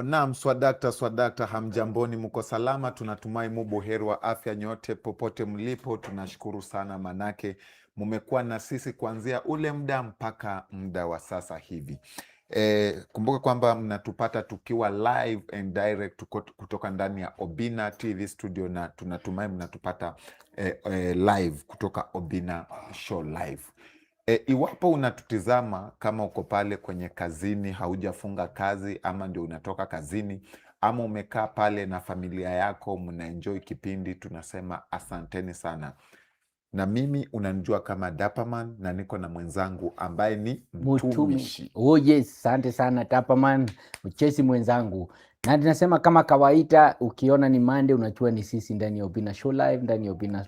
Naam, swadakta, hamjamboni, mko salama? Tunatumai mubuheri wa afya nyote popote mlipo. Tunashukuru sana manake mumekuwa na sisi kuanzia ule muda mpaka muda wa sasa hivi. Kumbuka kwamba mnatupata tukiwa live and direct kutoka ndani ya Obinna TV studio, na tunatumai mnatupata live kutoka Obinna show live. Iwapo unatutizama kama uko pale kwenye kazini, haujafunga kazi, ama ndio unatoka kazini, ama umekaa pale na familia yako mnaenjoy kipindi, tunasema asanteni sana. Na mimi unanijua kama Dapaman, na niko na mwenzangu ambaye ni mtumishi. Oh yes, asante sana Dapaman, mchesi mwenzangu. Na tunasema kama kawaida, ukiona ni Monday unajua ni sisi ndani ya Obinna show live, ndani ya Obinna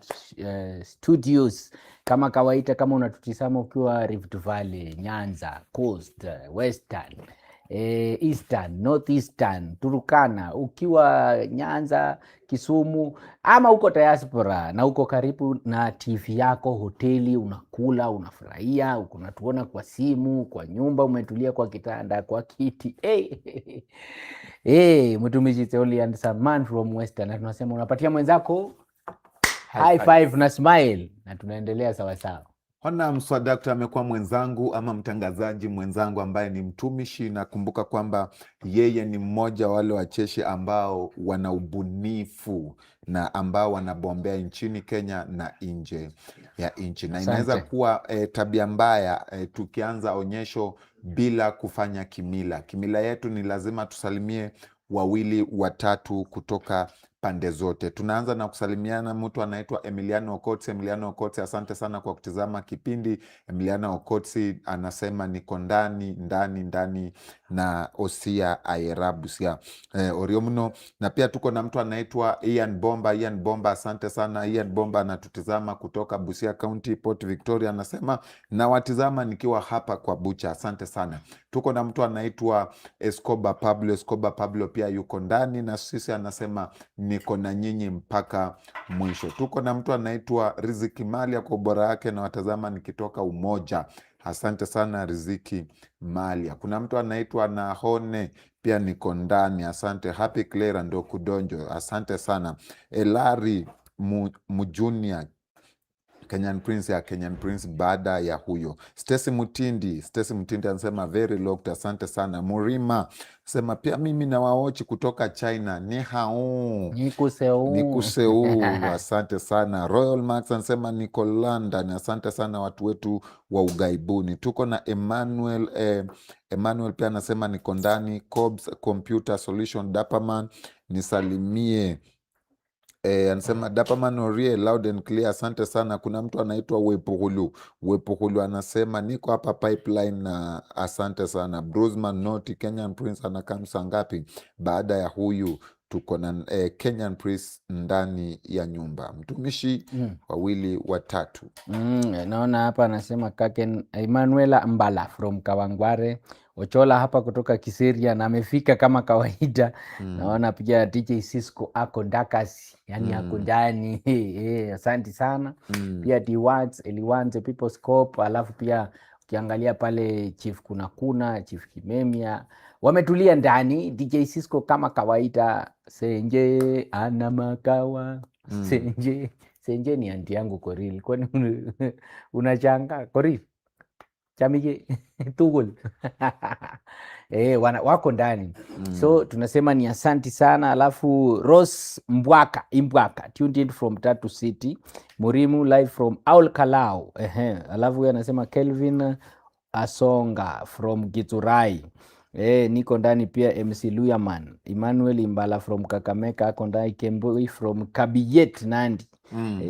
studios. Kama kawaida, kama unatutizama ukiwa Rift Valley, Nyanza, Coast, Western, Eastern, Northeastern, Turkana, ukiwa Nyanza, Kisumu, ama uko diaspora na uko karibu na TV yako, hoteli, unakula, unafurahia, unatuona kwa simu, kwa nyumba, umetulia kwa kitanda, kwa kiti. Mtumishi Teoli and some man from Western, na tunasema unapatia mwenzako high five na smile, na tunaendelea sawa sawa. Ona mswadakta amekuwa mwenzangu ama mtangazaji mwenzangu ambaye ni mtumishi, na kumbuka kwamba yeye ni mmoja wale wacheshi ambao wana ubunifu na ambao wanabombea nchini Kenya na nje ya nchi. Na inaweza kuwa tabia mbaya tukianza onyesho bila kufanya kimila. Kimila yetu ni lazima tusalimie wawili watatu kutoka pande zote. Tunaanza na kusalimiana mtu anaitwa Emiliano Oketch'S. Emiliano Oketch'S, asante sana kwa kutizama kipindi. Emiliano Oketch'S anasema niko ndani na Osia Aerabusia Oriomno. Na pia tuko na mtu anaitwa Ian Bomba, asante sana Ian Bomba, anatutizama kutoka Busia County, Port Victoria, anasema na watizama nikiwa hapa kwa Bucha, asante sana. Tuko na mtu anaitwa Escobar Pablo pia yuko ndani na sisi, anasema niko na nyinyi mpaka mwisho. Tuko na mtu anaitwa Riziki Malia, kwa ubora yake na watazama nikitoka Umoja, asante sana Riziki Malia. Kuna mtu anaitwa Nahone, pia niko ndani, asante. Happy Clara ndo kudonjo, asante sana. Elari Mujunia Kenyan Prince baada ya huyo. Stacy Mutindi anasema very locked, asante sana. Murima sema pia mimi na waochi kutoka China, ni hao nikuseu asante sana. Royal Max anasema niko London, asante sana watu wetu wa ugaibuni. Tuko na Emmanuel pia anasema niko ndani. Cobbs Computer Solution, Dapaman nisalimie. Anasema Dapaman Orie loud and clear, asante sana. Kuna mtu anaitwa Wepuhulu anasema niko hapa Pipeline na asante sana. Bruceman Noti Kenyan Prince anakamsa ngapi baada ya huyu. Tuko na Kenyan Prince ndani ya nyumba, mtumishi wawili watatu. Naona hapa anasema kake Emanuela Mbala from Kawangware Ochola hapa kutoka Kiseria, na amefika kama kawaida. Naona pia DJ Cisco ako Dakas, yani ako ndani. Asante sana. Pia Eliwanze People's Corp, alafu pia ukiangalia pale Chief kuna Chief Kimemia wametulia ndani. DJ Cisco kama kawaida. Senje ana makawa. Senje ni anti yangu Koril. Kwani unachanga Koril? Chamije tugul. Wako ndani. So tunasema ni asanti sana. Alafu Rose Mbwaka tuned in from Tatu City. Murimu live from Aul Kalau. Alafu anasema Kelvin Asonga from Giturai. Niko ndani pia. MC Luyaman Emmanuel Imbala from Kakameka ako ndani. Kemboi from Kabiyet Nandi.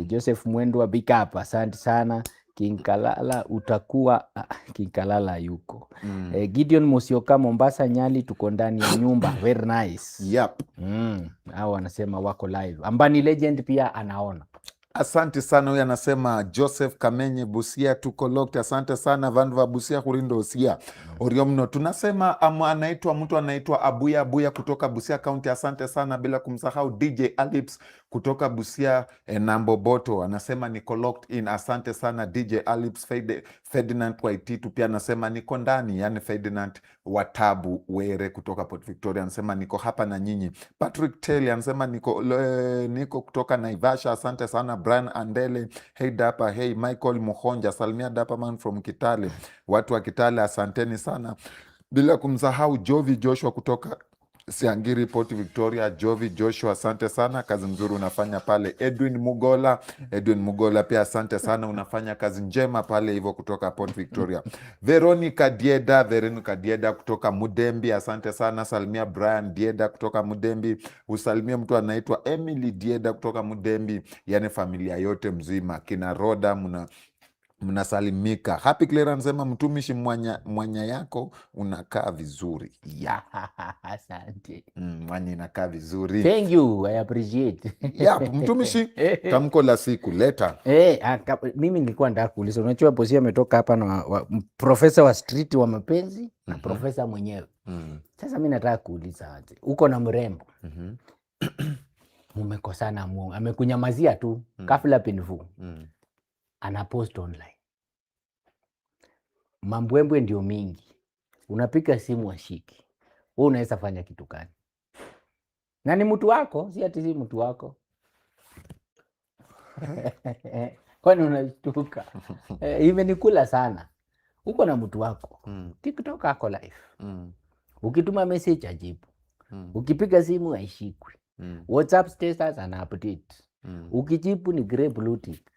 Joseph Mwendwa big up, asante sana. Kinkalala utakuwa Kinkalala yuko. Gideon Musioka Mombasa Nyali, tuko ndani ya nyumba. Very nice. Yep. Hao wanasema wako live. Ambani Legend pia anaona. Asante sana. Huyu anasema Joseph Kamenye Busia, tuko locked, asante sana. Vanva Busia Kurindo Osia Oriomno. Tunasema mtu anaitwa Abuya kutoka Busia County, asante sana. Bila kumsahau DJ Alips kutoka Busia Namboboto anasema niko locked in, asante sana DJ Alips. Ferdinand Waititu pia anasema niko ndani, yani Ferdinand Watabu Were kutoka Port Victoria anasema niko hapa na nyinyi. Patrick Telly anasema niko kutoka Naivasha, asante sana. Brian Andele, hey Dapa, hey Michael Muhonja, salimia Dapaman from Kitale, watu wa Kitale asanteni sana, bila kumsahau Jovi Joshua kutoka Siangiri Port Victoria. Jovi Joshua asante sana, kazi mzuri unafanya pale. Edwin Mugola pia asante sana, unafanya kazi njema pale hivyo kutoka Port Victoria. Veronica Dieda kutoka Mudembi asante sana, salimia Brian Dieda kutoka Mudembi, usalimia mtu anaitwa Emily Dieda kutoka Mudembi, yani familia yote mzima, kina Roda mnasalimika. Happy Claire anasema mtumishi mwanya yako unakaa vizuri. Asante. Mwanya inakaa vizuri. Thank you, I appreciate. Mtumishi, tamko la siku leta. Mimi nilikuwa nataka kuuliza, unajua Bosi ametoka hapa na profesa wa street wa mapenzi na profesa mwenyewe. Sasa mimi nataka kuuliza aje, uko na mrembo mumekosana, amekunyamazia tu kafla pinfu, anapost online, mambwembwe ndio mingi, unapika simu ashiki, wewe unaweza fanya kitu gani? Na ni mtu wako, si ati si mtu wako. Kwani unashtuka? Imenikula sana. Uko na mtu wako, TikTok ako live, ukituma message ajibu, ukipiga simu haishikwi, WhatsApp status ana update, ukijibu ni grey blue tick.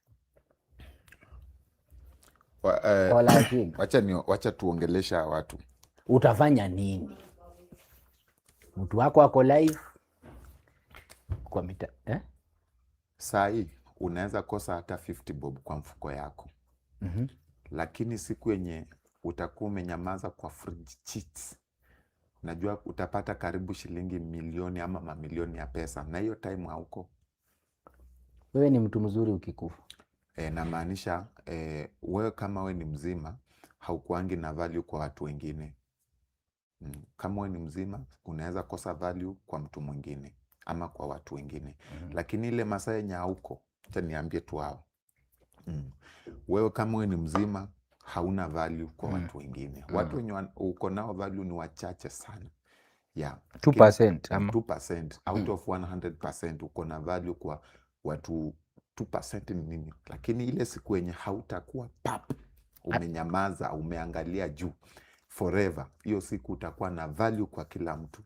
Wacha tuongelesha watu. Utafanya nini? Mtu wako ako live kwa mita saa hii unaweza kosa hata 50 bob kwa mfuko yako. Lakini siku yenye utakuwa umenyamaza kwa fridge cheats, najua utapata karibu shilingi milioni ama mamilioni ya pesa, na hiyo time hauko. Wewe ni mtu mzuri ukikufa. Namaanisha wewe kama wewe ni mzima haukuangi na value kwa watu wengine. Kama wewe ni mzima unaweza kosa value kwa mtu mwingine ama kwa watu wengine. Lakini ile masaa yenye hauko, acha niambie tu hao. Wewe kama wewe ni mzima hauna value kwa watu wengine. Watu wenye uko nao value ni wachache sana. 2% ama 2% out of 100% uko na value kwa watu 2% ni nini. Lakini ile siku yenye hautakuwa umenyamaza, umeangalia juu forever, hiyo siku utakuwa na value kwa kila mtu.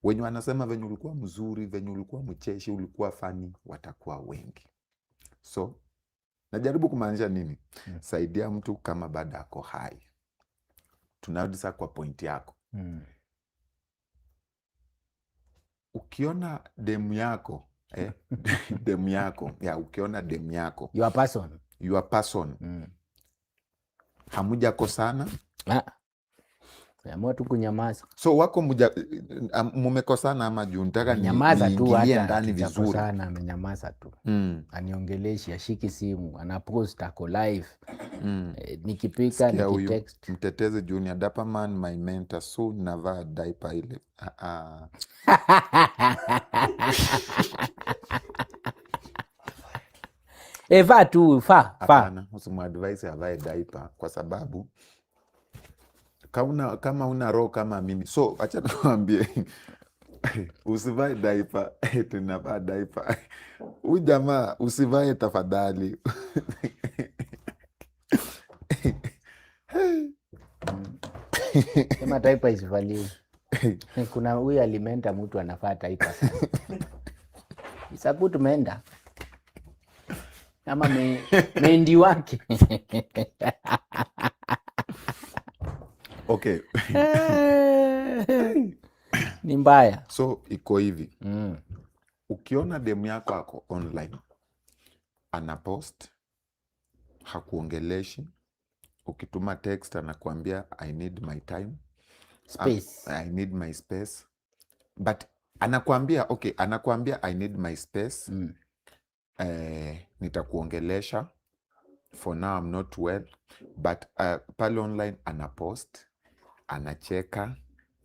Wenye wanasema venye ulikuwa mzuri, venye ulikuwa mcheshi, ulikuwa funny, watakuwa wengi. So najaribu kumaanisha nini? Saidia mtu kama bado ako hai. Tunarudi sasa kwa point yako. Ukiona demu yako ukiona demu yako your person hamuja kosana, amua tu kunyamaza. So wako mumekosana ama juu nataka niingilie ndani vizuri. Sana amenyamaza tu. Aniongeleshi, ashiki simu, anapost ako live. Nikipika nikitext. Mtetezi Junior Dapaman my mentor, so navaa diaper ile. Eva tu fa. Usimuadvise avae diaper kwa sababu kama una roho kama mimi. So acha tuambie usivae diaper, tunavaa diaper. Huyu jamaa usivae tafadhali. Kama diaper isivaliwe. Kuna huyu alimenta mtu anafaa diaper sana. Isabu tumeenda. Kama mendi wake. Okay. Ni mbaya. So iko hivi. Ukiona demu yako ako online, anapost, hakuongeleshi, ukituma text anakuambia I need my time, space. I need my space. But anakuambia I need my space. Nitakuongelesha, for now I'm not well. But pale online anapost, anacheka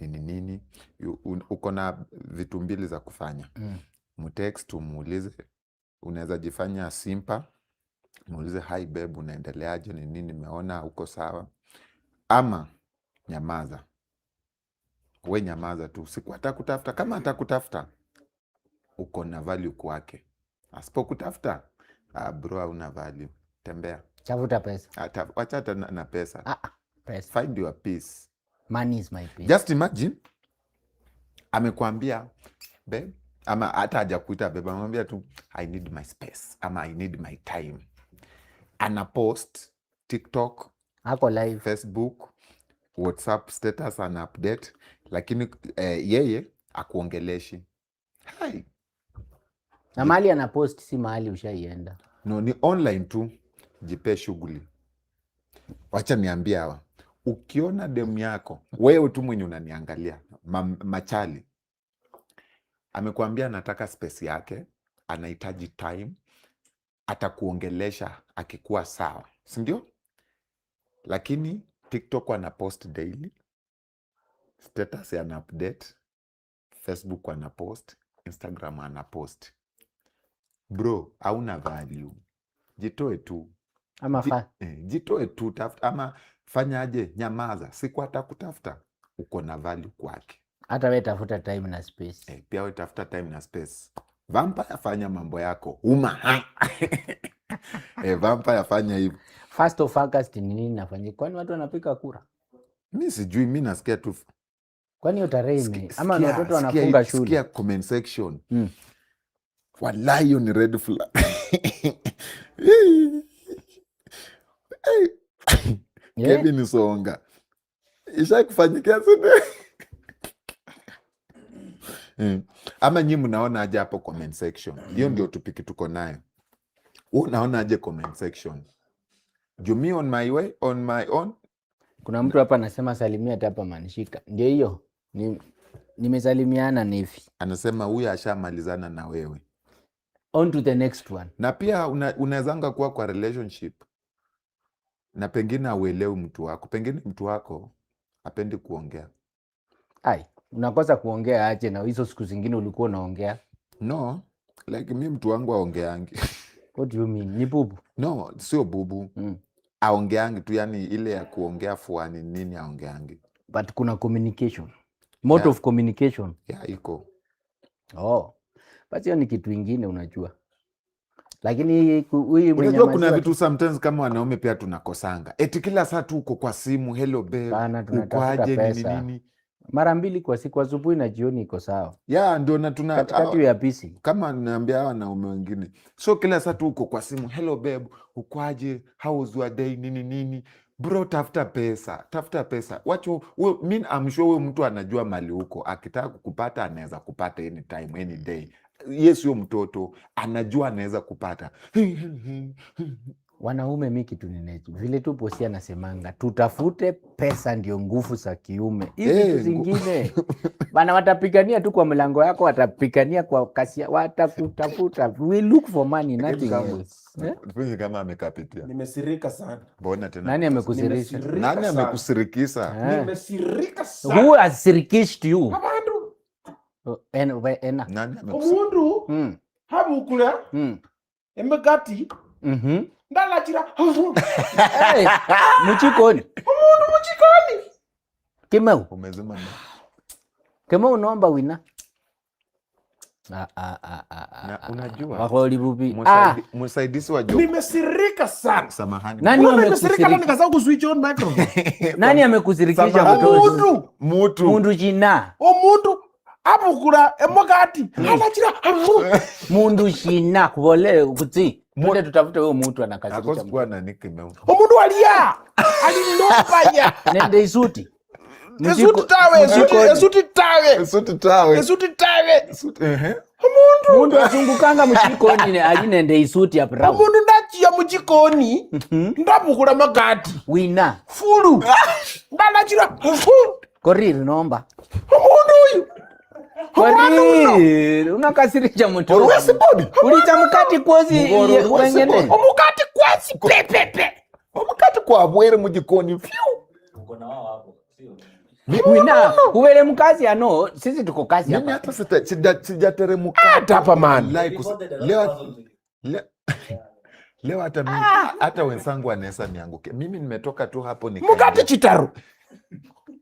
nini, uko na vitu mbili za kufanya. Mtext umuulize unaweza jifanya simpa, muulize hi babe, unaendeleaje, ni nini nimeona uko sawa, ama nyamaza. We nyamaza tu, siku atakutafuta. Kama atakutafuta uko na value kwake, asipokutafuta bro hauna value, tembea, Tafuta pesa. Wacha hata na pesa. Pesa. Find your peace. Money is my peace. Just imagine amekwambia babe, ama hata hajakuita babe, amemwambia tu I need my space ama I need my time. Ana post TikTok, ako live, Facebook, WhatsApp status, ana update, lakini yeye akuongeleshi. Hai. Na mahali ana post si mahali ushaienda. No, ni online tu. Jipe shughuli. Wacha niambie hawa, ukiona demu yako, wewe tu mwenye unaniangalia, machali, amekwambia anataka space yake, anahitaji time, atakuongelesha akikuwa sawa, si ndio? Lakini TikTok ana post daily, status ana update, Facebook ana post, Instagram ana post. Bro, hauna value. Jitoe tu. Ama jitoe tu, tafuta ama fanyaje, nyamaza. Siku atakutafuta uko na value kwake. Hata wewe tafuta time na space. Pia wewe tafuta time na space. Vampire fanya mambo yako. Vampire fanya hivyo. First of August ni nini nafanyika? Kwani watu wanapika kura? Mimi sijui, mimi nasikia tu. Kwani hiyo tarehe ama watoto wanafunga shule? Sikia comment section. Wallahi hiyo ni red flag. Kevin Songa. Isha kufanyikia sinde. Ama nyinyi mnaona aje hapo comment section? Hiyo ndio tupiki tuko nayo. Unaona aje comment section? Jumi on my way, on my own. Kuna mtu hapa anasema salimia hapa manishika. Ndio hiyo. Nimesalimiana Nevi. Anasema huyu ashamalizana na wewe. On to the next one. Na pia unawezanga kuwa kwa relationship na pengine auelewi mtu wako. Pengine mtu wako hapendi kuongea. Unakosa kuongea aje na hizo siku zingine ulikuwa unaongea? No, like mimi mtu wangu aongeangi. What do you mean? Ni bubu? No, sio bubu. Aongeangi tu, yani ile ya kuongea fuani nini aongeangi. But kuna communication. Mode of communication. Iko. Basi hiyo ni kitu kingine unajua. Lakini huyu unajua kuna vitu sometimes kama wanaume pia tunakosanga. Eti kila saa tu uko kwa simu, hello babe, uko aje nini. Mara 2 kwa siku, asubuhi na jioni iko sawa. Ndio na katikati ya busy. Kama naambia wanaume wengine. So kila saa tu uko kwa simu, hello babe, uko aje, how was your day nini. Bro, tafuta pesa. Wacho, mimi I'm sure wewe mtu anajua mali huko. Akitaka kukupata anaweza kupata anytime, any day. Yes, huyo mtoto anajua anaweza kupata. Wanaume mimi kitu ninetu vile tu Posia nasemanga, tutafute pesa ndio nguvu za kiume. Hizi zingine bana watapigania tu kwa mlango yako, watapigania kwa kasi, watakutafuta. We look for money, nothing else. Kama amekapitia. Nimesirika sana. Mbona tena? Nani amekusirisha? Nani amekusirikisha? Nimesirika sana. Who has sirikished you? Nani omundu habukula emegati ndalachira muchikoni omundu muchikoni Kimeu umezima na Kimeu unaomba wina na unajua wakoli bubi msaidizi wa job. Nimesirika sana. Samahani. Nani amekusirika? Nikasahau kuswitch on microphone. Nani amekusirikisha mtoto? Mundu jina omundu abukula emogati alachira mundu shina kubole kuti twende tutafute huyo mtu anakasirisha akosikuwa na Kimeu. Omundu alia alilopaya nende isuti esuti tawe mundu azungukanga muchikoni ali nende isuti ya brown. Omundu ndachiya muchikoni ndabukula magati wina fulu ndalachira koriri nomba omundu uyu koriri unakasirisha mtoto ulicha mukati kwozi wengene omukati kwasi pepepe omukati kwa bwere mujikoni fiu uko na wao hapo sio wina uwele mkazi ano sisi tuko kazi mimi hapa. hata sijateremuka hata hapa man leo Le, leo hata mimi hata wenzangu wanaweza nianguke. Mimi nimetoka tu hapo Mugati Gicheru.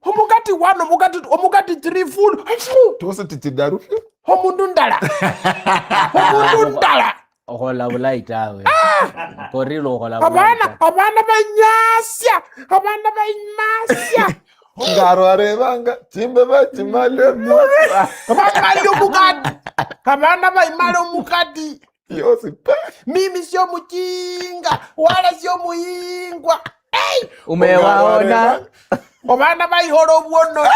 Omugati 1, omugati 3 full. Tose tichidaru. Omundu ndala. Omundu ndala. Ohola bulaitawe. Korilo ohola bulaita. Abana banyasya. Abana banyasya. Ngaro arebanga chimbe bachimale mwaka. Abana omugati. Abana baimale omugati. Yosi pa. Mimi sio mjinga wala sio muhingwa. Hey! Umewaona? Obana baihoro bwono.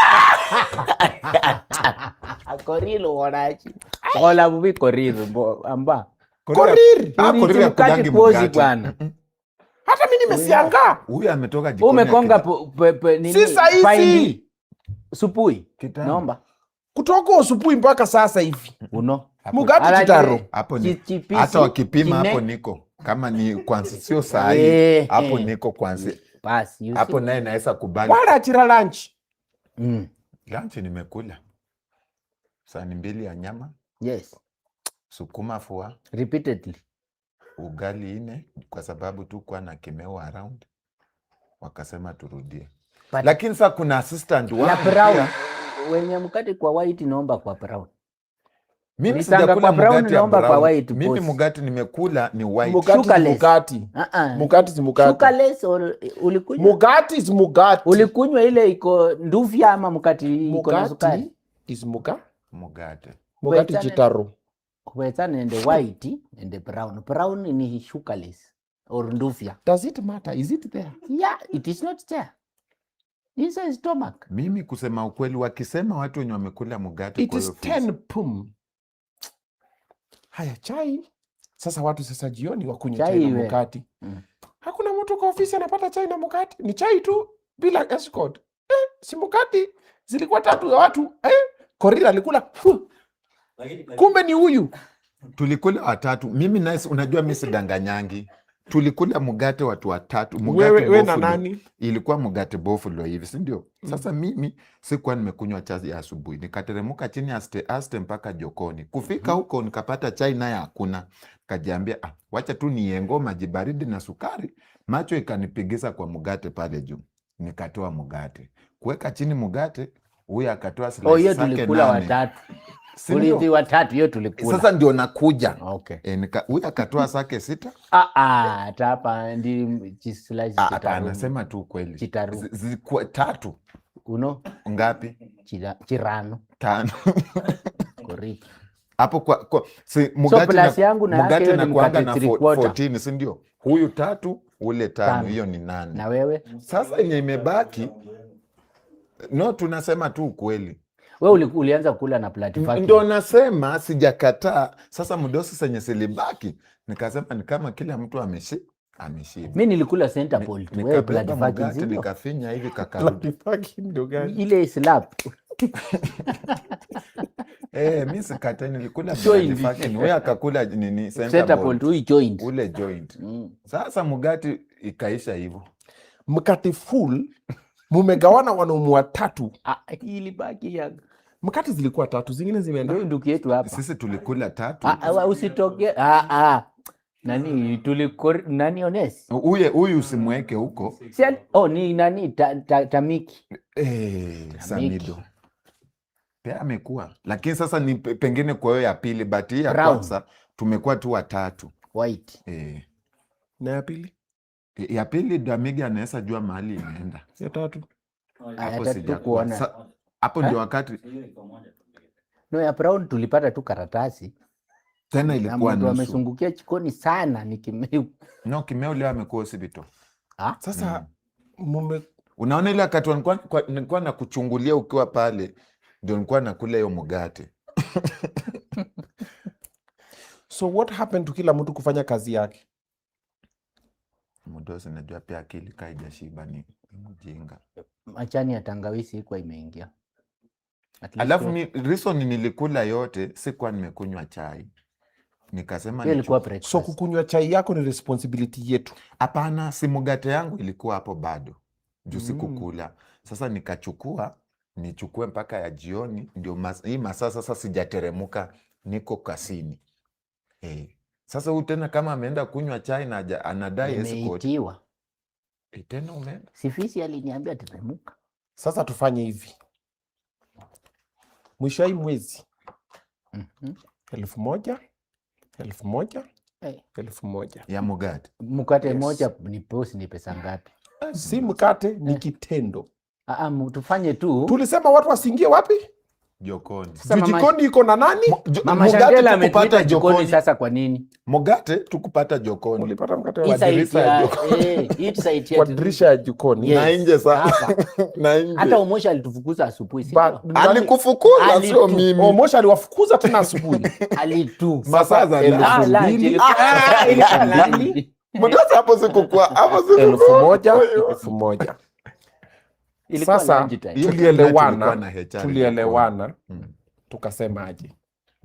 Korilo ohorachi. Ohola bubi korilo amba. Koriri. Koriri Mkati pozi bwana. Hata mimi nimesianga. Huyu ametoka jikoni. Umekonga nini? Si sahizi. Faindi. Supui. Kitambo. Naomba. Kutoka asubuhi mpaka sasa hivi. Uno. Mugati Gicheru. Hapo ni Chipisi, hata wakipima kine. hapo niko. Kama ni kwanza sio saa hii, hapo niko kwanza. Basi. Hapo naye naweza kubali. Wala achira lunch. Lunch nimekula. Sahani 2 ya nyama, Yes. sukuma fua, Repeatedly. ugali 4 kwa sababu tu kwa na kimeo around. Wakasema turudie. But Lakini sasa kuna assistant ya wangu brown. pia. Wenye mkate kwa white naomba kwa brown. Mimi Nisanga sijakula kwa brown, mugati ya naomba kwa brown. white, Mimi boss. mugati nimekula ni white. Mugati is Sugarless. mugati. Mugati is mugati. Sugarless ulikunywa? Mugati is mugati. Ulikunywa ile iko nduvya ama mkati iko na sukari? Mugati is mugati. Mugati. Mugati Wetane- Gicheru. Wetane and the white and the brown. Brown ni sugarless or nduvya. Does it matter? Is it there? Yeah, it is not there. Inside stomach. Mimi kusema ukweli, wakisema watu wenye wamekula mugati It kwa is hiyo ofisi. 10 pum. Haya chai. Sasa watu sasa jioni wakunywe Chai chai na iwe. mugati. Mm. Hakuna mtu kwa ofisi anapata chai na mugati. Ni chai tu bila escort. Si mugati. Zilikuwa 3 za watu. Korira alikula. Kumbe ni huyu. Tulikula watatu. Mimi nice, unajua mimi sidanganyangi. Tulikula mugate watu watatu. Wewe na bofulo. nani? Ilikuwa mugate bofulo hivi, si ndio? Sasa mimi sikuwa nimekunywa chai ya asubuhi. Nikateremka chini aste mpaka jokoni. Kufika huko nikapata chai naye hakuna. Kajiambia, wacha tu niengo maji baridi na sukari. Macho ikanipigiza kwa mugate pale juu. Nikatoa mugate. Kuweka chini mugate, huyu akatoa slice Hiyo zake tulikula 8. watatu. Si ndio? Ulithi watatu hiyo tulikula. Sasa ndio nakuja. Okay. Huyu akatoa zake 6. Hata hapa ndi slice Hata anasema tu kweli. Chitaru. Zilikuwa 3. Uno Ngapi? chirano 5. koriki. Hapo kwa si mugati plus yangu na yake mugati hiyo na ni kuanga mkate na 3 quarter. 14, si ndio? Huyu 3, ule 5, Tano. hiyo ni 8. Na wewe? Sasa yenye imebaki tunasema tu ukweli. Wewe ulianza kula na platifaki. Ndio nasema sijakataa. Sasa mdosi senye silibaki nikasema ni kama kila mtu ameshiba. Mimi nilikula center pole tu. Wewe Nikabeba platifaki mugati nzito. nikafinya hivi kakarudi. Platifaki ndio gani? Ile slap. Mimi sikatai, nilikula Joint. fucking wewe akakula nini Center pole tu joint. ule joint. Sasa mugati ikaisha hivyo. Mkate full mumegawana wanaume watatu. Ilibaki ya Mkate zilikuwa 3, zingine zimeenda. ndio ndugu yetu hapa. Sisi tulikula 3. Usitoke. Nani nani Ones? Huyu usimweke huko. Ni nani Tamiki. Samido. Pia amekuwa. Lakini sasa ni pengine kwa hiyo ya pili, but hii ya Brown. kwanza tumekuwa tu watatu. White. Na ya pili? Ya pili Damigi anaweza jua mahali imeenda. Ya 3. Hapo tatu sijakuwa. kuona. Hapo ndio wakati No, ya brown tulipata tu karatasi. tena Na ilikuwa mtu nusu. amesungukia chikoni sana nikimeu. No, kimeo leo amekuwa hospital. Sasa Unaona ile wakati nilikuwa na kuchungulia ukiwa pale, ndio nilikuwa nakula hiyo mugate. so what happened to kila mtu kufanya kazi yake? Mdosi najua pia akili kaijashiba ni mjinga. Machani ya tangawizi iko imeingia. Alafu reason nilikula yote sikuwa nimekunywa chai. Nikasema ilikuwa breakfast. So kukunywa chai yako ni responsibility yetu. hapana, si mugate yangu ilikuwa hapo bado. Juu sikukula. Sasa nichukue mpaka ya jioni, ndio hii masaa sasa sijateremuka, niko kasini. Sasa huyu tena kama ameenda kunywa chai na anadai escort. Nimeitiwa. Tena umeenda. Sifisi aliniambia teremuka. Sasa tufanye hivi. Mwisho hii mwezi. 1,000, 1,000, Eh. 1,000. Ya mugate. Mkate moja ni posi ni pesa ngapi? Si mkate, ni kitendo. Tufanye tu. Tulisema watu wasiingie wapi? Jokoni. Sasa mama- Jikoni iko na nani? Mama Mugate Shantela tukupata ametuita jikoni jokoni. sasa kwa nini? Mugate tukupata jokoni. Ulipata mkate Hii wa side dirisha ya ya- jikoni. hii side Kwa ya- dirisha ya jikoni. Yes. Na nje sana. Hapa. Na nje. Hata Omosha alitufukuza asubuhi, si Ba- ndio? Alikufukuza sio Alitu- mimi. Omosha aliwafukuza tena asubuhi. Alitu. Masaa za elfu lunch. lunch mbili. ilikuwa- ilikuwa mbili. Mudasi hapo sikukuwa. Hapo sikukuwa. 1,000, 1,000. Ilikuwa Sasa lunch time. Hiyo tulielewana, ilikuwa na HR tulielewana, Mm. tukasemaje?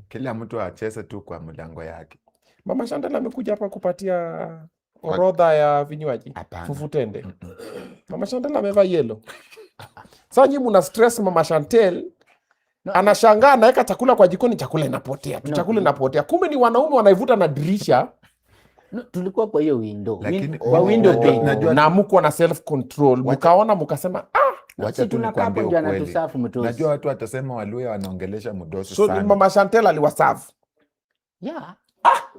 Kila mtu acheze tu kwa mlango yake. Mama Shantela amekuja hapa kupatia orodha ya vinywaji. Hapana. Fufutende. Mama Shantela amevaa yellow. Sasa nyinyi mna stress Mama Chantel. No. Anashangaa anaweka chakula kwa jikoni, chakula inapotea. No. Chakula inapotea. Kumbe ni wanaume wanaivuta na dirisha. No, tulikuwa kwa hiyo window. Lakini- Kwa window Oh. pane. Najua- Na mko na self control. Mkaona mkasema Wacha tu tunakaa nikwambie hapo ndio ukweli. anatusafu mtosi. Najua watu watasema Waluya wanaongelesha Mudosi so sana. Mama Chantel aliwaserve. Yeah.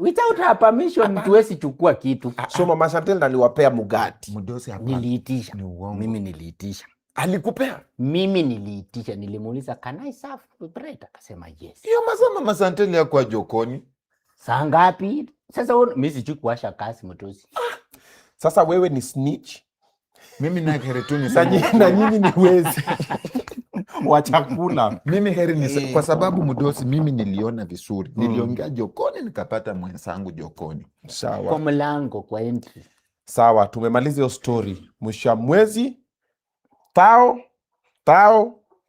Without her permission tuwezi chukua kitu. So Mama Chantel aliwapea mugati. Mudosi hapa. Niliitisha. Ni uongo. Mimi niliitisha. Alikupea. Mimi niliitisha, nilimuuliza can I serve bread? Akasema yes. Hiyo masaa Mama Santeli yako jokoni. Saa ngapi? Sasa mimi sijui kuwasha kasi mtosi. Sasa wewe ni snitch. Mimi na heri tu Na niseme. na nyinyi ni wezi wa chakula. Mimi heri ni kwa sababu Mudosi mimi niliona vizuri. Niliongea jokoni nikapata mwenzangu jokoni. Kwa Sawa. mlango kwa entry. Sawa, tumemaliza hiyo story. Mwisho wa mwezi tao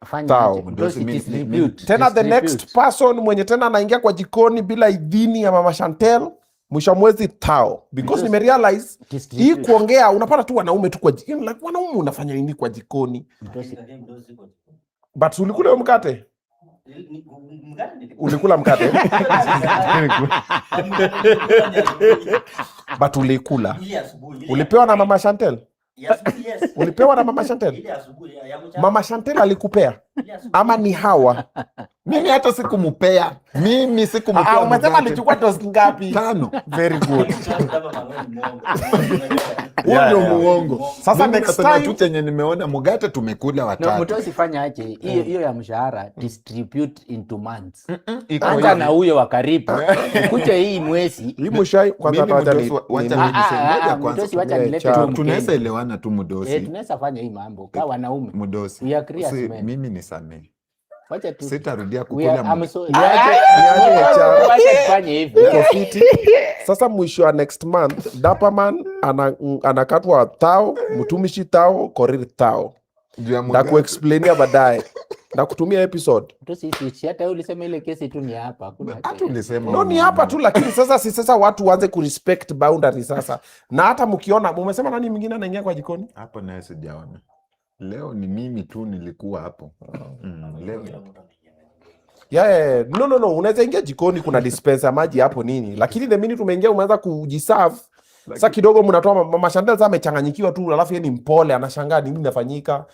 Fanya Tao. aje? Mtosi Mimi- distribute. tena the Distribute. next person mwenye tena anaingia kwa jikoni bila idhini ya Mama Chantel, mwisho wa mwezi tao. Because nimerealize hii Distribute. kuongea unapata tu wanaume tu kwa jikoni. Like, wanaume unafanya nini kwa jikoni? Mtosi. But ulikula hiyo mkate? Ulikula mkate? But ulikula. Ulipewa na Mama Chantel? Ulipewa na Mama Chantel? Mama Chantel alikupea? Ama ni hawa? Mimi hata sikumupea. Mimi sikumupea. Umesema mkate. alichukua dozi ngapi? 5. Very good. Huo Yeah, ndio yeah. muongo. Sasa Mimi next nasema time- tu chenye nimeona mugate tumekula No, watatu. mtosi fanya aje? Hiyo ya mshahara distribute into months. Iko Anza hivi. na huyo wa karibu. Kuja hii mwezi. Hii mshai kwanza Mimi wacha Mudosi, wacha ni- mimi niseme kwanza. Mtosi wacha Yeah, nilete cha- tu Tunaweza Mkenya. elewana tu Mudosi. Tunaweza fanya hii mambo kwa wanaume. Mudosi. We agree as Si, men. mimi nisamee. Wacha tu. Sitarudia We kukula are, I'm mu- sorry. Niaje HR. Wacha tufanye hivi. Uko fiti. Sasa mwisho wa next month Dapaman anakatwa tao, mtumishi tao, Korir tao. juu ya Na mugate. kuexplainia baadaye. Na kutumia episode. Mtosi switch. Hata wewe ulisema ile kesi tu ni hapa. Hakuna Hata ulisema No, ni hapa tu, lakini sasa watu waanze kurespect boundary sasa. Na hata mkiona mumesema nani mwingine anaingia kwa jikoni? hapo naye sijaona. Leo ni mimi tu nilikuwa hapo. Leo Yeah. No. Unaweza ingia jikoni, kuna dispenser ya maji hapo nini, lakini the minute umeingia umeanza kujiserve. Sasa kidogo mnatoa Mama Chantel sasa amechanganyikiwa tu, alafu yeye ni mpole, anashangaa nini inafanyika.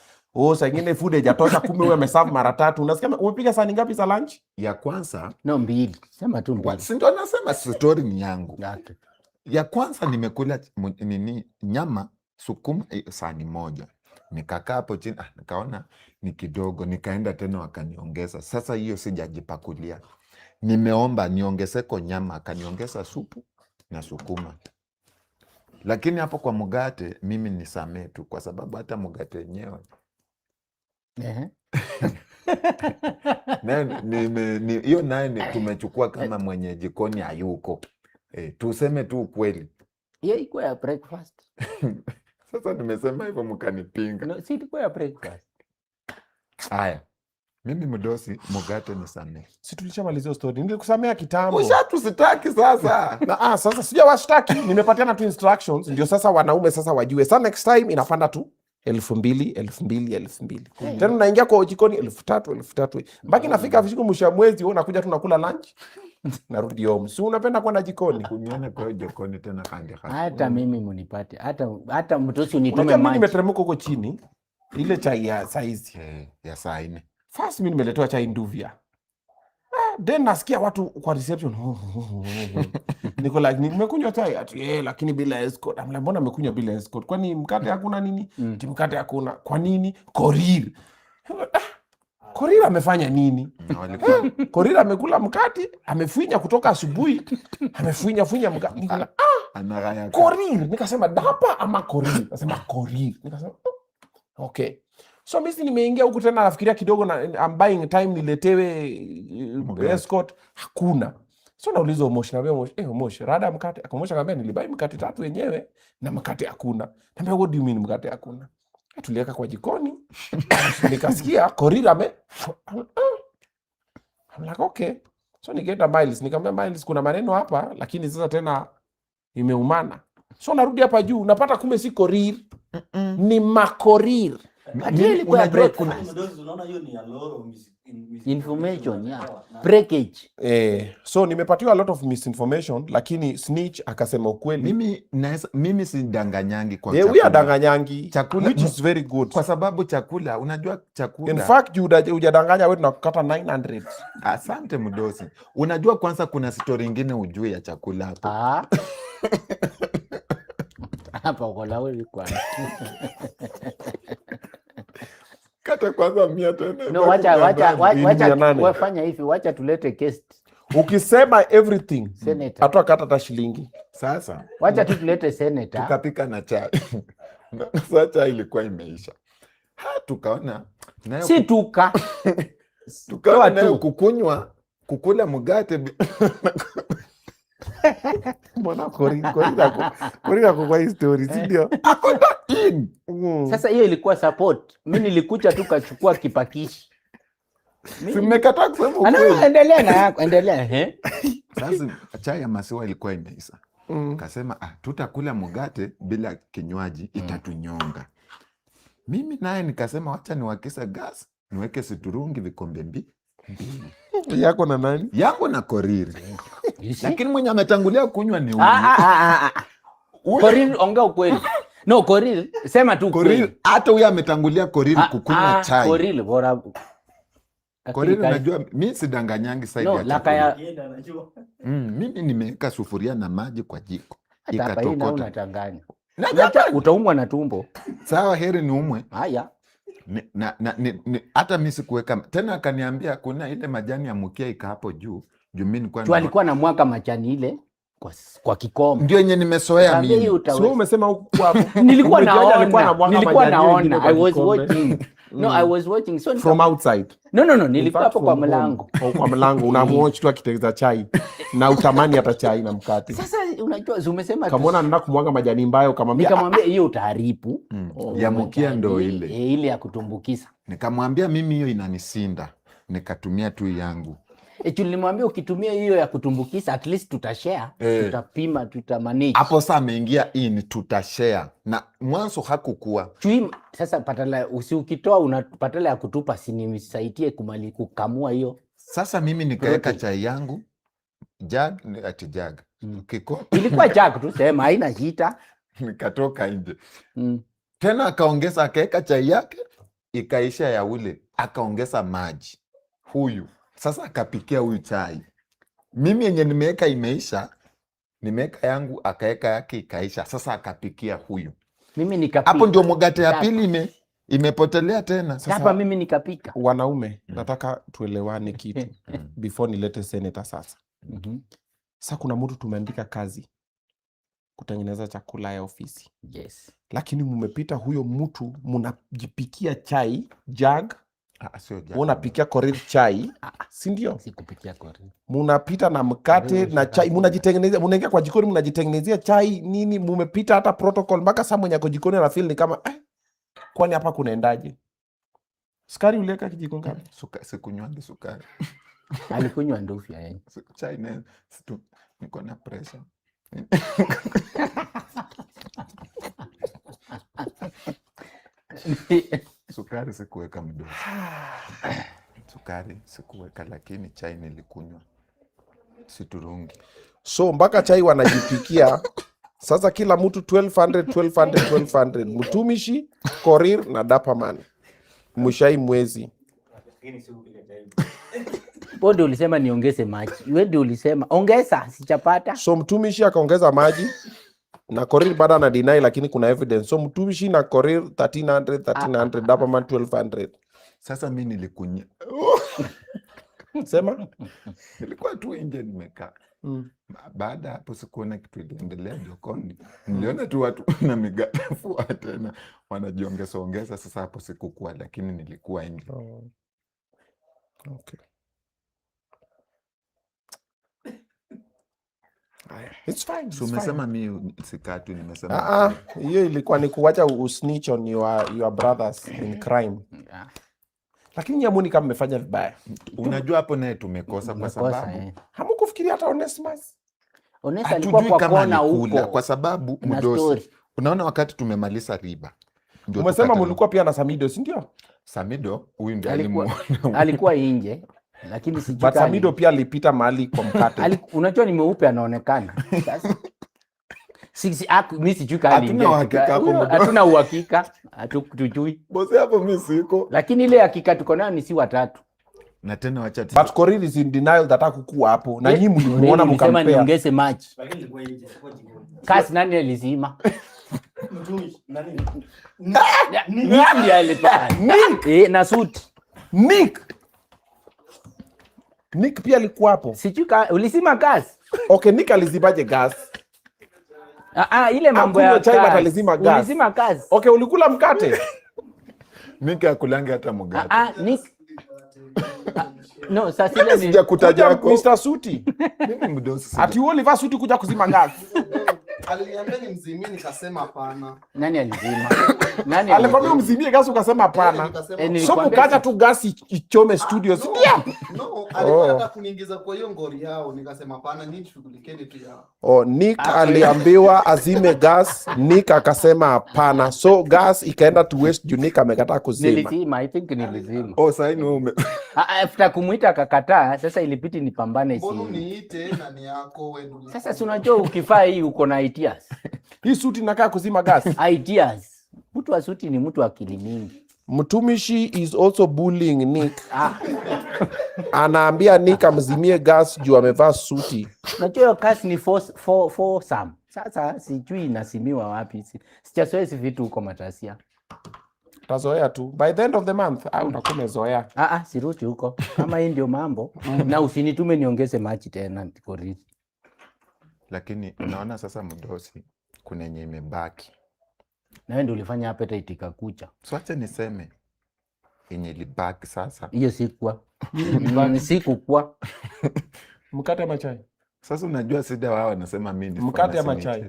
Saa ingine food haijatosha, kumbe wewe umeserve mara 3. Unasikia umepiga sahani ngapi za lunch? ya kwanza, No, mbili. Sema tu mbili. si ndio nasema story ni yangu. Okay. Ya kwanza nimekula nyama sukuma sahani moja. Nikakaa hapo chini, nikaona ni kidogo, nikaenda tena wakaniongeza. Sasa hiyo sijajipakulia. Nimeomba niongezeko nyama, akaniongeza supu na sukuma. Lakini hapo kwa mugate mimi nisamee tu kwa sababu hata mugate yenyewe Ehe. hiyo naye tumechukua kama mwenye jikoni hayuko. Tuseme tu ukweli. Hiyo iko ya breakfast. Sasa nimesema hivyo mkanipinga. No, si iko ya breakfast. Haya, mimi Mudosi mugate nisamee. Si tulishamalizia story. Nilikusamea kitambo. Ushatusitaki sasa. Na sasa sijawashtaki, nimepatiana tu instructions ndio sasa wanaume sasa wajue. Sasa next time inapanda tu 2,000. Tena unaingia kwa jikoni 3,000. Mpaka inafika vishiko mwisho wa mwezi wewe unakuja tu unakula lunch. narudi home. Si unapenda kwenda jikoni? Kuniona kwa hiyo jikoni tena kaandika. Hata mimi munipate. Hata mtosi unitume Unajua mimi maji. nimeteremka huko chini ile chai ya saizi. Ya saa 4. First mimi nimeletewa chai Nduvia. Then nasikia watu kwa reception. Niko like nimekunywa chai ati lakini bila escort. Amla mbona nimekunywa bila escort? Kwani mkate hakuna nini? Mkate hakuna. Kwa nini? Korir. Korir amefanya nini? Korir amekula mkate, amefinya kutoka asubuhi, amefinya mkate. Nikala Anagaya. Korir, nikasema dapa ama Korir? Nasema Korir. Nikasema okay. So mimi nimeingia huku tena nafikiria kidogo na I'm buying time niletewe escort, hakuna. So nauliza Omosh, naambia Omosh, Omosh, rada mkate. Akamosha kaambia nilibai mkate 3 wenyewe na mkate hakuna. Naambia what do you mean mkate hakuna? Tuliweka kwa jikoni. Nikasikia Korir I'm like okay. So nikaenda Miles, nikamwambia Miles kuna maneno hapa lakini sasa tena imeumana. So narudi hapa juu napata kumbe si Korir. Ni makorir. Unajua kuna Unaona hiyo ni a lot of information, yeah. Breakage. So nimepatiwa a lot of misinformation lakini snitch akasema ukweli. Mimi sidanganyangi kwa chakula. We are danganyangi. Chakula which is very good. Kwa sababu chakula, unajua chakula. In fact, hujadanganya wewe tunakukata 900. Asante mdosi. Unajua kwanza kuna story nyingine ujue ya chakula hapo. Hapa uko lauli kwa. Kata kwanza 100 tena. No, wacha wafanya hivi, wacha tulete guest. Ukisema everything, Senator. hata kata shilingi. Sasa Wacha tu tulete senator. tukapika na chai. Sasa chai ilikuwa imeisha. Tukaona nayo Si tuka. tukaona nayo kukula mugate. Mbona korira kwa hii story, si ndio? Sasa hiyo ilikuwa support. Mimi nilikuja tu kachukua kipakishi. Simekataa kusema ukweli. Endelea na yako, endelea. Sasa chai ya maziwa ilikuwa imeisha. Kasema tutakula mugate bila kinywaji itatunyonga. Mimi naye nikasema wacha niwakisa gas, niweke siturungi vikombe mbili. Yako na nani? Yangu na Korir. Lakini mwenye ametangulia kunywa ni huyu. Korir, ongea ukweli. No, Korir, sema tu Korir, hata huyu ametangulia Korir kukunywa chai. Korir bora. Korir, unajua mimi sidanganyangi saidi ya chakula. Mimi nimeweka sufuria na maji kwa jiko. Ikatokota. Unatanganya. Utaumwa na tumbo. Sawa, heri ni umwe. Haya. Hata mimi sikuweka tena, akaniambia kuna ile majani ya mukia ika hapo juu. Mimi alikuwa na mwaka majani ile kwa kikombe. Ndio yenye nimesoea mimi. Sio umesema huko hapo. Nilikuwa naona. I was watching. No, I was watching. So from outside. No, nilikuwa hapo kwa mlango. Kwa mlango unamwatch tu akitengeza chai na utamani hata chai na mkate. Sasa unajua umesema kama unataka kumwaga majani mbaya nikamwambia hiyo utaharibu. Ya mukia ndo ile ya kutumbukiza. Nikamwambia mimi hiyo inanisinda. Nikatumia tu yangu. Nilimwambia ukitumia hiyo ya kutumbukiza at least tutashare, tutapima, tutamanage. Hapo sasa ameingia tutashare. Na mwanzo hakukua. Sasa patala ukitoa unapatala ya kutupa sinimsaidie kukamua hiyo. Sasa mimi nikaweka chai yangu jug. Ilikuwa jug tu sema haina shida. Nikatoka nje. Tena akaongeza akaweka chai yake ikaisha ya ule, akaongeza maji. Huyu sasa akapikia huyu chai. Mimi yenye nimeweka imeisha, nimeweka yangu akaweka yake ikaisha. Sasa akapikia huyu. Mimi nikapika. Hapo ndio mugate ya pili imepotelea tena. Sasa hapa mimi nikapika. Wanaume, nataka tuelewane kitu before nilete senator sasa. Sasa kuna mtu tumeandika kazi kutengeneza chakula ya ofisi. Yes. Lakini mmepita huyo mtu mnajipikia chai jug. Sio jug. Unapikia Korir chai, si ndio? Sikupikia Korir. Mnapita na mkate na chai, mnajitengenezea, mnaingia kwa jikoni mnajitengenezea chai nini, mmepita hata protocol mpaka saa mwenye kwa jikoni na feel ni kama kwani hapa kunaendaje? Sukari uliweka kijiko ngapi? Sikunywangi sukari. Alikunywa Nduvia yeye. Chai na niko na pressure. Sukari sikuweka mdogo. Sukari sikuweka, lakini chai nilikunywa. Siturungi. So mpaka chai wanajipikia. Sasa kila mtu 1200. Mtumishi, Korir na Dapaman. Mushai mwezi. Bodi ulisema niongeze maji. Wewe ndio ulisema ongeza, sichapata. So mtumishi akaongeza maji na Korir bado na deny, lakini kuna evidence. So mtumishi na Korir 1300, Dapaman 1200. Sasa mimi nilikunya. Sema? Nilikuwa tu nje nimekaa. Baada hapo sikuona kitu iliendelea jokoni. Niliona tu watu na migafua tena wanajiongeza. Sasa hapo sikukua, lakini nilikuwa nje. Okay. It's fine. So umesema mimi sikatu, nimesema hiyo ilikuwa ni kuacha usnitch on your brothers in crime. Lakini nyamuni kama mmefanya vibaya. Unajua hapo naye tumekosa kwa sababu hamkufikiria hata Onesimus. Onesa alikuwa kwa kona huko. Kwa sababu mdosi. Unaona wakati tumemaliza riba. Umesema mlikuwa pia na Samido, si ndio? Samido huyu ndiye alimuona. Alikuwa nje. Lakini sijui but Samido pia alipita mahali kwa mkate. Unajua ni mweupe anaonekana. Sasa mimi sijui kali. Hatuna uhakika hapo. Hatuna uhakika. Hatujui. Bosi hapo mimi siko. Lakini ile hakika tuko nayo ni si watatu. Na tena wacha but Korir is in denial that hakukuwa hapo. Na nyinyi mlimuona mkampea. Niongeze maji. Kasi nani alizima? Nick ndiye alipaa. Nick na suti. Nick pia alikuwa hapo. Sijui ulisima gas. Okay, Nick alizibaje gas? Ile mambo ya chai alizima gas. Ulisima gas. Okay, ulikula mkate? Nick akulange hata mgate. Nick. No, sasa ile ni sijakutaja kwa Mr. Suti. Mimi mdosi. Ati wewe ulivaa suti kuja kuzima gas. Aliniambia nimzimie nikasema hapana. Nani alizima? Alikwambia umzimie gas ukasema hapana. So mkaja tu gas ichome studio, si ndio? No, alikuwa kuniingiza kwa hiyo ngori yao, nikasema hapana, nyinyi shughulikeni tu yao. Nick aliambiwa azime gas, Nick akasema hapana. So gas ikaenda to waste, Nick amekataa kuzima. Nilizima, I think nilizima. Sasa ni wewe. After kumuita akakataa, sasa ilipiti nipambane Mbona niite na ni yako wewe? Sasa si unajua ukifaa hii uko na ideas. Hii suti inakaa kuzima gas. Ideas. Mtu wa suti ni mtu akili mingi. Mtumishi is also bullying Nick. Anaambia Nick amzimie gas juu amevaa suti. Unajua gas ni for some. Sasa sijui inasimiwa wapi. Sijazoea hizi vitu huko Matasia. Tazoea tu. By the end of the month, utakuwa umezoea. Siruti huko. Kama hii ndio mambo. Na usinitume niongeze maji tena Korir. Lakini unaona sasa mdosi kuna yenye imebaki. Na wewe ndio ulifanya appetite ikakucha. So acha niseme yenye ilibaki sasa. Hiyo sikwa. Ni sikukwa. Mkate ama chai? Sasa unajua sida wao wanasema mimi ni mkate ama chai.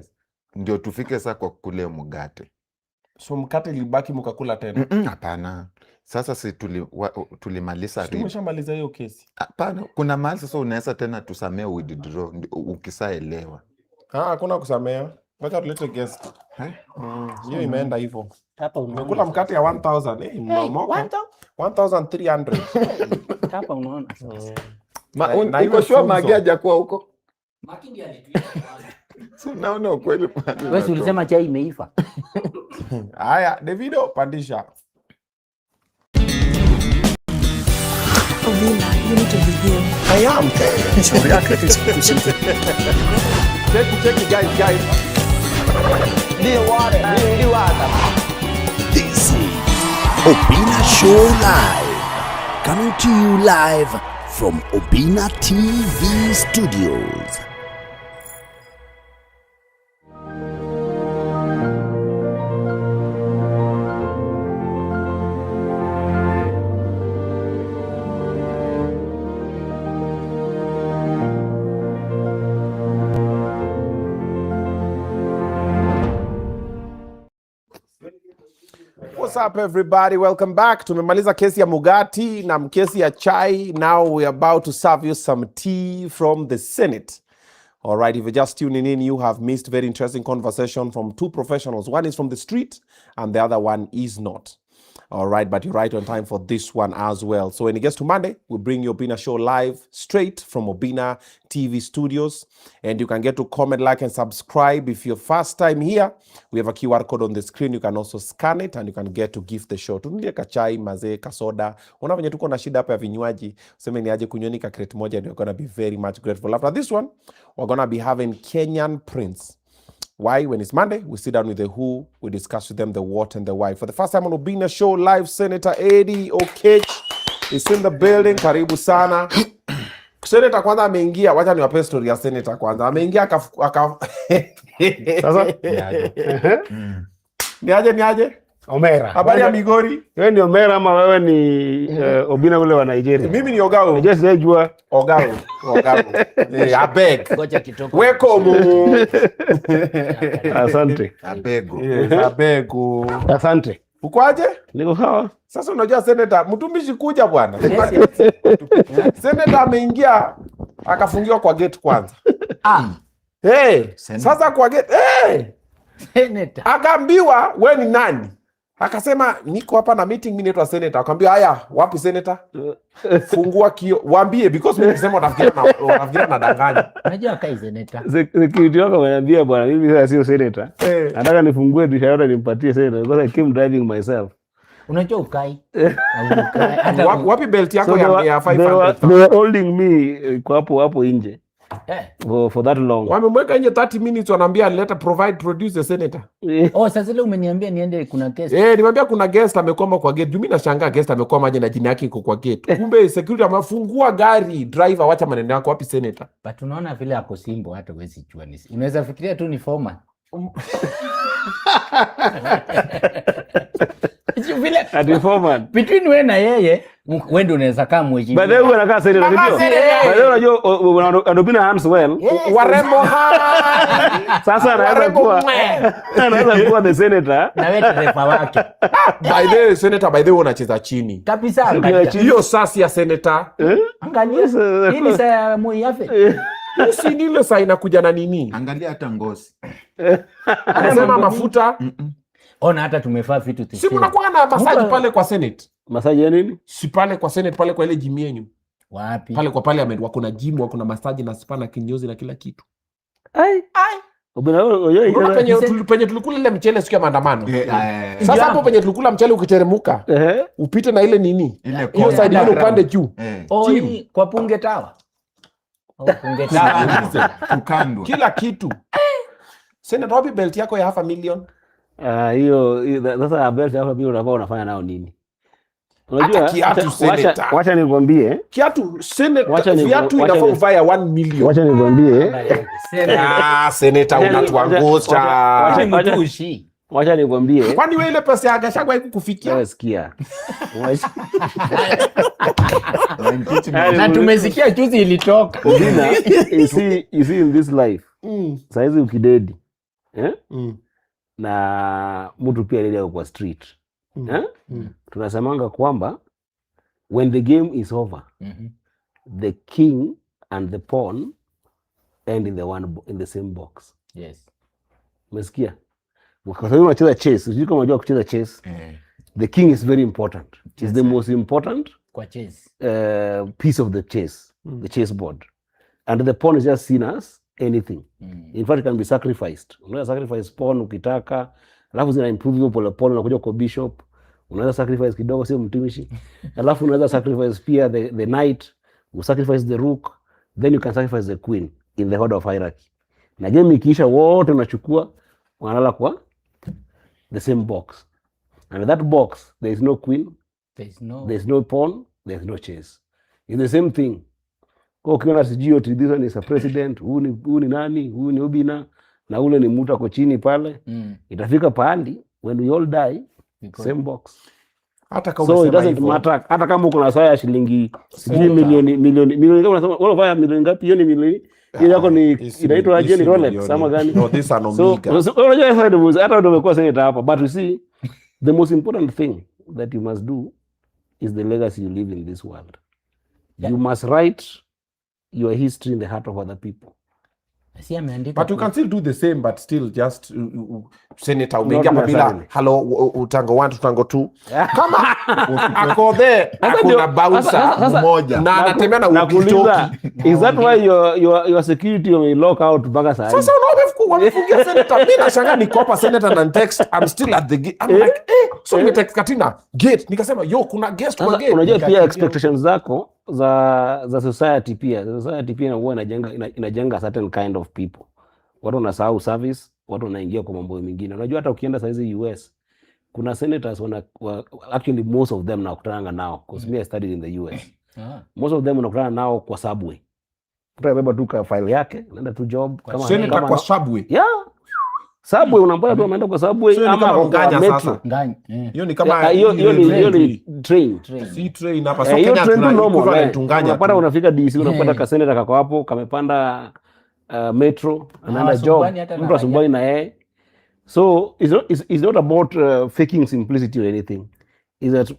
Ndio tufike sasa kwa kule mgate. So mkate ilibaki mkakula tena? Hapana. Sasa si tulimaliza riba. Tumeshamaliza hiyo kesi. Hapana, kuna mahali sasa unaweza tena tusamee withdraw ukisaelewa. Hakuna kusamea. Wacha tulete guest. Hiyo imeenda hivyo. Hapa umekula mkate ya 1000. Mmoja. 1300. Hapa unaona. Uko sure Magi hajakuwa huko? Magi ndiye alituita. So naona ukweli pale. Wewe ulisema chai imeiva. Haya, Davido pandisha. Obinna, you need to be here. I am. Sorry, I can't Check it, guys. This is Obinna Show Live. Coming to you live from Obinna TV Studios. What's up everybody? Welcome back. Tumemaliza kesi ya Mugati na kesi ya chai. Now we're about to serve you some tea from the Senate. All right, if you're just tuning in, you have missed very interesting conversation from two professionals. One is from the street and the other one is not. All right, but you're right on time for this one as well. So when it gets to Monday, we'll bring you Obinna Show live straight from Obinna TV studios. And you can get to comment, like, and subscribe. If you're first time here, we have a QR code on the screen. You can also scan it and you can get to gift the show. Tunulie kachai, maze, kasoda. Ona venye tuko na shida hapa ya vinywaji. Useme ni aje kunyweni ka crate moja, and you're going to be very much grateful. After this one, we're going to be having Kenyan Prince. Why? When it's Monday, we sit down with the who, we discuss with them the what and the why. For the first time on Obinna Show live, Senator Eddy Oketch'S is in the building. Karibu sana. Senator kwanza ameingia, wacha niwape story ya Senator kwanza. Ameingia sasa niaje? Omera. Habari ya Migori? Wewe ni Omera ama wewe ni Obinna ule wa Nigeria? Mimi ni Ogao. Just sijua. Ogao. Abeg. Ngoja kitoko. Welcome. Asante. Abego. Abego. Asante. Uko aje? Niko sawa. Sasa unajua Senator, mtumishi kuja bwana. Senator ameingia akafungiwa kwa gate kwanza. Hey, sasa kwa gate, Senator. akaambiwa we ni nani? Akasema niko hapa na meeting, mimi naitwa Senator. Akamwambia haya, wapi Senator? Fungua kio, waambie because mimi nisema unafikiria nadanganya. Unajua kai Senator. Security wako ameniambia bwana, mimi sasa sio Senator. Nataka nifungue dirisha yote nimpatie Senator because I came driving myself. Unajua ukai. Wapi belt yako ya 500? They were holding me kwa hapo nje. For that long. Wamemweka nje 30 minutes, wanaambia leta produce the Senator. Sasa leo umeniambia niende kuna guest. Nimwambia kuna guest amekwama kwa gate. Mimi nashangaa guest amekwama aje na jina yake iko kwa gate. Kumbe security amefungua gari, driver wacha maneno yako, wapi Senator? But unaona vile ako simbo, hata huwezi jua ni. Unaweza fikiria tu ni foreman. Vile ati foreman. Between wewe na yeye, wewe ndio unaweza kama mheshimiwa. Baadaye wewe unakaa Senator ndio. Baadaye unajua Obinna hands well. Warembo Sasa anaweza kuwa the Senator. Na wewe dereva wake. By the way, Senator, by the way unacheza chini. Kabisa. Hiyo sasi ya Senator. Angalia. Hii ni saa moi yafe. Si nilo saa inakuja na nini? Angalia hata ngozi. Anasema mafuta. Ona hata tumefaa vitu tisi. Si mnakuwa na massage pale kwa Senate. Massage ya nini? Si pale kwa Senate, pale kwa ile gym yenu. Wapi? Pale kwa parliament wako na gym, wako na massage na spa na kinyozi na kila kitu. Obinna wewe penye tulikula ile mchele siku ya maandamano. Sasa hapo penye tulikula mchele ukiteremuka, upite na ile nini? Hiyo side ile upande juu. Kwa punge tawa. Punge tawa. Tukandwa. Kila kitu. Senator, wapi belt yako ya 500,000? Hiyo sasa belt yako pia unakuwa unafanya nao nini? Unajua kiatu Senator. Wacha nikwambie. Kiatu Senator, viatu inafaa uvae 1 million. Wacha nikwambie. Senator unatuangusha. Wacha nikwambie. Kwani wewe ile pesa ya Gachagua haikukufikia? Wewe sikia. Na tumesikia juzi ilitoka. Obinna, you see in this life. Saizi ukidedi. Na mtu pia lele kwa street. Tunasemanga kwamba when the game is over, the king and the pawn end in the same box. Yes. Umesikia? Kwa sababu unacheza chess, sijui kama unajua kucheza chess. The king is very important. Is the most important kwa chess piece of the chess, the chessboard. And the pawn is just seen as anything. In fact, it can be sacrificed. Unaweza sacrifice pawn ukitaka, alafu zina improve hiyo pole pole, unakuja kwa bishop, unaweza sacrifice kidogo sio mtumishi. Alafu unaweza sacrifice pia the knight, you sacrifice the rook, then you can sacrifice the queen in the order of hierarchy. Na game ikiisha wote unachukua wanalala kwa the same box. And in that box there is no queen, there's no pawn, there's no chess. It's the same thing. Kwa ukiona sijui this one is a president, huu ni nani, huu ni Obinna, na ule ni mtu ako chini pale, itafika pahali when we all die, same box. Hata kama so it doesn't matter, hata kama uko na saa ya shilingi milioni kama unasema wala vaya milioni ngapi, hiyo ni milioni, hiyo yako ni inaitwa aje, ni Rolex sama gani? No, this are Omega. So unajua hata ndio umekuwa senator hapa, but you see the most important thing that you must do is the legacy you leave in this world. You must write your history in the heart of other people. Si ameandika. But you can still do the same, but still just senator umeingia hapa bila hello utango 1 utango 2 kama ako there akuna bouncer mmoja na anatembea na ukitoki. Is that why your security will lock out mpaka saa? Sasa wamefungia senator. Mimi nashangaa niko hapa senator na text I'm still at the gate. I'm like so ni text Katina gate nikasema yo kuna guest kwa gate. Unajua pia expectations zako za society pia. Society pia huwa inajenga certain kind of people. Watu wanasahau service, watu wanaingia kwa mambo mengine. Unajua hata ukienda saizi US kuna senators actually most of them nakutana nao because me I studied in the US. Most of them unakutana nao kwa subway. Utabeba tu ka file yake, unaenda tu job kama senator kwa subway. Yeah. Subway unampata tu ameenda kwa subway ama kwa metro. Hiyo ni kama hiyo ni train. Si train hapa so Kenya tunatunganya. Unapata unafika DC unapata ka senator kako hapo kamepanda metro anaenda job mtu asumbui na yeye. So it's not about faking simplicity or anything. Is that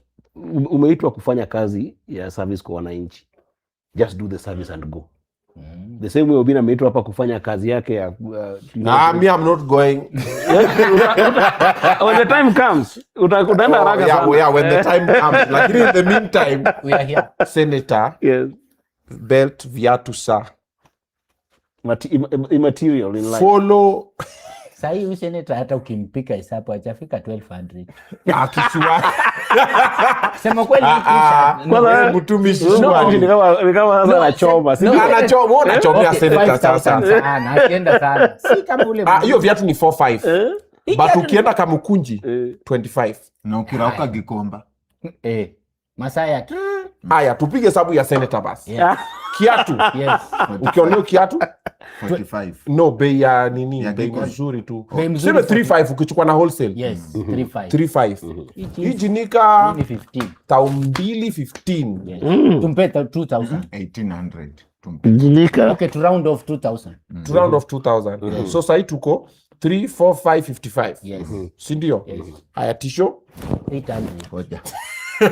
umeitwa kufanya kazi ya service kwa wananchi. Just do the service and go. The same way Obinna ameitwa hapa kufanya kazi yake ya me I'm not going. When the time comes utaenda haraka sana. Yeah, when the time comes. Lakini in the meantime We are here. Senator, yes, belt viatu saa immaterial in life. Follow Sahi huyu senator hata ukimpika hesabu hajafika 1200. kichwa. Sema kweli Kwanza mtumishi ni kama sasa anachoma. Anachoma, unachomea senator sasa. Sana, akienda sana. Si kama ule. Hiyo viatu ni 45. But ukienda Kamukunji 25. Na ukirauka Gikomba. Masaa ya Haya, tupige hesabu ya senator basi. Yeah. Kiatu. Yes. Ukionea kiatu 45. No, bei ya nini? Ya Bei Gikomba. nzuri tu. Bei mzuri. Sema 35 ukichukua na wholesale. Yes, 35. 35. Hii jinika Ni 15. 215. Yes. Tumpe 2000. 1800. Jinika. Okay, to round off 2000. To round of 2000. So sasa tuko 3 4 5 55. Yes. Si ndio? Haya tisho 800. Ngoja. Hii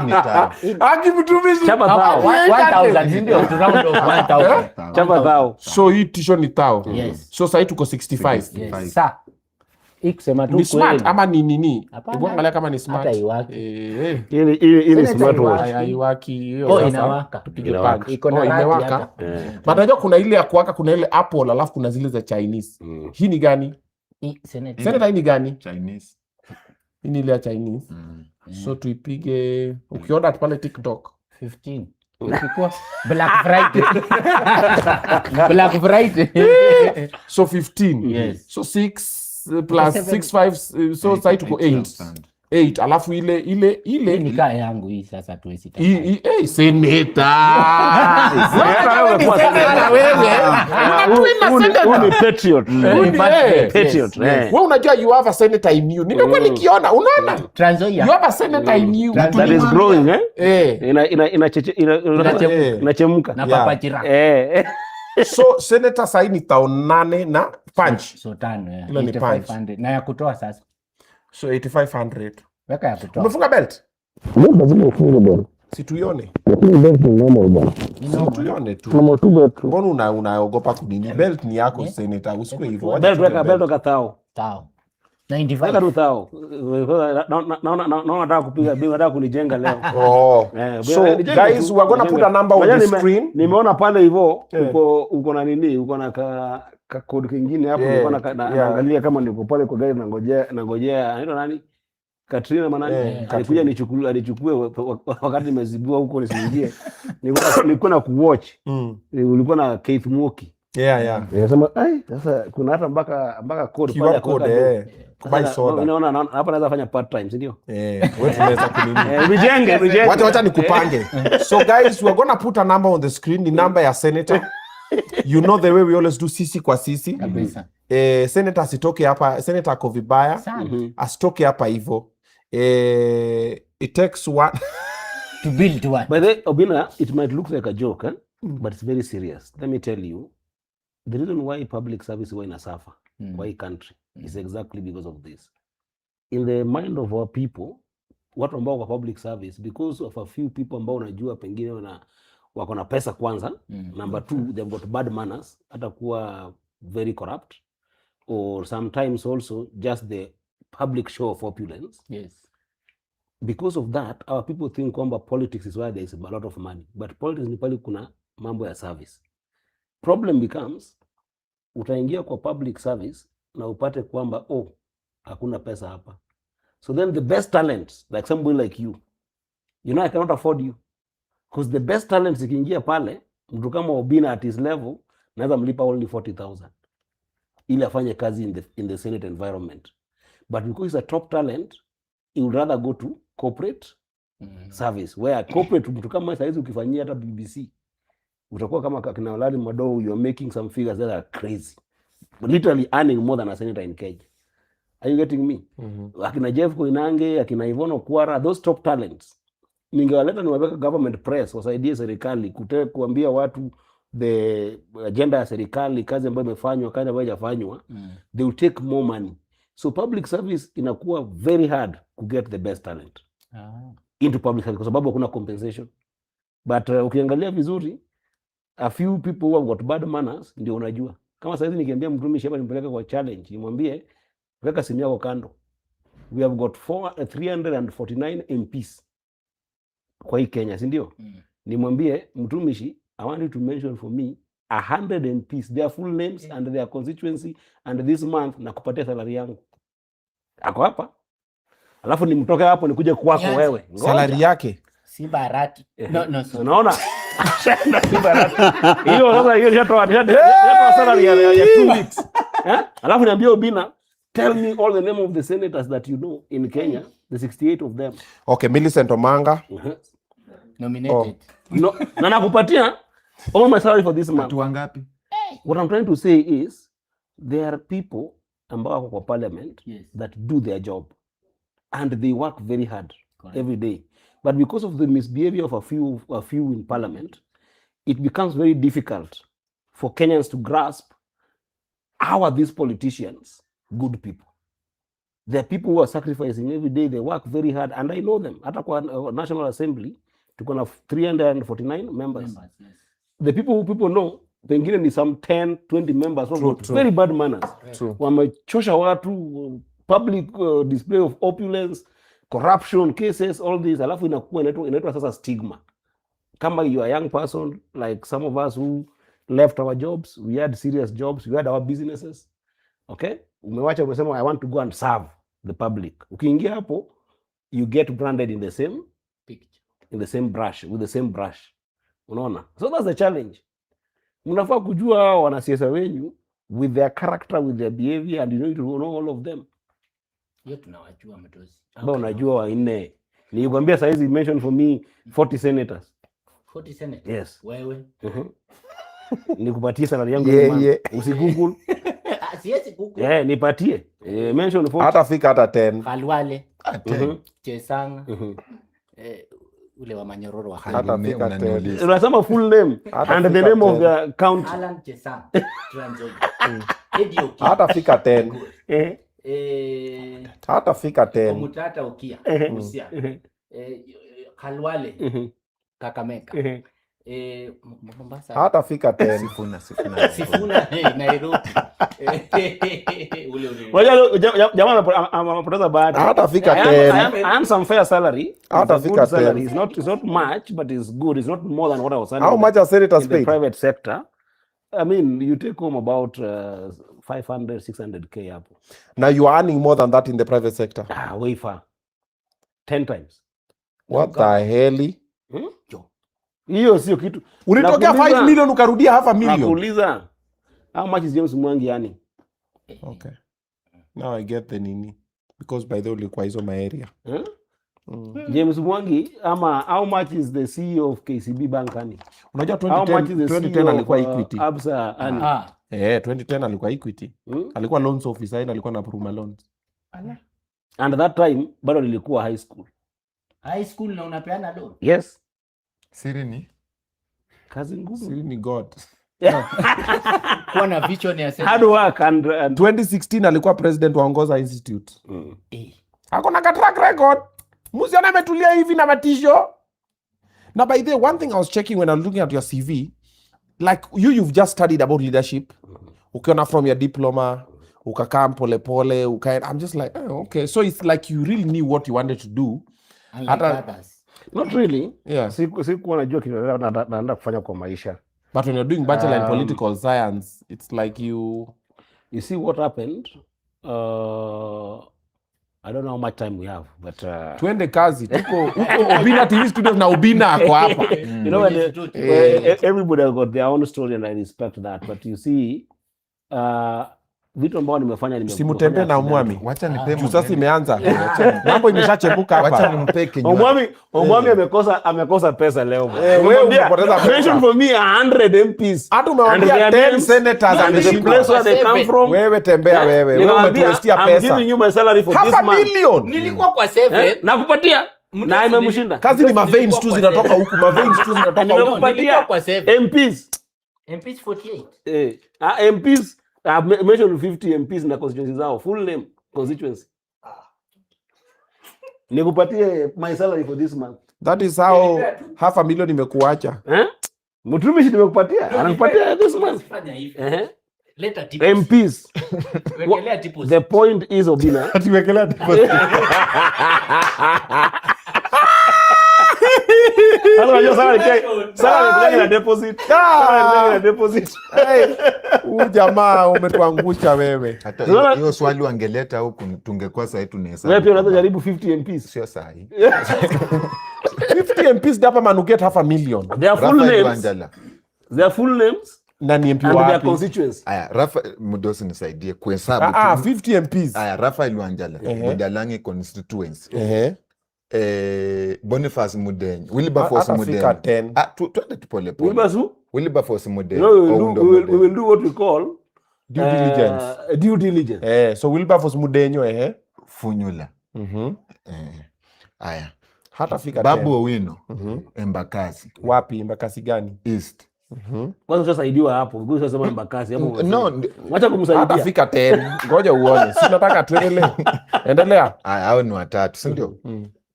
ni tao. akimtumishi Chapa thao. 1000 ndio to round off 1000. Chapa thao. so hii tisho ni tao. Yes. So sasa tuko 65. Yes. Sa. Ikusema tu Ni smart kweli. ama ni nini? Hapana. Hebu angalia kama ni smart. Hata iwaki. Hii ni smart watch. Haiwaki hiyo. Oh, sasa. inawaka. Tupige Inawaka. punch. Iko na rati imewaka. hapa. But unajua kuna ile ya kuwaka, kuna ile Apple alafu kuna zile za Chinese. Hii ni gani? Senator. Senator hii ni gani? Chinese. Hii ni ile ya Chinese. So tuipige ukiona pale TikTok 15. Ukikuwa Black Friday. Black Friday. so 15. Yes. So 6 plus 6 5 so sasa tuko 8. 8 alafu ile Hii ni kaa yangu hii sasa tuwezi. senator. Wewe patriot. Patriot. Wewe unajua you have a senator in you. Nimekuwa nikiona, unaona? Transoia. You have a senator in you. That is growing, Eh. inachemka. Na Papa Chira. So senator sasa ni 8,000 na punch. So tano. Hilo ni punch. 8500. Na ya kutoa sasa. So 8500. Weka ya kutoa. Umefunga belt? Ndio lazima ufunge bwana. Si tuione. Lakini belt ni normal bwana. Si tuione tu. Normal tu belt. Mbona unaogopa kunini? Belt ni yako senator, usikue hivyo. Belt weka thao. Tao. Weka 95. tu thao. Naona nataka kupiga bill, nataka kunijenga leo. Oh. So guys, we are going to put a number on the screen. Nimeona pale hivyo uko na nini? Uko na ka code kingine hapo, nilikuwa naangalia kama niko pale kwa gari nangojea anaitwa nani? Katrina manani alikuja nichukue wakati nimezibiwa huko nisiingie. Nilikuwa na kuwatch. Ulikuwa na Keith Mwoki. Yeah. Nikasema sasa kuna hata mpaka code pale Code kubai soda. Unaona hapa naweza fanya part time, si ndio? Wewe tunaweza kunini? Mijenge. Wacha nikupange. So guys, we are going to put a number on the screen, ni number ya senator. You know the way we always do sisi kwa sisi. Kabisa. Senator asitoke hapa, senator ako vibaya. Asitoke hapa hivyo. It takes one To build what? By the way, Obinna, it might look like a joke, but it's very serious. Let me tell you, the reason why public service is in suffer, why country, is exactly because of this. In the mind of our people, watu ambao kwa public service, because of a few people ambao unajua pengine wako na pesa kwanza. Number 2, they've got bad manners, hata kuwa very corrupt, or sometimes also just the public show of opulence. Yes. Because of that, our people think kwamba politics is where there is a lot of money, but politics ni pale kuna mambo ya service. Problem becomes, utaingia kwa public service na upate kwamba hakuna pesa hapa. So then the best talents, like somebody like you know, I cannot afford you. Because the best talents ikiingia pale, mtu kama Obinna at his level, naweza mlipa only 40,000 ili afanye kazi in the Senate environment. But because he's a top talent, he would rather go to corporate service, where corporate, mtu kama saizi ukifanyia hata BBC, utakuwa kama kina Larry Madowo, you are making some figures that are crazy. Literally earning more than a senator in Kenya. Are you getting me? Akina Jeff Koinange, akina Yvonne Okwara, those top talents, ningewaleta niwaweka government press, wasaidie serikali, kuambia watu the agenda ya serikali, kazi ambayo imefanywa, kazi ambayo haijafanywa, they will take more money. So public service inakuwa very hard to get the best talent into public service, kwa sababu hakuna compensation. But ukiangalia vizuri, a few people who have got bad manners ndio unajua. Kama saizi nikiambia mtumishi hapa nimpeleke kwa challenge, nimwambie weka simu yako kando. We have got 349 MPs kwa hii Kenya, si ndio? Nimwambie mtumishi, I want you to mention for me 100 MPs, their full names and their constituency, and this month na kupatia salary yangu. Ako hapa. Alafu nimtoke hapo nikuje kwako wewe. Salary yake si barati. No. Unaona? Si barati. Hiyo sasa hiyo shatoa salary ya 2 weeks. Alafu niambie Obinna, tell me all the name of the senators that you know in Kenya, the 68 of them. Okay, Millicent Omanga. Nominated. No, na nakupatia all my salary for this month. Watu wangapi? What I'm trying to say is there are people ambao wako kwa parliament that do their job and they work very hard every day. But because of the misbehavior of a few in parliament, it becomes very difficult for Kenyans to grasp how are these politicians good people. There are people who are sacrificing every day, they work very hard, and I know them. Hata kwa National Assembly, tuko na 349 members. The people know, pengine ni some 10, 20 members who got very bad manners. Wamechosha watu, public display of opulence, corruption cases, all these, alafu inaitwa sasa stigma. Kama you are a young person, like some of us who left our jobs, we had serious jobs, we had our businesses, okay? Umewacha umesema I want to go and serve the public. Ukiingia hapo, you get branded in the same picture, in the same brush, with the same brush. Unaona? So that's the challenge. Mnafaa kujua wanasiasa wenyu with their character, with their behavior, and you need to know all of them. Hiyo tunawajua mtozi. Ambao unajua wanne. Nilikwambia saizi mention for me 40 senators. 40 senators? Yes. Wewe? Nikupatie salary yangu usigoogle. Siwezi google. Nipatie. Mention 40. Hata fika hata 10. Khalwale. Chesanga. Ule wa Manyororo wa hata fika 10. Unasema full name and the name of the county. Alan Chesanga. Eddy hata fika 10. Hata fika 10. Omutata Okia. Usia. Khalwale. Kakamega. Mombasa. Hata fika 10. Sifuna Nairobi. Jamaa amepoteza bahati. Hata fika 10. I am some fair salary. Hata fika 10. It's not much, but it's good. It's not more than what I was earning. How much are senators in paid? The private sector? I mean, you take home about 500, 600K hapo. Now you are earning more than that in the private sector. Way far. 10 times. What the hell? Hiyo sio kitu. Ulitokea 5 million ukarudia half a million. Nakuuliza. How much is James Mwangi yani? Okay. Now I get the nini. Because by the way ulikuwa hizo area. James Mwangi ama how much is the CEO of KCB Bank yani? Unajua 2010 alikuwa Equity. Absa yani. 2010 alikuwa Equity. Alikuwa loans officer na alikuwa na Pruma loans. And that time bado nilikuwa high school. High school na unapeana loan? Yes. Siri ni kazi ngumu. Siri ni God. Kuwa na vision ya hard work and 2016 alikuwa president wa Ongoza Institute. Hakuna ka track record. Musiona ametulia hivi na matisho. Now, by the way, one thing I was checking when I was looking at your CV, like you've just studied about leadership. Ukiona from your diploma, ukakaa pole, I'm just like, oh, okay. So it's like you really knew what you wanted to do. Unlike others. Not really. Yeah. Sikuwa najua kitu naenda kufanya kwa maisha. But when you're doing bachelor in political science, it's like you see what happened. I don't know how much time we have, but tuende kazi. Tuko Obinna TV Studios na Obinna ako hapa. You know, everybody has got their own story and I respect that. But you see, vitu ambao nimefanya Simutembe na Omwami. Wacha nipe sasa imeanza. Mambo imeshachepuka hapa. Wacha nimpe kinywa. Omwami amekosa pesa leo. Wewe umepoteza pesa. Mention for me 100 MPs. Hata umewambia 10 senators and the place where they come from. Wewe tembea wewe. Wewe umetuestia pesa. I'm giving you my salary for this month. $500,000. Nilikuwa kwa 7. Nakupatia. Na imemshinda. Kazi ni maveins tu zinatoka huku, maveins tu zinatoka huku. Nilikuwa kwa 7. MPs 48. MPs I've mentioned 50 MPs na constituency zao, full name constituency. Nikupatie my salary for this month. That is how $500,000 imekuacha. Mtumishi nimekupatia. Anakupatia this month. Leta tips. MPs. Wekelea tips. The point is Obinna. Atiwekelea deposit. Unajua sana na deposit. Na deposit. Huyu jamaa umetuangusha wewe. Hata hiyo swali wangeleta huku tungekuwa sasa tunahesabu. Wewe pia unaweza jaribu 50 MPs. Sio sahi. 50 MPs hapa manuget $500,000. Their full names na ni MP and wapi? their constituency. Aya, Rafa Mudosi nisaidie kuhesabu. 50 MPs. Aya, Rafa Iluanjala, Budalangi constituency. Boniface Mudenyi, Wilberforce Mudenyi. Twende tupole pole. Wilberforce Mudenyi. No, we will do what we call due diligence. Due diligence. So Wilberforce Mudenyi Funyula. Aya. Hata fika Babu Owino, Embakasi. Wapi Embakasi gani? East. Kwanza utasaidiwa hapo. Ngoja sasa sema Embakasi hapo. No, wacha kumsaidia. Hata fika 10. Ngoja uone. Si nataka tuendelee. Endelea. Aya, hao ni watatu, si ndio?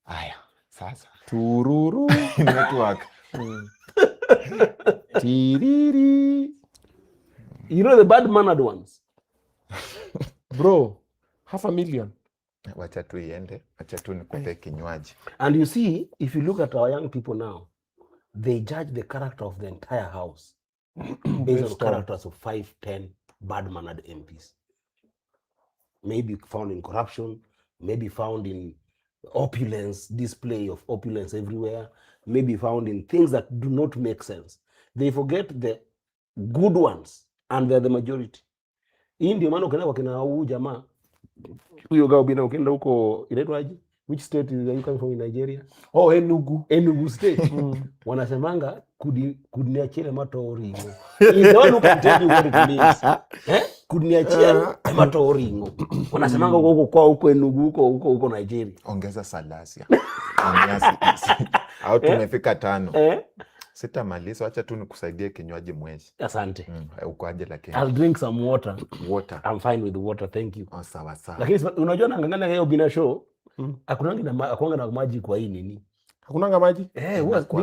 Aya, sasa. Tururu network. Tiriri. You know the bad-mannered ones. Bro, $500,000. Wacha tu iende, wacha tu nikupe kinywaji. And you see, if you look at our young people now, they judge the character of the entire house based on characters of 5-10 bad-mannered MPs. Maybe found in corruption, maybe found in opulence, display of opulence everywhere, maybe found in things that do not make sense. They forget the good ones, and they're the majority. Hii ndio maana ukienda kwa kina huu jamaa, huyo gao bina ukienda huko inaitwaje? Which state are you coming from in Nigeria? Oh, Enugu state. Wanasemanga kudniachia matoringo. You don't look and tell you what it means. Kudniachia matoringo. Wanasemanga huko Enugu huko Nigeria. Ongeza salasia. Au tumefika 5. Sitamaliza, acha tu nikusaidie kinywaji mwezi. Asante. Ukoaje lakini? I'll drink some water. Water. I'm fine with the water, thank you. Oh, sawa sawa. Lakini unajua nangangana hiyo Obinna show, hakunanga na maji kwa hii nini? Hakunanga maji?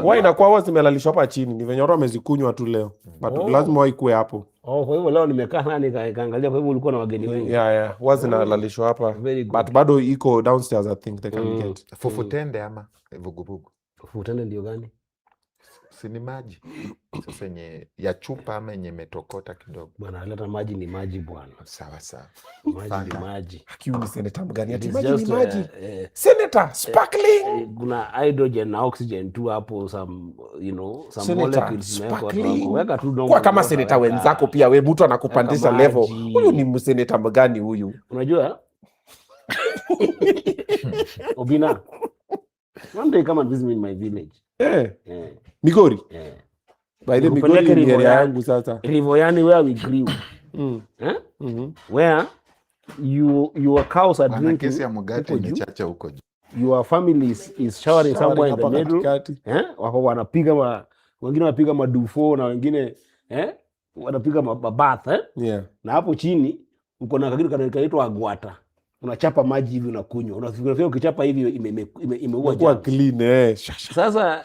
Why inakuwa wazi zimelalishwa hapa chini. Ni venye roho amezikunywa tu leo. But lazima waikue hapo. Kwa hivyo leo nimekaa nani kaangalia, kwa hivyo ulikuwa na wageni wengi. Yeah. Wazi nalalishwa hapa. But bado iko downstairs, I think they can get. Fufutende ama vuguvugu? Fufutende ndio gani? Sini maji. Sasa yenye ya chupa ama yenye metokota kidogo. Bwana leta maji ni maji bwana. Sawa sawa. Maji ni maji. Hakiuni senator mgani ati maji ni maji. Senator sparkling. Kuna hydrogen na oxygen tu hapo, some some molecules weka tu kwa kama senator wenzako pia wewe mtu anakupandisha level. Huyu ni msenator mgani huyu? Unajua? Obinna. One day come and visit me in my village. Migori. By the Migori ni area yangu sasa. Rivoyani where we grew. Where your cows are drinking. Kesi ya Mugati imechacha huko. Your family is showering somewhere in the middle. Wako wanapiga wengine wanapiga madufo na wengine wanapiga mabath na hapo chini uko na kitu kanaitwa agwata. Unachapa maji hivi unakunywa. Unafikiria ukichapa hivi imeua kwa clean Sasa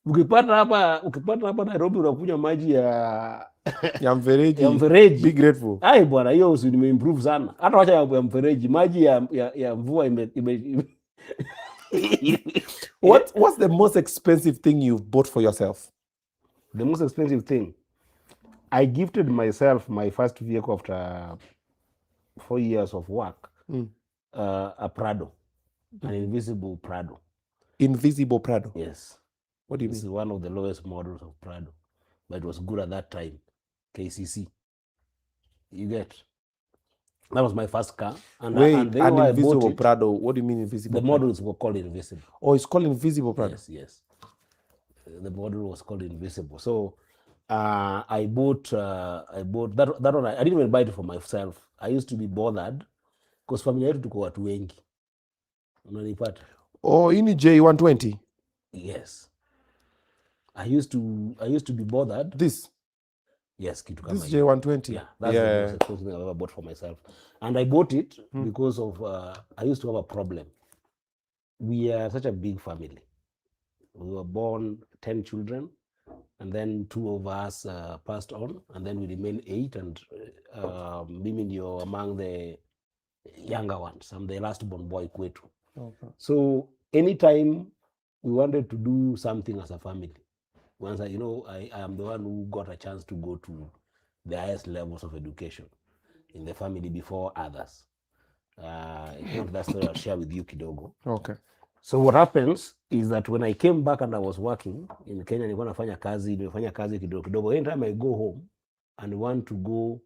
ukipata hapa Nairobi unakunywa maji ya Ya mfereji. ya mfereji. Be grateful. Ai bwana, hiyo nimeimprove sana. Hata wacha ya mfereji, maji ya mvua What's the most expensive thing you've bought for yourself? The most expensive thing, I gifted myself my first vehicle after 4 years of work. A Prado, an invisible Prado. Invisible Prado. Yes. What do you This mean? is one of the lowest models of Prado, but it was good at that time. KCC. You get? That was my first car. And Wait, and the an way I bought invisible it, Prado. What do you mean invisible? the models were called invisible. Oh, it's called invisible Prado. Yes. The model was called invisible. So I bought that one. I didn't even buy it for myself. I used to be bothered because familia yetu tuko watu wengi. Unanipata? Oh, ini J120. Yes. I used to be bothered. This Yes, kitu kama this hiyo. J120. Yeah, that's the most expensive thing I've ever bought for myself. And I bought it because of I used to have a problem. We are such a big family. We were born 10 children, and then 2 of us passed on, and then we remained 8, and mimi ndio among the younger ones. I'm the last born boy kwetu. Okay. So anytime we wanted to do something as a family, once I am the one who got a chance to go to the highest levels of education in the family before others. That story I'll share with you kidogo. Okay. So what happens is that when I came back and I was working in Kenya, nimefanya kazi kidogo kidogo. Anytime I go home and want to go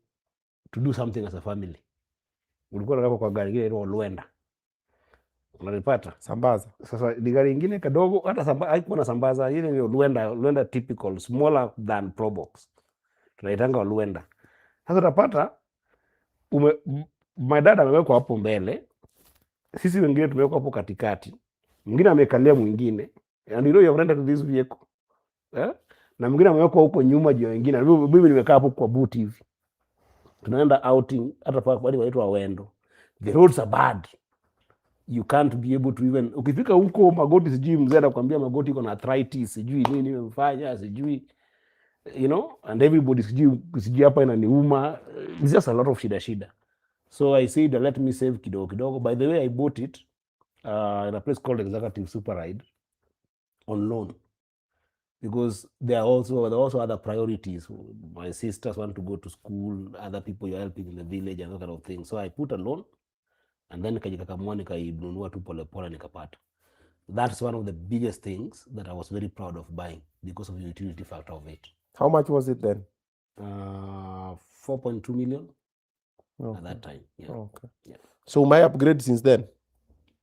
to do something as a family, ulikuwa unataka kwa gari ile inaitwa Luenda. Unalipata? Sambaza. Sasa ni gari ingine kadogo, hata haikuwa na sambaza, ile ni Luenda typical, smaller than Probox. Tunaitanga Luenda. Sasa utapata my dad amewekwa hapo mbele, sisi wengine tumewekwa hapo katikati, mwingine amekalia mwingine, and you have rented this vehicle, na mwingine amewekwa huko nyuma juu wengine, mimi nimekaa hapo kwa boot hivi. Tunaenda outing, hata pale waitwa Wendo. The roads are bad. You can't be able to even, ukifika huko magoti, sijui mzee anakuambia magoti iko na arthritis, sijui nini nimefanya, sijui, and everybody sijui hapa inaniuma. It's just a lot of shida. So I said, let me save kidogo. By the way, I bought it in a place called Executive Super Ride on loan, because there are also other priorities. My sisters want to go to school, other people you're helping in the village and that kind of thing. So I put a loan, and then nikajikakamua nikainunua tu polepole nikapata. That's one of the biggest things that I was very proud of buying because of the utility factor of it. How much was it then? 4.2 million at that time. Yeah. Okay. Yeah. So my upgrade since then?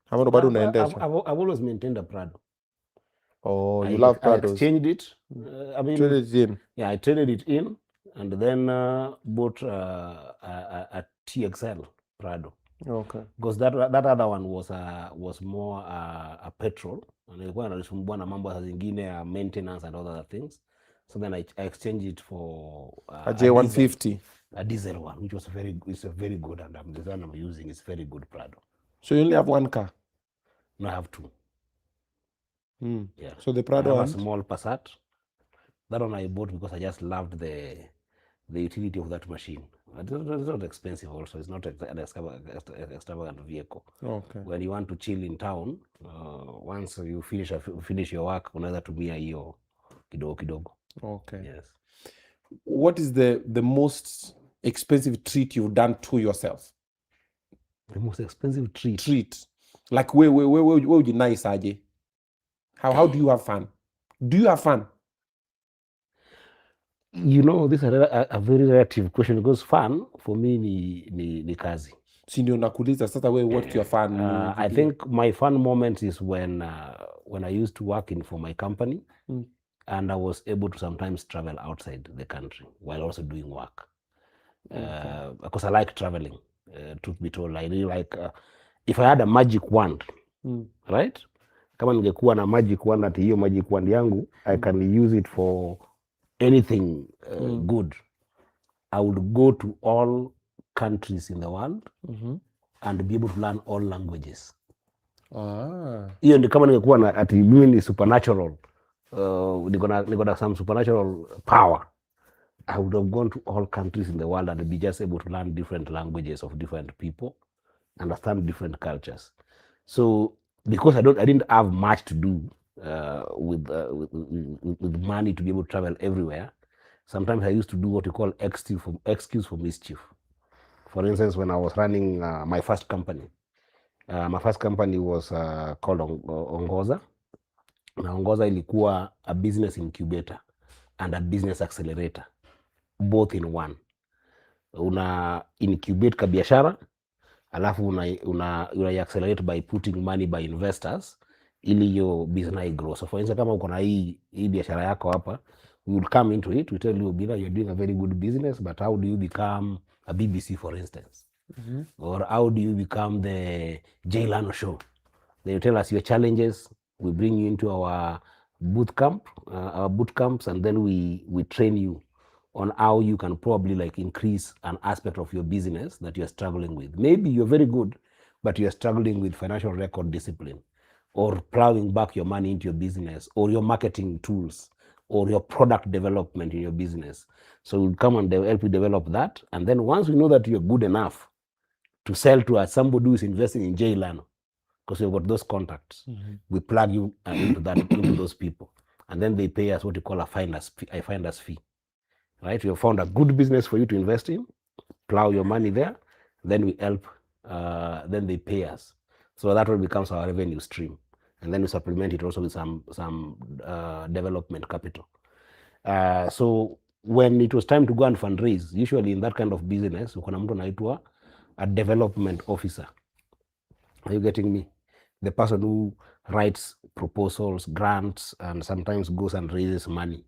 How much bado unaendesha? I've always maintained a Prado. Oh, you love I Prados. exchanged it. Traded it in. Yeah, I traded it in, and then bought a TXL Prado. Okay. Because that other one was more a petrol, and ilikuwa inanisumbua na mambo saa zingine ya maintenance and all other things. So then I exchanged it for A J150. a diesel one, which was very good, and the one I'm using is very good Prado. So you only have one car? No, I have 2. Yeah. So the I Prado have a and small Passat. That one I bought because I just loved the utility of that machine. It's not expensive also. It's not an extravagant vehicle. okay. When you want to chill in town, once you finish your work, unaweza tumia hiyo kidogo. Okay. Yes. What is the most expensive treat you've done to yourself? The most expensive treat. Like where would you nice aje? How do you have fun? Do you have fun? This is a very relative question, because fun for me ni kazi. Si ndio nakuuliza sasa wewe, what's your fun? I think my fun moment is when I used to work for my company, and I was able to sometimes travel outside the country while also doing work. Because I like traveling. Truth be told, I really like, if I had a magic wand, right? Kama ningekuwa na magic wand, ati hiyo magic wand yangu, I can use it for anything good. I would go to all countries in the world and be able to learn all languages. Hiyo ndio kama ningekuwa na ati mimi ni supernatural niko na some supernatural power, I would have gone to all countries in the world and be just able to learn different languages of different people, understand different cultures. So because I didn't have much to do with money to be able to travel everywhere, sometimes I used to do what you call excuse for mischief. For instance, when I was running my first company was called Ongoza. Na Ongoza ilikuwa a business incubator and a business accelerator, both in one. Una incubate ka biashara, alafu una accelerate by putting money by investors ili hiyo business grow. So for instance, kama uko na hii biashara yako hapa, we will come into it, we tell you, Obinna, you're doing a very good business, but how do you become a BBC, for instance? Or how do you become the Jay Leno show? They will tell us your challenges. We bring you into our boot camps, and then we train you on how you can probably like increase an aspect of your business that you're struggling with. Maybe you're very good, but you're struggling with financial record discipline, or plowing back your money into your business, or your marketing tools, or your product development in your business. So we'll come and help you develop that. And then once we know that you're good enough to sell to somebody who is investing in Jay Leno, because we've got those contacts, we plug you into those people, and then they pay us what you call a finder's fee. Right? We have found a good business for you to invest in, plow your money there, then we help, then they pay us. So that one becomes our revenue stream, and then we supplement it also with some development capital. So when it was time to go and fundraise, usually in that kind of business, kuna mtu anaitwa a development officer. Are you getting me? The person who writes proposals, grants, and sometimes goes and raises money.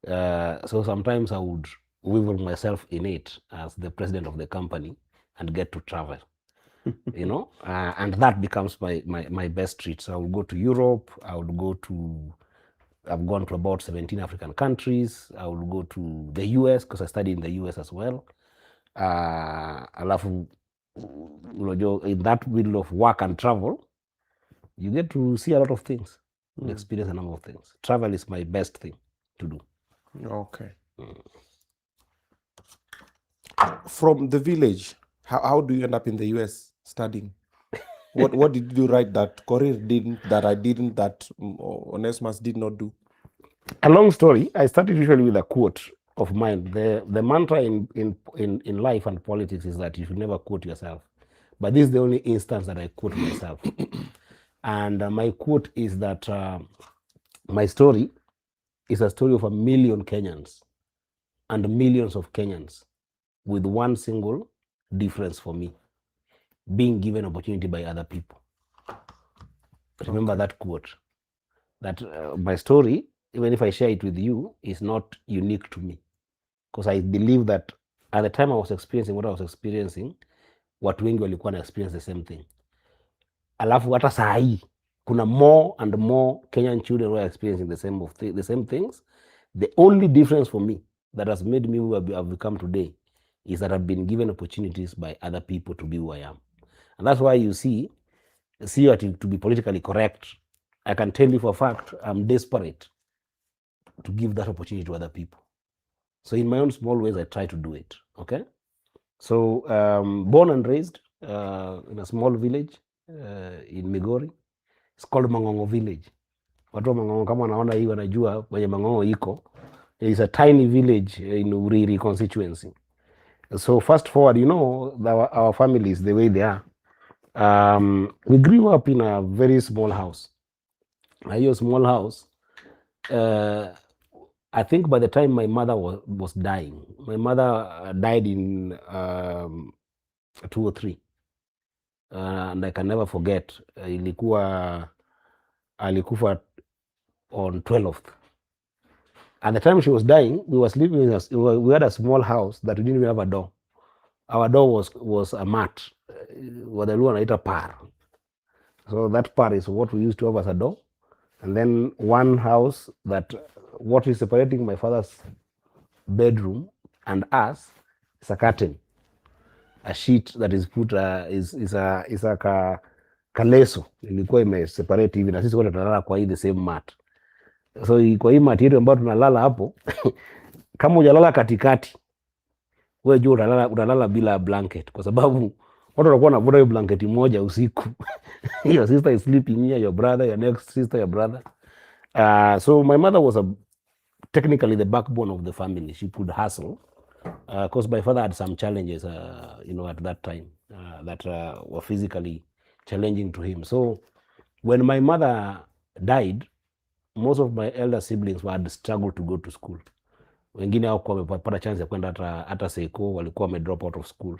So sometimes I would weasel myself in it as the president of the company and get to travel, you know, and that becomes my best treat. So I will go to Europe. I've gone to about 17 African countries. I will go to the US because I studied in the US as well. Alafu, in that middle of work and travel, you get to see a lot of things, experience a number of things. Travel is my best thing to do. Okay. From the village, how do you end up in the US studying? What did you write that Korir didn't, that I didn't, that Onesimus did not do? A long story. I started usually with a quote of mine. The mantra in life and politics is that you should never quote yourself. But this is the only instance that I quote myself. And my quote is that my story is a story of 1 million Kenyans and millions of Kenyans with one single difference for me: being given opportunity by other people. Remember that quote. That my story, even if I share it with you, is not unique to me. Because I believe that at the time I was experiencing what I was experiencing, watu wengi walikuwa na experience the same thing. Alafu hata saa hii kuna more and more Kenyan children who are experiencing the same things. The only difference for me that has made me who I've become today is that I've been given opportunities by other people to be who I am. And that's why you see to be politically correct, I can tell you for a fact, I'm desperate to give that opportunity to other people. So in my own small ways, I try to do it. Okay. So born and raised in a small village in Migori. It's called Mangongo village. Watu wa Mangongo kama wanaona hii wanajua kwenye Mangongo iko. It's a tiny village in Uriri constituency. So fast forward, you know, our families, the way they are. We grew up in a very small house. A small house. I think by the time my mother was dying, my mother died in 2003. And I can never forget, alikufa on 12th. At the time she was dying, we had a small house that we didn't even have a door. Our door was a mat, wadalua wanaita par. So that par is what we used to have as a door. And then one house that what is separating my father's bedroom and us is a curtain, a sheet that is put is a kaleso ilikuwa imeseparate hivi na sisi wote tunalala kwa hii the same mat. So kwa hii material ambayo tunalala hapo kama hujalala katikati, wewe jua unalala bila blanket, kwa sababu watu wanakuwa wanavuta hiyo blanket moja usiku. Your sister is sleeping here, your brother, your next sister, your brother. So my mother was technically the backbone of the family. She could hustle. Because my father had some challenges, at that time that were physically challenging to him. So when my mother died, most of my elder siblings had struggled to go to school. Wengine hawakuwa wamepata chance ya kwenda hata seko, walikuwa wame-drop out of school.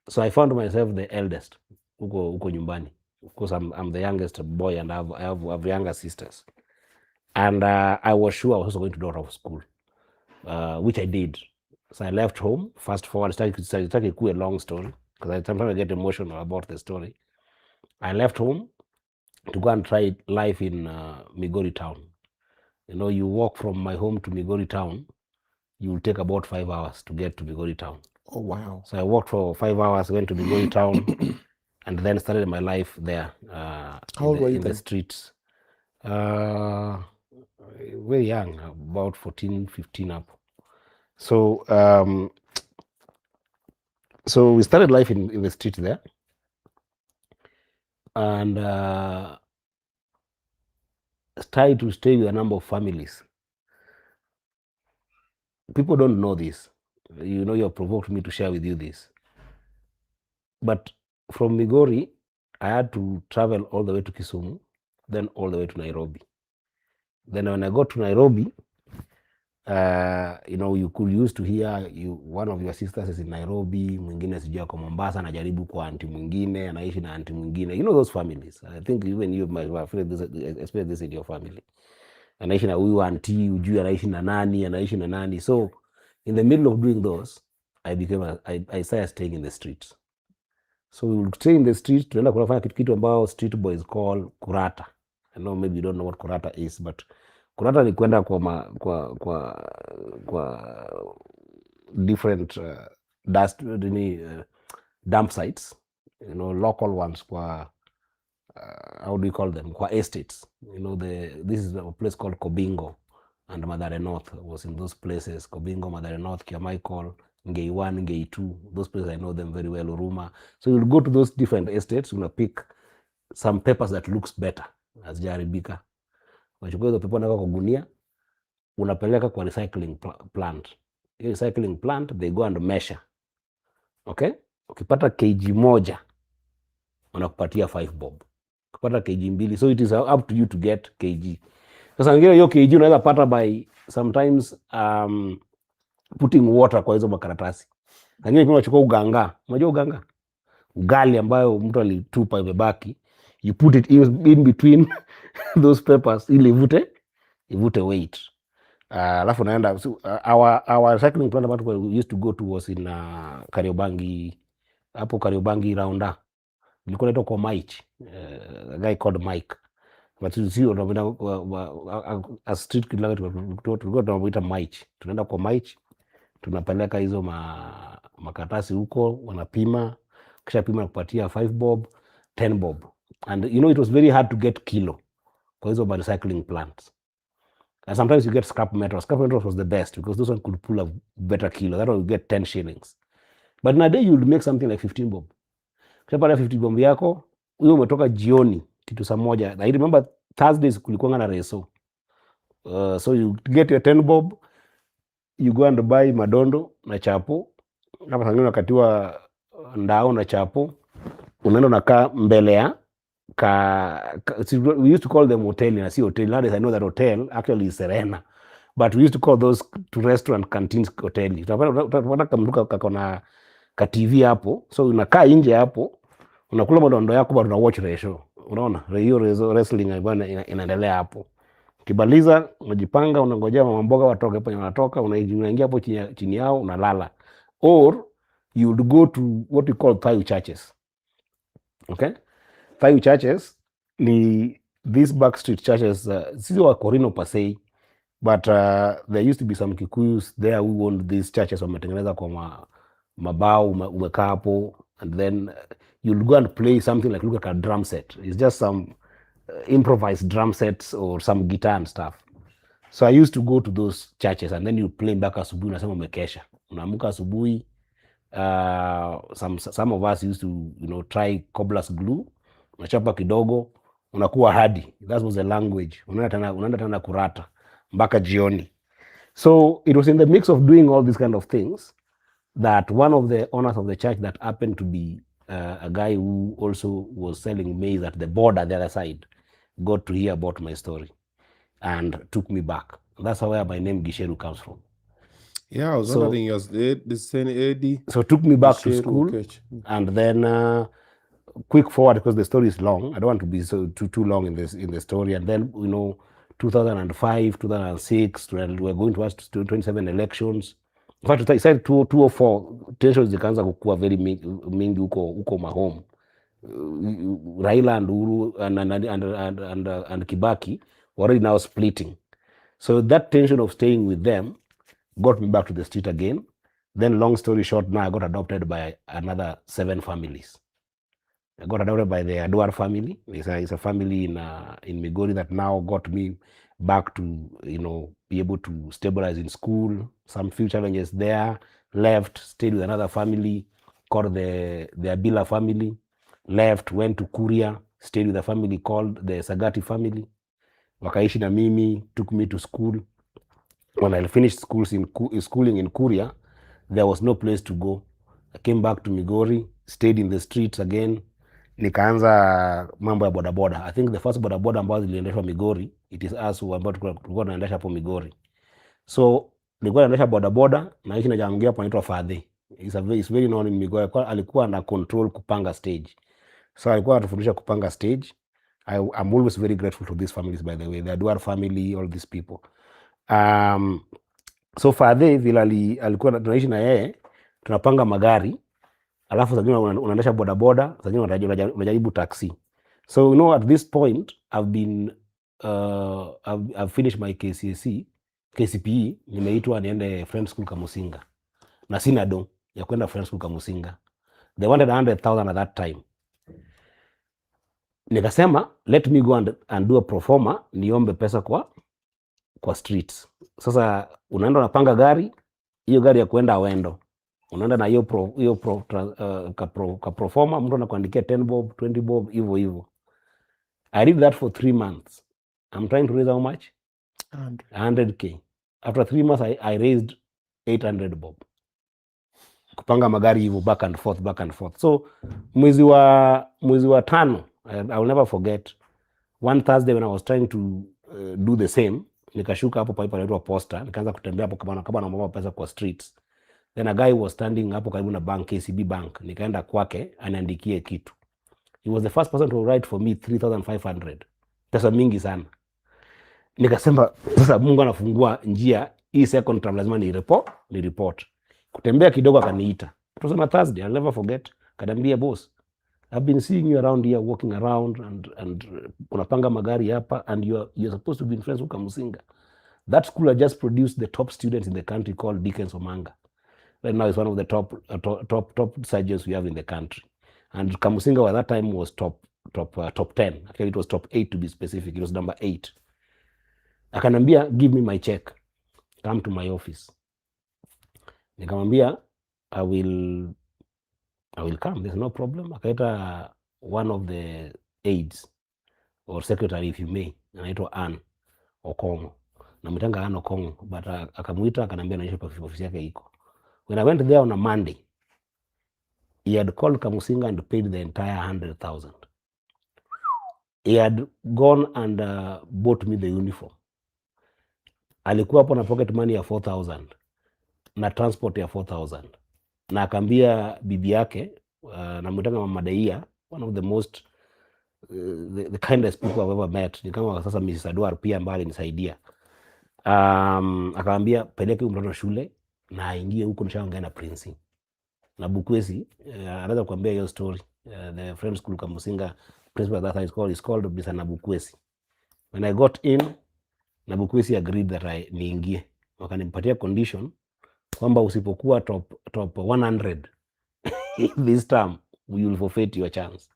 So I found myself the eldest huko nyumbani, because I'm the youngest boy and I have younger sisters. And I was sure I was also going to drop out of school, which I did. So I left home. Fast forward, it's a long story, because sometimes I get emotional about the story. I left home to go and try life in Migori town. You walk from my home to Migori town, you will take about 5 hours to get to Migori town. Oh, wow. So I walked for 5 hours, went to Migori town, and then started my life there. How old were you in then? the streets? Very young, about 14, 15 up. So so we started life in the street there, and started to stay with a number of families. People don't know this. You have provoked me to share with you this. But from Migori, I had to travel all the way to Kisumu, then all the way to Nairobi. Then when I got to Nairobi, you could used to hear one of your sisters is in Nairobi, mwingine sijui ako Mombasa, anajaribu kwa auntie mwingine, anaishi na auntie mwingine. Those families. I think even you might have experienced this in your family. Anaishi na huyu auntie, ujui anaishi na nani. So in the middle of doing those, I started staying in the streets. So we would stay in the streets, tunaenda kufanya kitu ambao street boys call kurata. I know maybe you don't know what kurata is, but kurata ni kwenda kwa different dump sites, local ones, kwa how do you call them, kwa estates. This is a place called Kobingo and Mathare North was in those places. Kobingo, Mathare North, Kiamaikol, Ngei 1, Ngei 2, those places I know them very well, Uruma. So you'll go to those different estates, pick some papers that looks better, hazijaharibika. Unachukua hizo pepa unaweka kwa gunia, unapeleka kwa recycling plant. Hiyo recycling plant, they go and measure. Okay? Ukipata kg moja, wanakupatia 5 bob. Ukipata kg mbili, so it is up to you to get kg. Sasa ngine hiyo kg unaweza pata by sometimes putting water kwa hizo makaratasi. Ngine pia unachukua uganga. Unajua uganga? Ugali ambayo mtu alitupa imebaki, you put it in between those papers ili ivute weight. Alafu naenda our recycling plant about where we used to go to was in Kariobangi, hapo Kariobangi Raunda. Nilikuwa naitwa kwa Mike, a guy called Mike. But you see a street kid like tulikuwa tunamuita Mike. Tunaenda kwa Mike, tunapeleka hizo makaratasi huko, wanapima, kisha pima kupatia 5 bob, 10 bob. And it was very hard to get kilo kwa hizo recycling plants. And sometimes you get scrap metal. Scrap metal was the best because those one could pull a better kilo. That one you get 10 shillings. But in a day you'll make something like 15 bob. Kisha pale 15 bob yako, huyo umetoka jioni kitu saa moja. I remember Thursdays kulikuwa na reso. So you get your 10 bob, you go and buy madondo na chapo. Hapa sangine wakatiwa ndao na chapo. Unaenda unakaa mbele ya we used to call them hotel, and I see hotel. Nowadays I know that hotel actually is Serena, but we used to call those to restaurant canteens hotel. Utapata kamduka kakona ka TV hapo, so unakaa nje hapo, unakula madondo yako bado una watch ratio. Unaona hiyo wrestling inaendelea hapo. Kibaliza unajipanga, unangojea mama mboga watoke hapo, wanatoka, unaingia hapo chini yao unalala, or you would go to what we call Thai churches. Okay, Thai churches ni these backstreet churches, sisi wa Korino per se, but there used to be some Kikuyus there who owned these churches. Wametengeneza kwa mabao, umekaa hapo, and then you'll go and play something like a drum set. It's just some improvised drum sets or some guitar and stuff. So I used to go to those churches and then you play mpaka asubuhi, unasema umekesha. Unaamka asubuhi, some of us used to, you know, try cobbler's glue. Unachapa kidogo, unakuwa hadi. That was the language. Unaenda tena kurata mpaka jioni. So it was in the mix of doing all these kind of things that one of the owners of the church that happened to be a guy who also was selling maize at the border, the other side, got to hear about my story and took me back. That's where my name Gicheru comes from. Yeah, I was So- wondering, was the same Eddy? So took me back to Gicheru, school, Oketch'. and then quick forward because the story is long. I don't want to be too long in the story. And then, you know, 2005, 2006, we're going to 27 elections. In fact, I said 204 tensions zikaanza kukua very mingi huko mahome. Raila and Uhuru and Kibaki were already now splitting. So that tension of staying with them got me back to the street again. Then long story short, now I got adopted by another 7 families. I got adopted by the Adwar family. It's a family in Migori that now got me back to, you know, be able to stabilize in school. Some few challenges there. Left, stayed with another family called the Abila family. Left, went to Kuria, stayed with a family called the Sagati family. Wakaishi na mimi, took me to school. When I finished schooling in Kuria, there was no place to go. I came back to Migori, stayed in the streets again. Nikaanza mambo ya bodaboda. I think the first bodaboda ambazo ziliendeshwa Migori, it is us ambao tulikuwa tunaendesha hapo Migori. So nilikuwa naendesha bodaboda, naishi na jamaa hapo anaitwa Fadhi. It's very known in Migori. Alikuwa na control kupanga stage. So alikuwa anatufundisha kupanga stage. I'm always very grateful to these families, by the way. The Adwar family, all these people. So Fadhi vile alikuwa tunaishi na yeye, tunapanga magari. Alafu saa zingine unaendesha bodaboda, saa zingine unajaribu taxi. So you know, at this point I've finished my KCPE, nimeitwa niende friend school Kamusinga. Na sina do ya kwenda friend school Kamusinga. They wanted 100,000 at that time. Nikasema let me go and do a proforma, niombe pesa kwa streets. Sasa unaenda unapanga gari, hiyo gari ya kwenda Awendo. Unaenda na hiyo proforma, mtu anakuandikia 10 bob, 20 bob, hivyo. I did that for 3 months. I'm trying to raise how much? 100K. After 3 months, I raised 800 bob. Kupanga magari hivyo, back and forth. So mwezi wa tano, I will never forget, one Thursday when I was trying to do the same, nikashuka hapo pale panaitwa Posta, nikaanza kutembea hapo kama na mama pesa kwa streets. Then a guy was standing hapo karibu na bank, KCB bank. Nikaenda kwake aniandikie kitu. He was the first person to write for me 3,500. Pesa mingi sana. Nikasema sasa Mungu anafungua njia, hii second term lazima ni report. Kutembea kidogo akaniita. It was on a Thursday, I'll never forget. Kadambia boss, I've been seeing you around here, walking around and unapanga magari hapa, and you're supposed to be in friends with Kamusinga. That school had just produced the top students in the country called Dickens Omanga. Right now is one of the top surgeons we have in the country. And Kamusinga at that time was top 10. Actually, it was top 8 to be specific. It was number 8. Akanambia, give me my check. Come to my office. Nikamwambia, I will come. There's no problem. Akaita one of the aides or secretary, if you may, anaitwa Ann Okongo. Namitanga Ann Okongo, but akamuita akanambia naisha kwa ofisi yake iko. When I went there on a Monday, he had called Kamusinga and paid the entire 100,000. He had gone and bought me the uniform. Alikuwa hapo na pocket money ya 4,000 na transport ya 4,000. Na akambia bibi yake, namwitanga Mama Daia, one of the most the kindest people I've ever met. Ni kama sasa Mrs. Adwar pia ambaye alinisaidia. Akamwambia peleke mtoto shule na aingie huko, nishaongea na Prince na Bukwesi. Anaweza kuambia hiyo story. The friend school Kamusinga principal that is called Bisa Nabukwesi. When I got in, Nabukwesi agreed that niingie. Wakanipatia condition kwamba usipokuwa top 100 this term, we will forfeit your chance.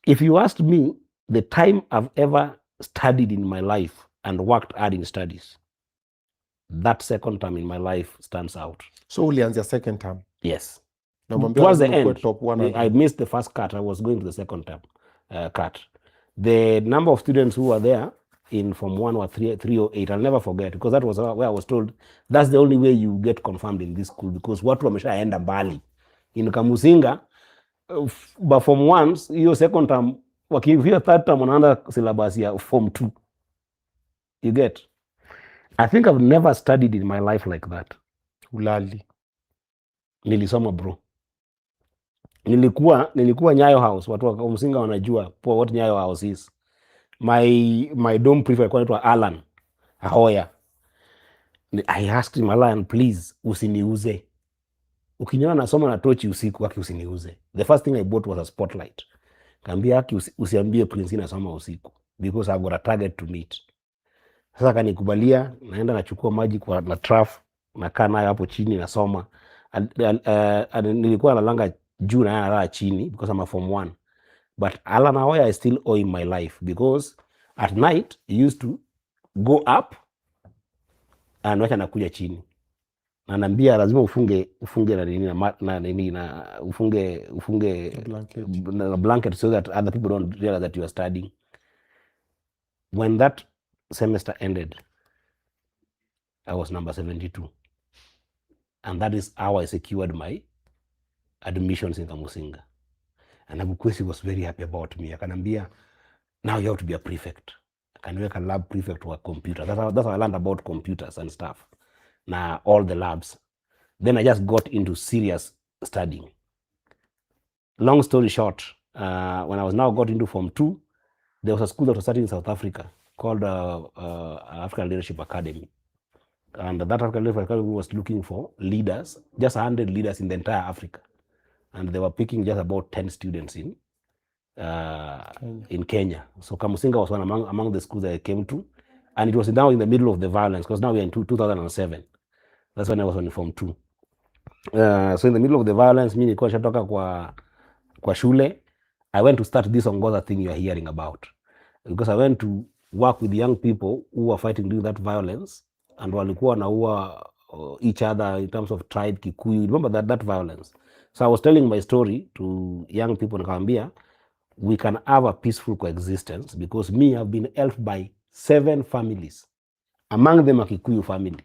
If you asked me, the time I've ever studied in my life and worked hard in studies. That second term in my life stands out. So ulianzia second term. Yes. Na mwambia Towards the lazima ukuwe end, top 100. I missed the first cut. I was going to the second term cut. The number of students who were there in Form 1 were 308. I'll never forget, because that was where I was told that's the only way you get confirmed in this school, because watu wameshaenda mbali. In Kamusinga, but Form 1, hiyo second term, wakifika third term wanaanza syllabus ya Form 2. You get? I think I've never studied in my life like that. Ulali. Nilisoma bro. Nilikuwa Nyayo House. Watu wa Msinga wanajua what Nyayo House is. My dorm prefect alikuwa anaitwa Alan Ahoya. I asked him, Alan, please usiniuze. Ukiniona nasoma na tochi usiku, haki usiniuze. The first thing I bought was a spotlight. Kaambia haki usiambie Prince nasoma usiku, because I've got a target to meet. Sasa kanikubalia, naenda nachukua maji kwa na traf, nakaa nayo hapo chini nasoma. Nilikuwa nalanga juu na nalala chini because I'm a Form 1. But Alan Ahoya, I still owe him my life, because at night he used to go up and wacha nakuja chini. Na naambia lazima ufunge na nini na ufunge na blanket so that other people don't realize that you are studying. When that semester ended, I was number 72. And that is how I secured my admissions in Kamusinga. And Abukwesi was very happy about me. Akanambia, now you have to be a prefect. Akaniweka lab prefect wa computer. That's how I learned about computers and stuff. Now all the labs. Then I just got into serious studying. Long story short, when I was now got into Form 2, there was a school that was starting in South Africa called African Leadership Academy. And that African Leadership Academy was looking for leaders, just 100 leaders in the entire Africa. And they were picking just about 10 students in Kenya. So Kamusinga was one among the schools that I came to. And it was now in the middle of the violence, because now we're in 2007. That's when I was on Form 2. So in the middle of the violence, mi nilikuwa nishatoka kwa shule. I went to start this Ongoza thing you are hearing about. Because I went to work with young people who were fighting during that violence, and walikuwa wanaua each other in terms of tribe, Kikuyu. Remember that violence. So I was telling my story to young people, nikamwambia, we can have a peaceful coexistence, because me, I've been helped by 7 families. Among them a Kikuyu family.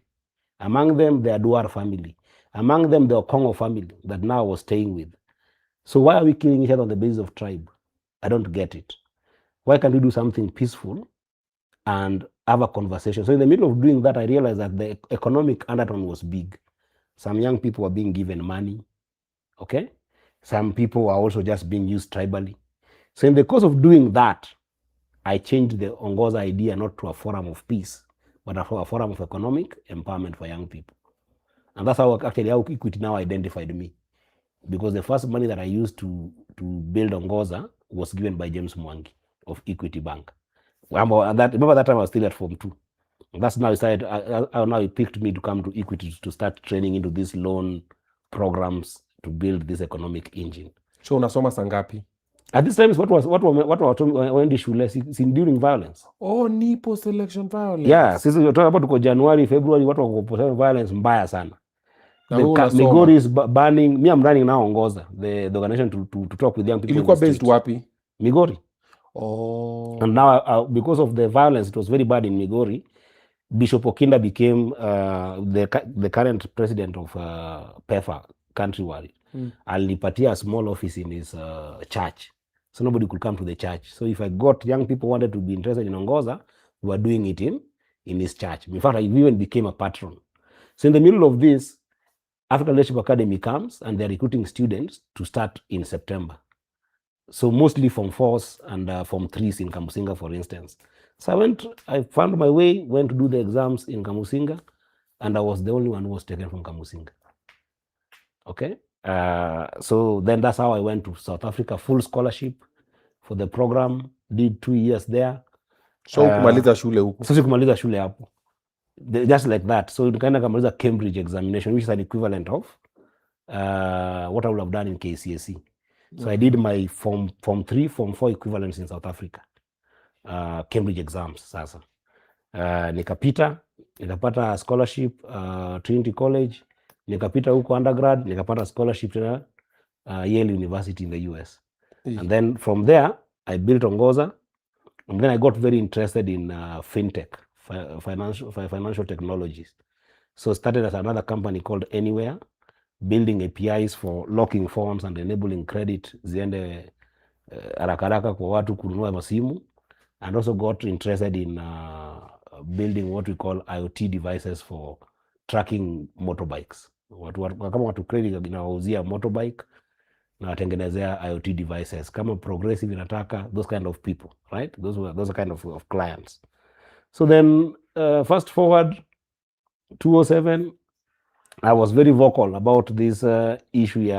Among them the Aduar family. Among them the Okongo family that now I was staying with. So why are we killing each other on the basis of tribe? I don't get it. Why can't we do something peaceful and have a conversation? So in the middle of doing that, I realized that the economic undertone was big. Some young people were being given money. Okay? Some people were also just being used tribally. So in the course of doing that, I changed the Ongoza idea not to a forum of peace, but a forum of economic empowerment for young people. And that's how Equity now identified me. Because the first money that I used to build Ongoza was given by James Mwangi of Equity Bank. Remember that time I was still at Form 2. And that's now now it picked me to come to Equity to start training into these loan programs to build this economic engine. So unasoma sangapi? At this time, what waendi shule during violence. Oh, ni post election violence. Yeah, sisi hapo tuko January, February, watu wako post violence mbaya sana. Migori is burning. Me, I'm running now Ongoza, the organization to talk with young people. Ilikuwa based wapi? Migori. Oh. And now because of the violence, it was very bad in Migori. Bishop Okinda became the current president of PEFA countrywide. Alipatia a small office in his church, so nobody could come to the church. So if I got young people wanted to be interested in Ongoza, we were doing it in his church. In fact, I even became a patron. So in the middle of this, African Leadership Academy comes and they're recruiting students to start in September. So mostly Form 4s and Form 3s in Kamusinga, for instance. So I found my way, went to do the exams in Kamusinga, and I was the only one who was taken from Kamusinga. Okay? So then that's how I went to South Africa, full scholarship for the program, did 2 years there. So kumaliza shule huko. So kumaliza shule hapo. Just like that. So nikaenda kamaliza Cambridge examination, which is an equivalent of what I would have done in KCSE. So I did my Form 3, Form 4 equivalents in South Africa. Cambridge exams sasa. nikapata scholarship Trinity College, nikapita huko undergrad, nikapata scholarship tena Yale University in the US. And then from there I built Ongoza, and then I got very interested in fintech, financial technologies. So started at another company called Anywhere, building APIs for locking phones and enabling credit ziende haraka kwa watu kununua masimu, and also got interested in building what we call IoT devices for tracking motorbikes. Kama watu credit inawauzia motorbike na watengenezea IoT devices, kama Progressive inataka, those kind of people, right? Those are kind of clients. So then fast forward 2007, I was very vocal about this issue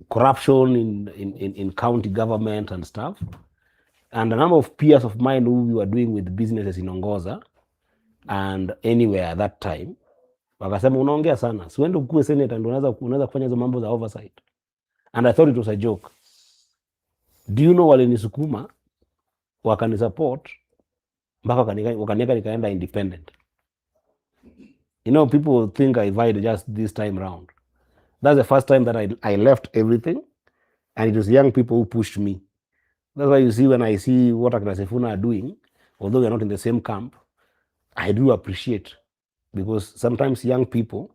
corruption in county government and stuff. And a number of peers of mine who we were doing with businesses in Ongoza and Anywhere at that time, wakasema unaongea sana, siwende ukue senator ndio unaweza kufanya hizo mambo za oversight. And I thought it was a joke. Do you know walinisukuma wakanisupport mpaka wakaniweka nikaenda independent. You know, people think I lied just this time round. That's the first time that I left everything, and it was young people who pushed me. That's why you see when I see what Akina Sifuna are doing, although we are not in the same camp, I do appreciate, because sometimes young people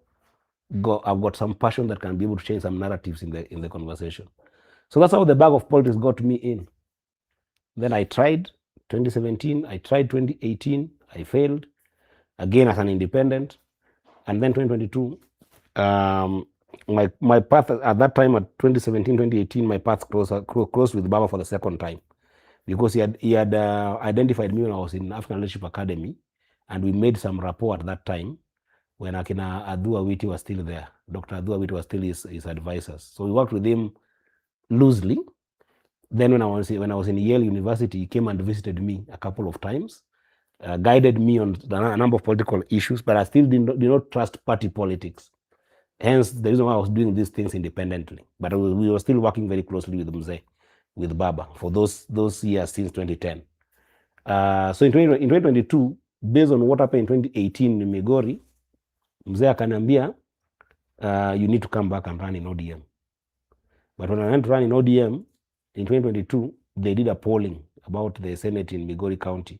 have got some passion that can be able to change some narratives in the conversation. So that's how the bag of politics got me in. Then I tried 2017, I tried 2018, I failed, again as an independent, and then 2022, my path at that time, at 2017, 2018, my path closed with Baba for the second time, because he had identified me when I was in African Leadership Academy, and we made some rapport at that time when Akina Adua Witi was still there. Dr. Adua Witi was still his advisors. So we worked with him loosely. Then when I was in Yale University, he came and visited me a couple of times, guided me on a number of political issues, but I still did not trust party politics. Hence, the reason why I was doing these things independently. But we were still working very closely with Mzee, with Baba, for those years since 2010. So in 2022, based on what happened in 2018 in Migori, Mzee akaniambia, you need to come back and run in ODM. But when I went to run in ODM, in 2022, they did a polling about the Senate in Migori County.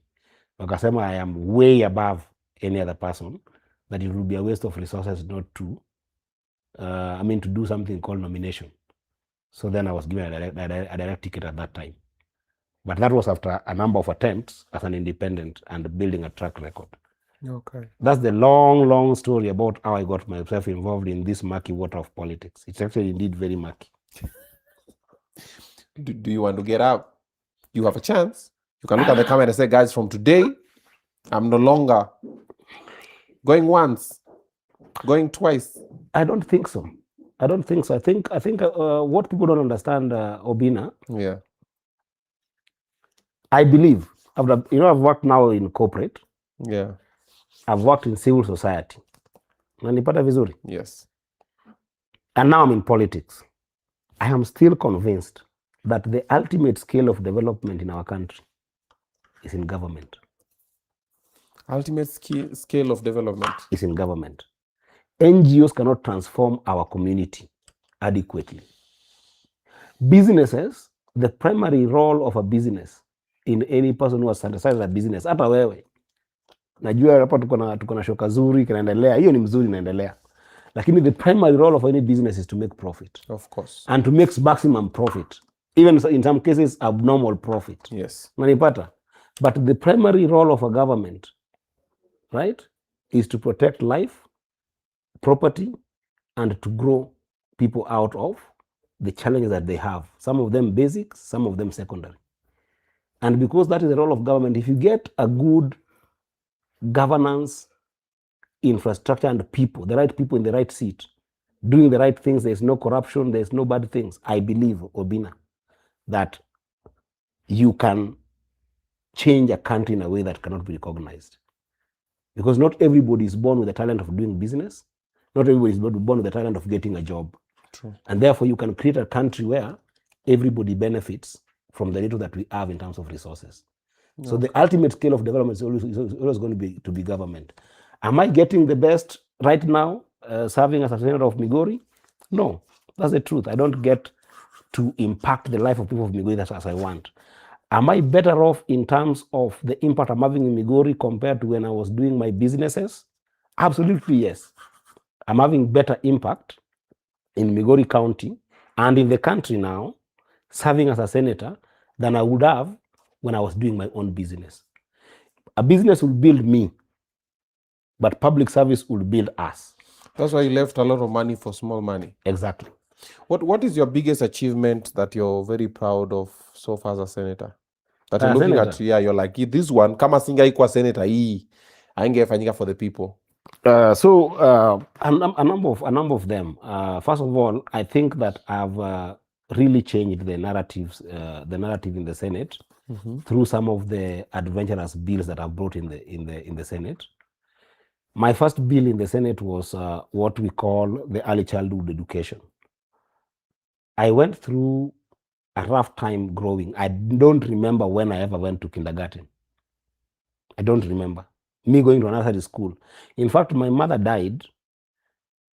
Wakasema I am way above any other person, that it would be a waste of resources not to, to do something called nomination. So then I was given a direct ticket at that time. But that was after a number of attempts as an independent and building a track record. Okay. That's the long, long story about how I got myself involved in this murky water of politics. It's actually indeed very murky. Do you want to get out? You have a chance. You can look at the camera and say, guys, from today, I'm no longer going once, going twice. I don't think so. I think what people don't understand, Obinna. Yeah. I believe, I've worked now in corporate. Yeah. I've worked in civil society. Nanipata vizuri? Yes. And now I'm in politics. I am still convinced that the ultimate scale of development in our country is in government. Ultimate scale of development is in government. NGOs cannot transform our community adequately. Businesses, the primary role of a business in any person who has synthesized a business, hata wewe. Najua hapa tuko na shoka zuri kinaendelea, hiyo ni mzuri inaendelea. Lakini the primary role of any business is to make profit. Of course. And to make maximum profit. Even in some cases, abnormal profit. Yes. Nanipata. But the primary role of a government, right, is to protect life, property, and to grow people out of the challenges that they have. Some of them basic, some of them secondary. And because that is the role of government, if you get a good governance, infrastructure, and people, the right people in the right seat, doing the right things, there's no corruption, there's no bad things, I believe, Obinna, that you can change a country in a way that cannot be recognized. Because not everybody is born with the talent of doing business. Not everybody is born with the talent of getting a job. True. And therefore, you can create a country where everybody benefits from the little that we have in terms of resources. So the ultimate scale of development is always going to be government. Am I getting the best right now, serving as a senator of Migori? No, that's the truth. I don't get to impact the life of people of Migori as I want. Am I better off in terms of the impact I'm having in Migori compared to when I was doing my businesses? Absolutely yes. I'm having better impact in Migori County and in the country now, serving as a senator, than I would have when I was doing my own business. A business will build me, but public service will build us. That's why you left a lot of money for small money. Exactly. What is your biggest achievement that you're very proud of so far as a senator? That you're looking Senator. at, yeah, you're like, this one, kama singaikuwa senator hii, haingefanyika for the people. A number of them. First of all, I think that I've really changed the narrative in the Senate through some of the adventurous bills that I've brought in the Senate. My first bill in the Senate was what we call the early childhood education. I went through a rough time growing. I don't remember when I ever went to kindergarten. I don't remember me going to a nursery school. In fact, my mother died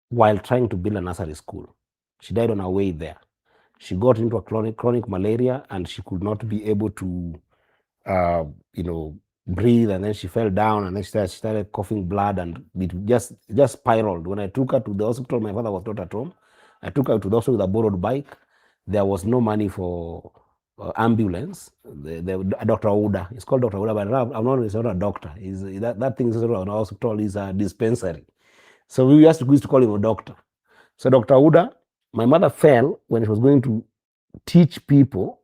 while trying to build a nursery school. She died on her way there. She got into a chronic malaria and she could not be able to, breathe, and then she fell down and then she started coughing blood and it just spiraled. When I took her to the hospital, my father was not at home. I took her to the hospital with a borrowed bike. There was no money for ambulance. Dr. Uda, it's called Dr. Uda, but I'm not a doctor. That thing is not a hospital, is a dispensary. So we used to call him a doctor. So Dr. Uda, my mother fell when she was going to teach people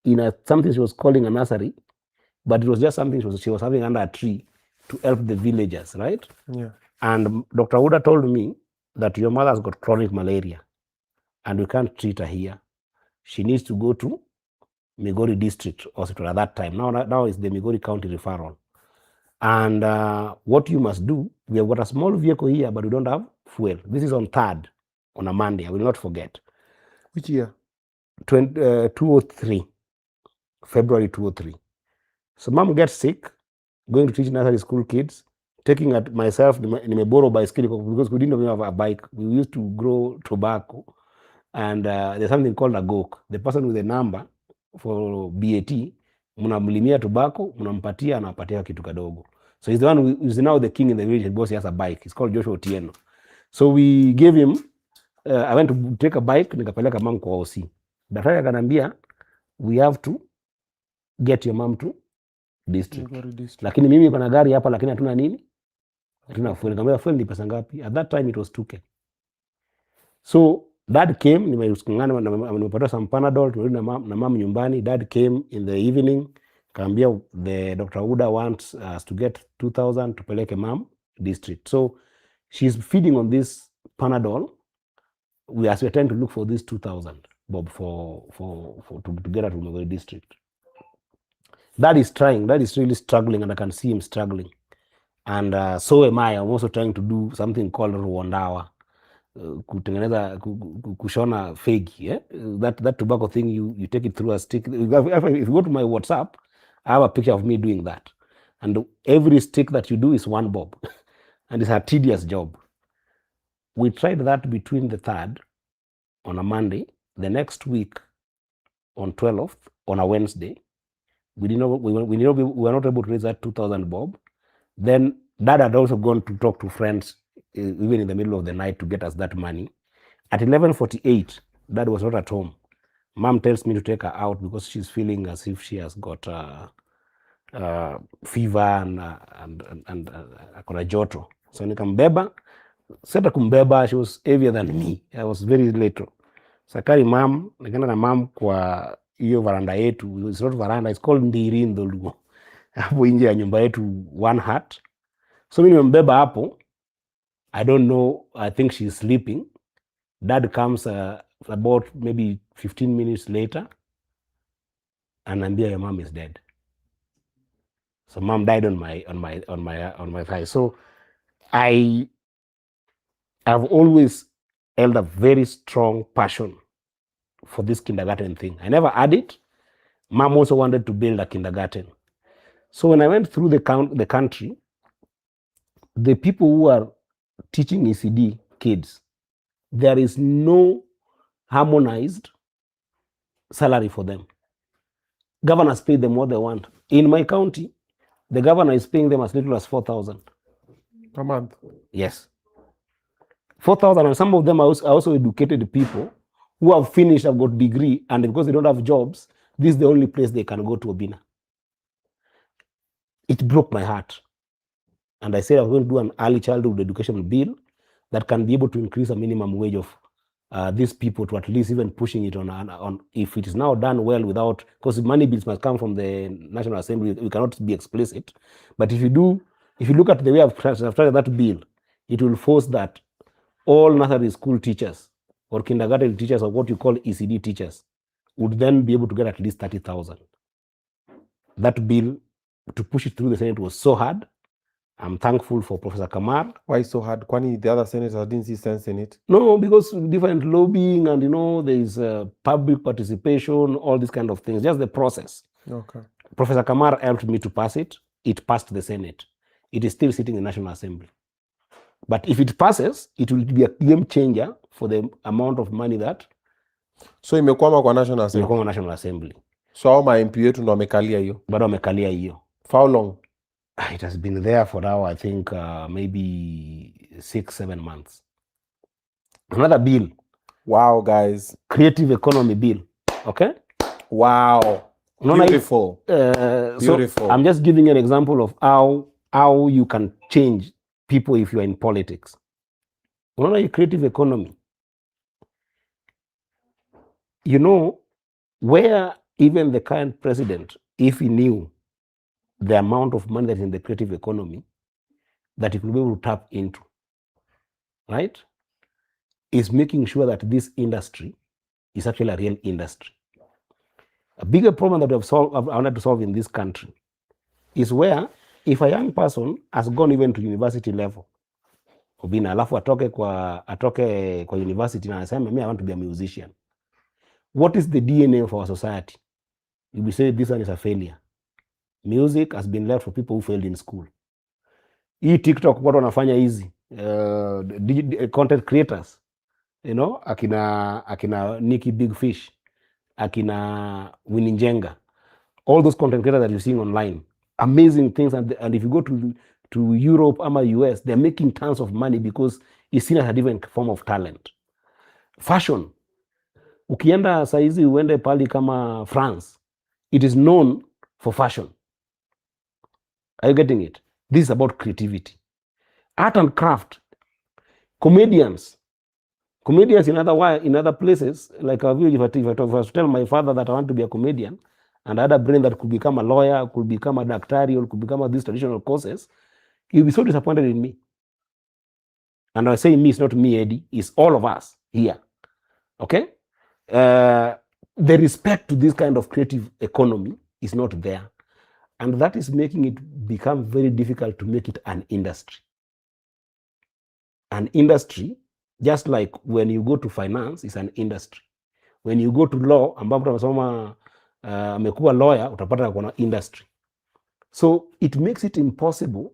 in something she was calling a nursery, but it was just something she was having under a tree to help the villagers, right? Yeah. And Dr. Uda told me that your mother has got chronic malaria and we can't treat her here. She needs to go to Migori District Hospital at that time. Now it's the Migori County referral. And what you must do, we have got a small vehicle here, but we don't have fuel. This is on 3rd, on a Monday. I will not forget. Which year? 203, February 203. So mom gets sick, going to teach nursery school kids, taking at myself, borrow bicycle because we didn't have a bike. We used to grow tobacco. And there's something called a gok. The person with the number for BAT, mnamlimia tobacco, mnampatia, anapatia kitu kadogo. So he's the one who is now the king in the village. Boss, he has a bike. It's called Joshua Otieno. So we gave him, I went to take a bike, nikapeleka mom kwa OC. Daktari akanambia, we have to get your mom to district. Lakini mimi pana gari hapa, lakini hatuna nini? Hatuna fuel. Nikamwambia fuel ni pesa ngapi? At that time it was 2K. So dad came, nimepata some Panadol, turudi na mom nyumbani. Dad came in the evening, kaambia the Dr. Uda wants us to get 2,000 tupeleke mom district. So she's feeding on this Panadol. We are trying to look for this 2,000 bob to get her to Migori district. Dad is trying. Dad is really struggling, and I can see him struggling. And so am I. I'm also trying to do something called Rwandawa. Kutengeneza kushona fegi, eh? That tobacco thing, you take it through a stick. If you go to my WhatsApp, I have a picture of me doing that. And every stick that you do is 1 bob. And it's a tedious job. We tried that between the 3rd on a Monday, the next week on 12th on a Wednesday. We were not able to raise that 2,000 bob. Then Dad had also gone to talk to friends even in the middle of the night to get us that money. At 11:48, Dad was not at home. Mom tells me to take her out because she's feeling as if she has got fever and akona joto. So nikambeba. Sasa kumbeba, she was heavier than me. I was very little. Sakari mom, nikaenda na mom kwa hiyo varanda yetu. It's not veranda, it's called ndiri in Dholuo. Hapo nje ya nyumba yetu, 1 hut. So mimi nimembeba hapo. I don't know, I think she's sleeping. Dad comes about maybe 15 minutes later and anambia your mom is dead. So mom died on my thigh. So I've always held a very strong passion for this kindergarten thing. I never had it. Mom also wanted to build a kindergarten. So when I went through the country, the people who are teaching ECD kids, there is no harmonized salary for them. Governors pay them what they want. In my county, the governor is paying them as little as 4,000 per month. Yes. 4,000, and some of them are also educated people who have finished, have got degree, and because they don't have jobs, this is the only place they can go to Obinna. It broke my heart. And I said I was going to do an early childhood education bill that can be able to increase a minimum wage of these people to at least even pushing it on if it is now done well without, because money bills must come from the National Assembly, we cannot be explicit. But if you look at the way I've started that bill, it will force that all nursery school teachers or kindergarten teachers or what you call ECD teachers would then be able to get at least 30,000. That bill, to push it through the Senate, was so hard. I'm thankful for Professor Kamar. Why so hard? Kwani the other senators didn't see sense in it? No, because different lobbying and, there is public participation, all these kind of things, just the process. Okay. Professor Kamar helped me to pass it. It passed the Senate. It is still sitting in the National Assembly. But if it passes, it will be a game changer for the amount of money that So imekwama kwa National Assembly. imekuwa National Assembly. So hao ma MP wetu ndo wamekalia hiyo. Bado wamekalia hiyo. For how long? It has been there for now, I think, maybe 6-7 months. Another bill. Wow, guys. Creative economy bill. Okay? Wow. Beautiful. Beautiful. So I'm just giving you an example of how you can change people if you are in politics. Unaona creative economy. Where even the current president, if he knew the amount of money that's in the creative economy that he could be able to tap into, right, is making sure that this industry is actually a real industry. A bigger problem that I wanted to solve in this country is where if a young person has gone even to university level, Obinna, alafu atoke kwa university na anasema I want to be a musician. What is the DNA of our society? You will say this one is a failure. Music has been left for people who failed in school. Hii TikTok watu wanafanya hizi content creators, akina Nikki Big Fish, akina Winnie Njenga, all those content creators that you're seeing online, amazing things. And if you go to Europe or US, they're making tons of money because it's seen as a different form of talent. Fashion, ukienda saizi uende pali kama France, it is known for fashion. Are you getting it? This is about creativity. Art and craft. Comedians in other places, like if I was to tell my father that I want to be a comedian, and I had a brain that could become a lawyer, could become a doctor, or could become these traditional courses, he'll be so disappointed in me. And I say me, it's not me, Eddy, it's all of us here. Okay? The respect to this kind of creative economy is not there. And that is making it become very difficult to make it an industry. An industry, just like when you go to finance, is an industry. When you go to law, ambapo tunasoma amekuwa lawyer, utapata kuna industry. So it makes it impossible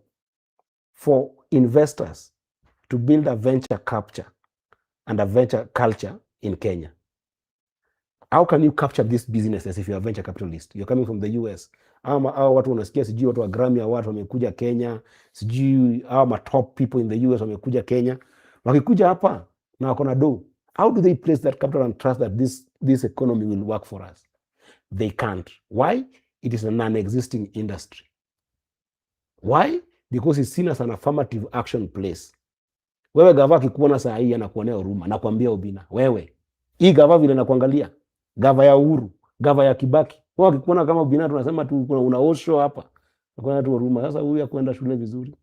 for investors to build a venture capture and a venture culture in Kenya. How can you capture these businesses if you're a venture capitalist? You're coming from the US. Au watu unasikia sijui watu wa Grammy Award wamekuja Kenya, sijui ma top people in the US wamekuja Kenya. Wakikuja hapa na wako na do. How do they place that capital and trust that this economy will work for us? They can't. Why? It is a non-existing industry. Why? Because it's seen as an affirmative action place. Wewe gava kikuona saa hii anakuonea huruma, nakwambia Obinna, wewe. Hii gava vile nakuangalia, gava ya Uhuru, gava ya Kibaki. Wao kikuona kama Obinna tunasema tu una osho hapa. Nakuona tu huruma. Sasa huyu akwenda shule vizuri.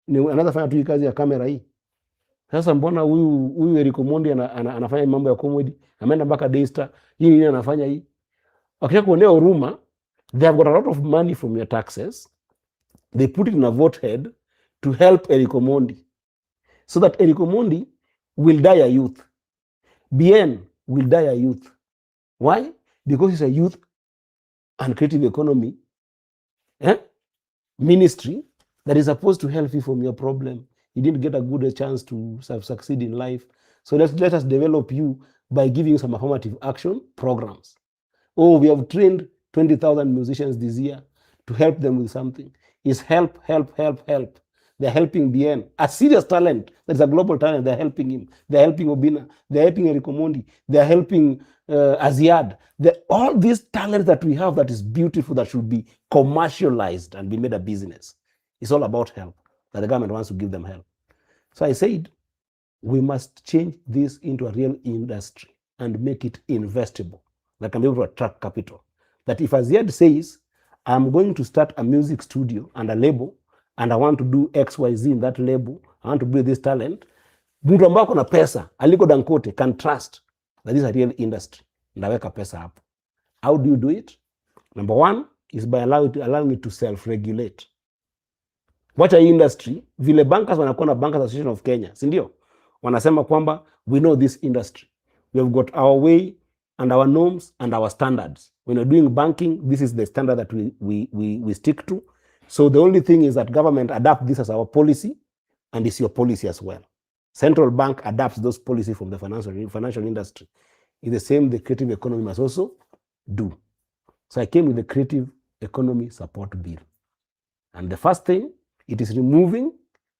Anaweza fanya tu kazi ya kamera hii. Sasa mbona huyu Eric Omondi anafanya mambo ya comedy, ameenda mpaka Daystar, hii nini anafanya hii? Wakisha kuonea huruma, they have got a lot of money from your taxes. They put it in a vote head to help Eric Omondi. So that Eric Omondi will die a youth. BN will die a youth. Why? Because it's a youth and creative economy ministry that is supposed to help you from your problem. You didn't get a good chance to succeed in life. So let us develop you by giving you some affirmative action programs. Oh, we have trained 20,000 musicians this year to help them with something. It's help. They're helping BN, a serious talent that is a global talent. They're helping him. They're helping Obinna. They're helping Eriko Mondi. They're helping Aziad. All these talents that we have that is beautiful, that should be commercialized and be made a business. It's all about help, that the government wants to give them help. So I said, we must change this into a real industry and make it investable, that can be able to attract capital. That if Aziad says, I'm going to start a music studio and a label, and I want to do XYZ in that label, I want to build this talent, mtu ambao kuna pesa, Aliko Dangote can trust that this is a real industry. Ndaweka pesa hapo. How do you do it? Number one is by allowing it to self-regulate. Wacha industry, vile bankers wanakuwa na Bankers Association of Kenya, si ndio? Wanasema kwamba we know this industry. We have got our way and our norms and our standards. When you're doing banking, this is the standard that we stick to. So the only thing is that government adapt this as our policy, and it's your policy as well. Central bank adapts those policies from the financial industry. It's the same the creative economy must also do. So I came with the creative economy support bill. And the first thing, it is removing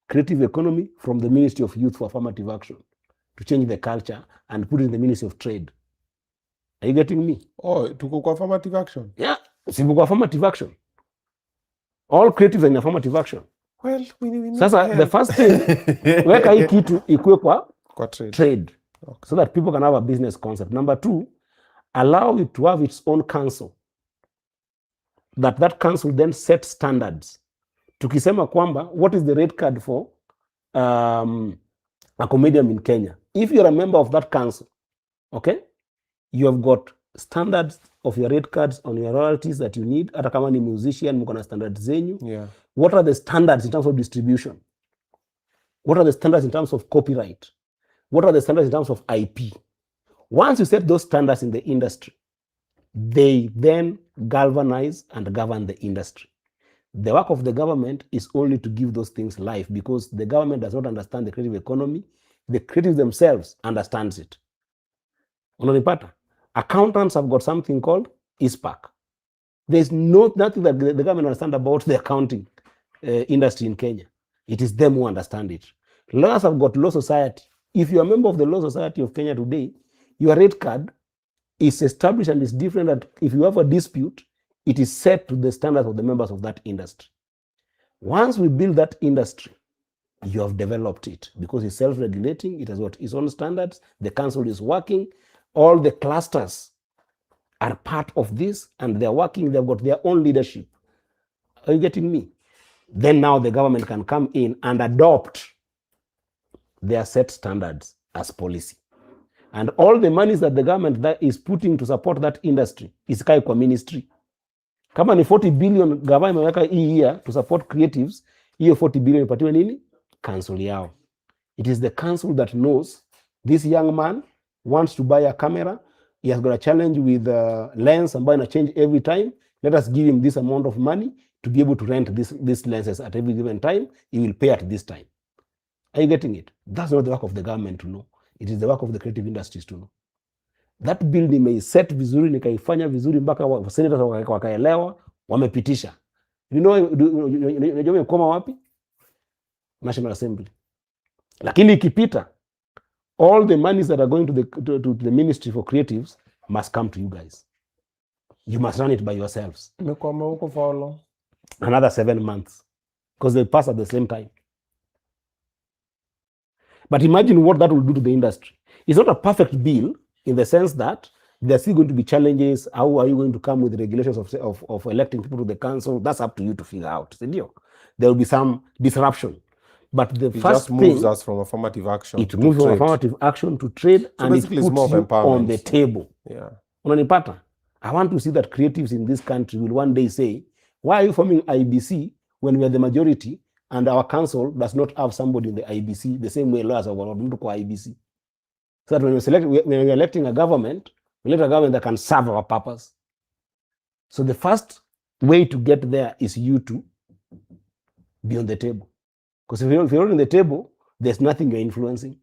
creative economy from the Ministry of Youth for Affirmative Action to change the culture and put it in the Ministry of Trade. Are you getting me? Oh, tuko kwa affirmative action. Yeah, sipo kwa affirmative action. All creative in affirmative action. Well, we need Sasa help. the first thing, weka hii kitu ikuwe kwa Kwa trade. trade, Okay. so that people can have a business concept. Number two, allow it to have its own council. That council then sets standards. Tukisema kwamba, what is the rate card for a comedian in Kenya? If you're a member of that council, okay, you have got standards of your rate cards on your royalties that you need. Hata kama ni musician, mko na standards zenyu. Yeah. What are the standards in terms of distribution? What are the standards in terms of copyright? What are the standards in terms of IP? Once you set those standards in the industry, they then galvanize and govern the industry. The work of the government is only to give those things life, because the government does not understand the creative economy. The creatives themselves understands it. Unanipata? Accountants have got something called ISPAC. There's nothing that the government understands about the accounting industry in Kenya. It is them who understand it. Lawyers have got law society. If you're a member of the Law Society of Kenya today, your rate card is established and is different. That if you have a dispute, it is set to the standards of the members of that industry. Once we build that industry, you have developed it, because it's self-regulating. It has got its own standards. The council is working. All the clusters are part of this, and they're working. They've got their own leadership. Are you getting me? Then now the government can come in and adopt their set standards as policy. And all the monies that the government that is putting to support that industry is kai kwa ministry. Kama ni 40 billion government imeweka hii year to support creatives, hiyo 40 billion ipatiwe nini? Council yao. It is the council that knows this young man wants to buy a camera. He has got a challenge with lens ambayo ina change every time. Let us give him this amount of money to be able to rent these lenses at every given time. He will pay at this time. Are you getting it? That's not the work of the government to know. It is the work of the creative industries to know. That bill nimeiset vizuri, nikaifanya vizuri mpaka senators wakaelewa, wamepitisha. You know, unajua imekoma wapi? National Assembly. Lakini ikipita, all the monies that are going to the Ministry for Creatives must come to you guys. You must run it by yourselves. Imekwama huko for how long? Another 7 months, because they pass at the same time. But imagine what that will do to the industry. It's not a perfect bill in the sense that there are still going to be challenges. How are you going to come with regulations of electing people to the council? That's up to you to figure out. There will be some disruption. But the It first just moves thing, us from affirmative action. it to moves from trade. affirmative action to trade, So and it basically it's puts more of you on empowerment. the table. Yeah. Unanipata? I want to see that creatives in this country will one day say, why are you forming IBC when we are the majority and our council does not have somebody in the IBC, the same way lawyers have IBC? So that when we're electing a government, we elect a government that can serve our purpose. So the first way to get there is you to be on the table. Because if you're not on the table, there's nothing you're influencing.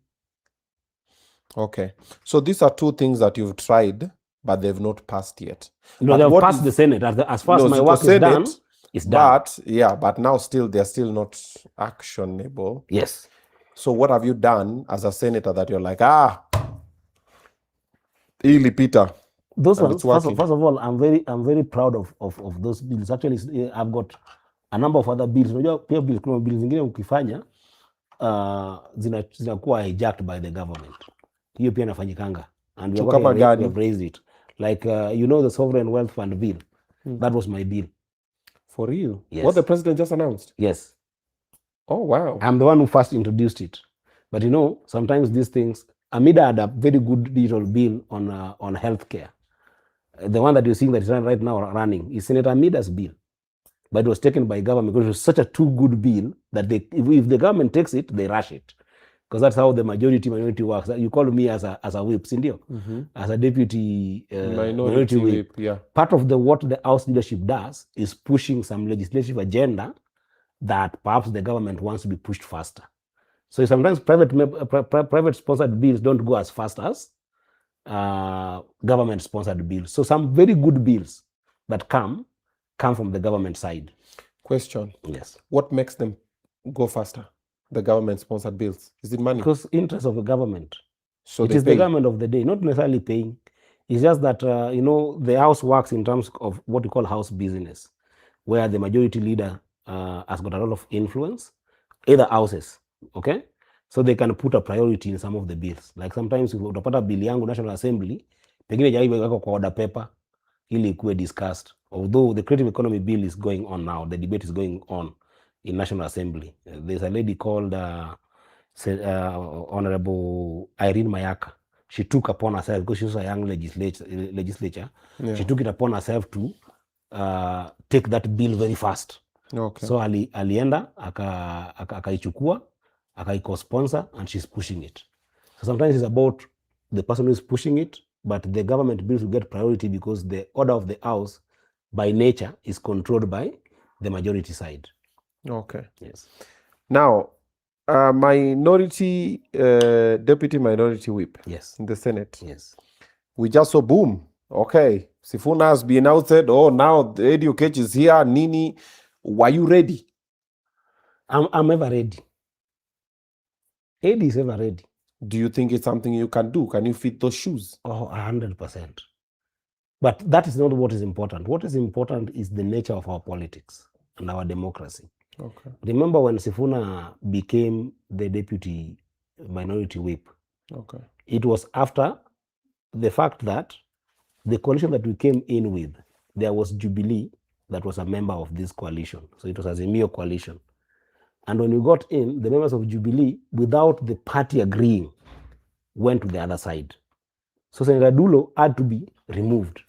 Okay. So these are two things that you've tried, but they've not passed yet. No, But they've what passed is- the Senate. As far as No, my so work is Senate, done, it's done. But now still they're still not actionable. Yes. So what have you done as a senator that you're like, ili Peter? Those And ones, it's first working. of all, I'm very proud of those bills. Actually, I've got a number of other bills. Unajua pia kuna bills zingine ukifanya zinakuwa hijacked by the government. Hiyo pia inafanyikanga. And we Tu have kama already gani? raised it. Like the Sovereign Wealth Fund bill. That was my bill. For real? Yes. What the president just announced? Yes. Oh, wow. I'm the one who first introduced it. But sometimes these things, Amida had a very good digital bill on healthcare. The one that you're seeing that is right now running is Senator Amida's bill. But it was taken by government because it was such a too good bill that if the government takes it, they rush it. Because that's how the minority works. You call me as a whip, Sindio? As a deputy minority whip. Yeah. Part of what the House leadership does is pushing some legislative agenda that perhaps the government wants to be pushed faster. So sometimes private sponsored bills don't go as fast as government sponsored bills. So some very good bills that come from the government side. Question. Yes. What makes them go faster? The government sponsored bills. Is it money? Because interest of the government. So It they is pay. the government of the day, not necessarily paying. It's just that, the house works in terms of what we call house business, where the majority leader has got a lot of influence, either houses, okay? So they can put a priority in some of the bills. Like sometimes if utapata bill yangu National Assembly, pengine jaiwekwa kwa order paper, ili ikuwe discussed. Although the creative economy bill is going on now, the debate is going on in National Assembly. There's a lady called Honorable Irene Mayaka. She took upon herself, because she was a young legislature, Yeah. she took it upon herself to take that bill very fast. Okay. So alienda akaichukua akai-co-sponsor and she's pushing it. So sometimes it's about the person who is pushing it, but the government bills will get priority because the order of the house by nature is controlled by the majority side. Okay. Yes. Now, deputy minority whip Yes. in the Senate. Yes. We just saw boom. Okay. Sifuna has been outed. Oh, now the Eddy Oketch'S is here. Nini. Were you ready? I'm ever ready. Eddy is ever ready. Do you think it's something you can do? Can you fit those shoes? Oh, 100%. But that is not what is important. What is important is the nature of our politics and our democracy. Okay. Remember when Sifuna became the deputy minority whip, Okay. it was after the fact that the coalition that we came in with, there was Jubilee that was a member of this coalition. So it was a Azimio coalition. And when we got in, the members of Jubilee, without the party agreeing, went to the other side. So Senator Dulo had to be removed.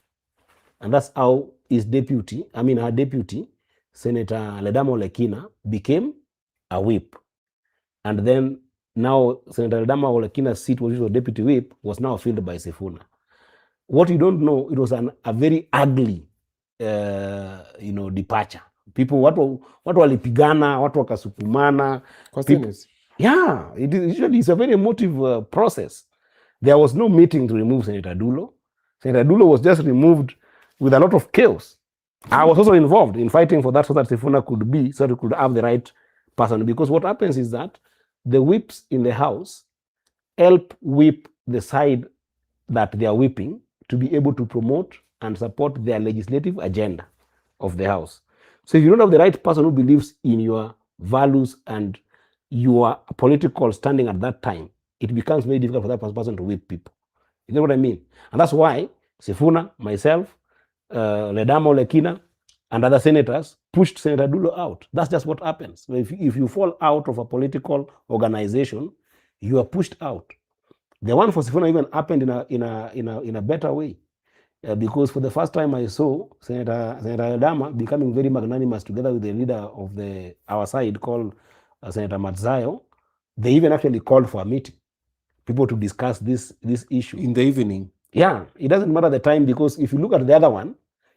And that's how her deputy, Senator Ledamo Lekina, became a whip. And then now Senator Ledamo Lekina's seat, which was deputy whip, was now filled by Sifuna. What you don't know, it was a very ugly departure. People, watu walipigana, watu wakasukumana. Yeah, it's a very emotive process. There was no meeting to remove Senator Dulo. Senator Dulo was just removed with a lot of chaos. I was also involved in fighting for that so that Sifuna could have the right person. Because what happens is that the whips in the house help whip the side that they are whipping to be able to promote and support their legislative agenda of the house. So if you don't have the right person who believes in your values and your political standing at that time, it becomes very difficult for that person to whip people. You know what I mean? And that's why Sifuna, myself, Ledamo Lekina, and other senators pushed Senator Dulo out. That's just what happens. If you fall out of a political organization, you are pushed out. The one for Sifuna even happened in a better way. Because for the first time I saw Senator Ledama becoming very magnanimous together with the leader of our side called Senator Matzayo. They even actually called for a meeting, people to discuss this issue. In the evening? Yeah, it doesn't matter the time, because if you look at the other one,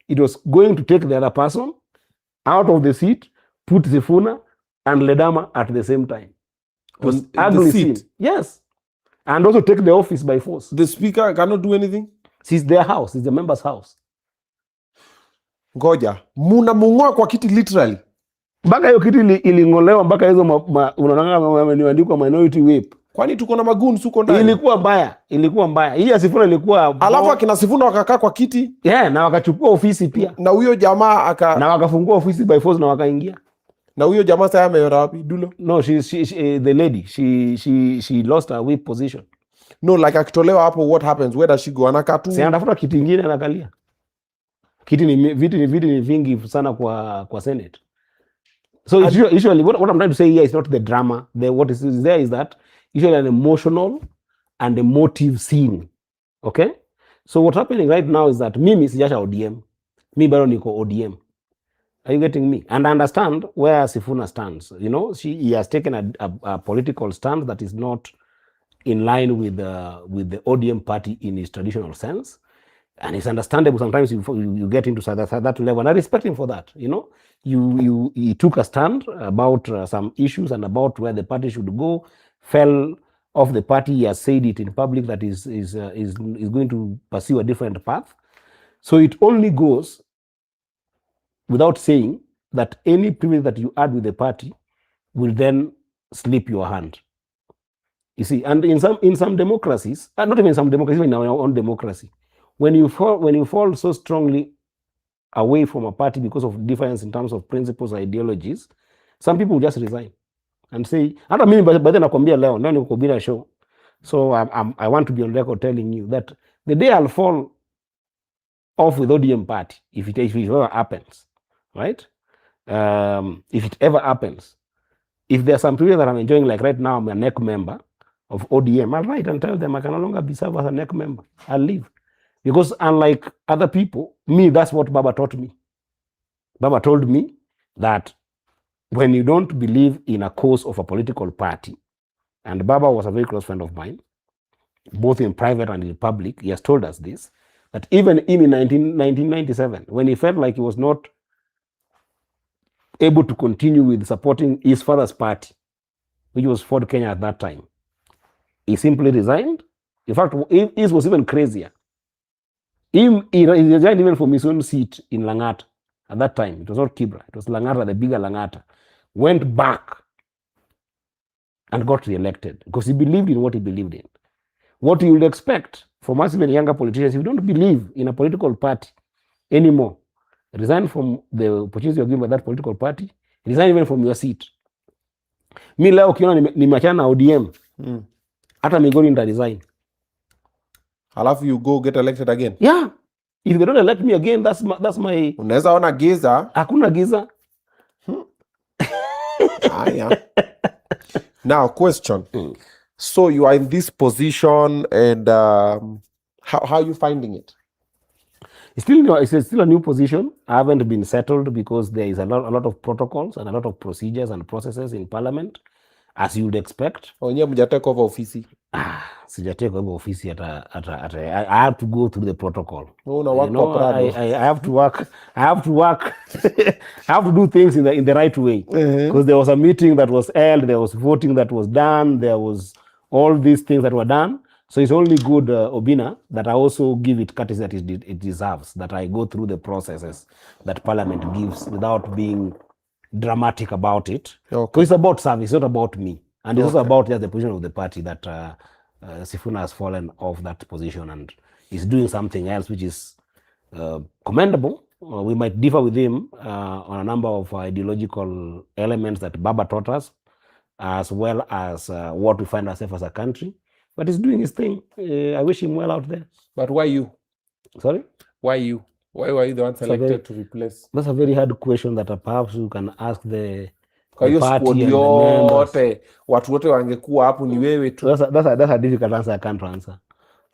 it was going to take the other person out of the seat, put Sifuna and Ledama at the same time. It was On the ugly seat? scene. Yes. And also take the office by force. The speaker cannot do anything? It's their house. It's the member's house. Ngoja, mung'oa kwa kiti literally. Mpaka hiyo kiti iling'olewa, mpaka hizo unaona imeandikwa minority whip. Kwani tuko na magoons huko ndani? Ilikuwa mbaya. Hii ya Sifuna ilikuwa... Alafu akina Sifuna wakakaa kwa kiti. Yeah, na wakachukua ofisi pia. Na huyo jamaa na wakafungua ofisi by force na wakaingia. Na huyo jamaa sasa ameenda wapi? Dulo? No, the lady, she lost her whip position. No, like akitolewa hapo, what happens? Where does she go? Anakaa tu. Si anatafuta kiti kingine anakalia. Viti ni vingi sana kwa Senate. So usually what I'm trying to say here is not the drama. What is there is that usually an emotional and emotive scene. Okay? So what's happening right now is that mimi sijasha ODM. Mi bado niko ODM. Are you getting me? And I understand where Sifuna stands. You know, he has taken a political stand that is not in line with the ODM party in its traditional sense. And it's understandable sometimes you get into that level. And I respect him for that. You know, he took a stand about some issues and about where the party should go, fell off the party. He has said it in public that is going to pursue a different path. So it only goes without saying that any privilege that you add with the party will then slip your hand. You see, and in some democracies, not even some democracies, even in our own democracy, when you fall so strongly away from a party because of difference in terms of principles or ideologies, some people will just resign and say, hata mimi by then nakwambia leo niko Obinna show. So I want to be on record telling you that the day I'll fall off with ODM party, if it ever happens, right? If it ever happens, if there's some people that I'm enjoying, like right now, I'm a NEC member of ODM, I'll write and tell them I can no longer be served as a NEC member. I'll leave. Because unlike other people, me, that's what Baba taught me. Baba told me that when you don't believe in a cause of a political party, and Baba was a very close friend of mine, both in private and in public, he has told us this, that even in 1997, when he felt like he was not able to continue with supporting his father's party, which was Ford Kenya at that time, he simply resigned. In fact, his was even crazier. He resigned even from his own seat in Langata at that time. It was not Kibra, it was Langata, the bigger Langata. Went back and got re-elected because he believed in what he believed in. What you would expect from us, even younger politicians, if you don't believe in a political party anymore, resign from the opportunity you're given by that political party, resign even from your seat. Mi leo ukiona nimeachana na ODM, hata Migori nita resign. Alafu you go get elected again? Yeah. If they don't elect me again, that's my... Unaweza ona giza. Hakuna giza. Aya. Now, question. So you are in this position and how are you finding it? It's still a new position. I haven't been settled because there is a lot of protocols and a lot of procedures and processes in parliament, as you would expect. Onye mjatake over ofisi. Sijatake over ofisi I have to go through the protocol. I have to work. I have to do things in the right way. Because there was a meeting that was held, there was voting that was done, there was all these things that were done. So it's only good, Obinna, that I also give it courtesy that it deserves, that I go through the processes that Parliament gives without being dramatic about it. Because it's about service, it's not about me. And it's also about just the position of the party that Sifuna has fallen off that position and is doing something else, which is commendable. We might differ with him on a number of ideological elements that Baba taught us, as well as what we find ourselves as a country. But he's doing his thing. I wish him well out there. But why you? Sorry? Why you? Why were you the one selected to replace? That's a very hard question that perhaps you can ask the party and the members. Watu wote wangekuwa hapo ni wewe tu. That's a difficult answer I can't answer.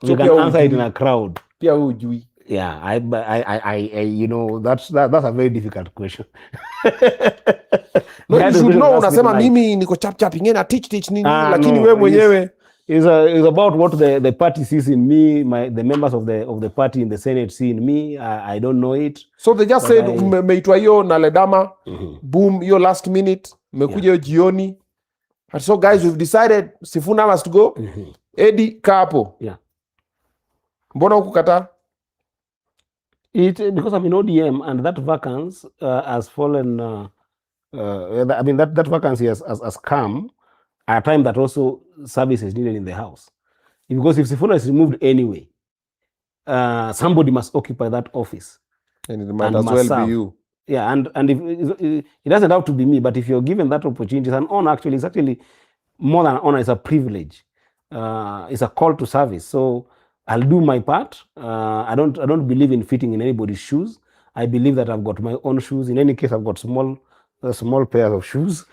So you can answer it in a crowd. Pia wewe hujui. Yeah, I that's a very difficult question. No, you should know, unasema mimi niko chap ingine na teach nini, lakini wewe mwenyewe It's about what the party sees in me, the members of the party in the Senate see in me. I don't know it. So they just But said meitwa hiyo na ledama, boom, hiyo last minute, mekuja hiyo jioni. And so guys, we've decided Sifuna must go. Eddy kapo. Yeah. Mbona hukukataa? Because I'm in ODM and that vacance has fallen. I mean that vacancy has come at a time that also service is needed in the house. Because if Sifuna is removed anyway, somebody must occupy that office. And it might And as must well serve. be you. Yeah, and if it doesn't have to be me, but if you're given that opportunity, it's an honor. Actually, it's actually more than an honor. It's a privilege. It's a call to service. So I'll do my part. I don't believe in fitting in anybody's shoes. I believe that I've got my own shoes. In any case, I've got small pairs of shoes.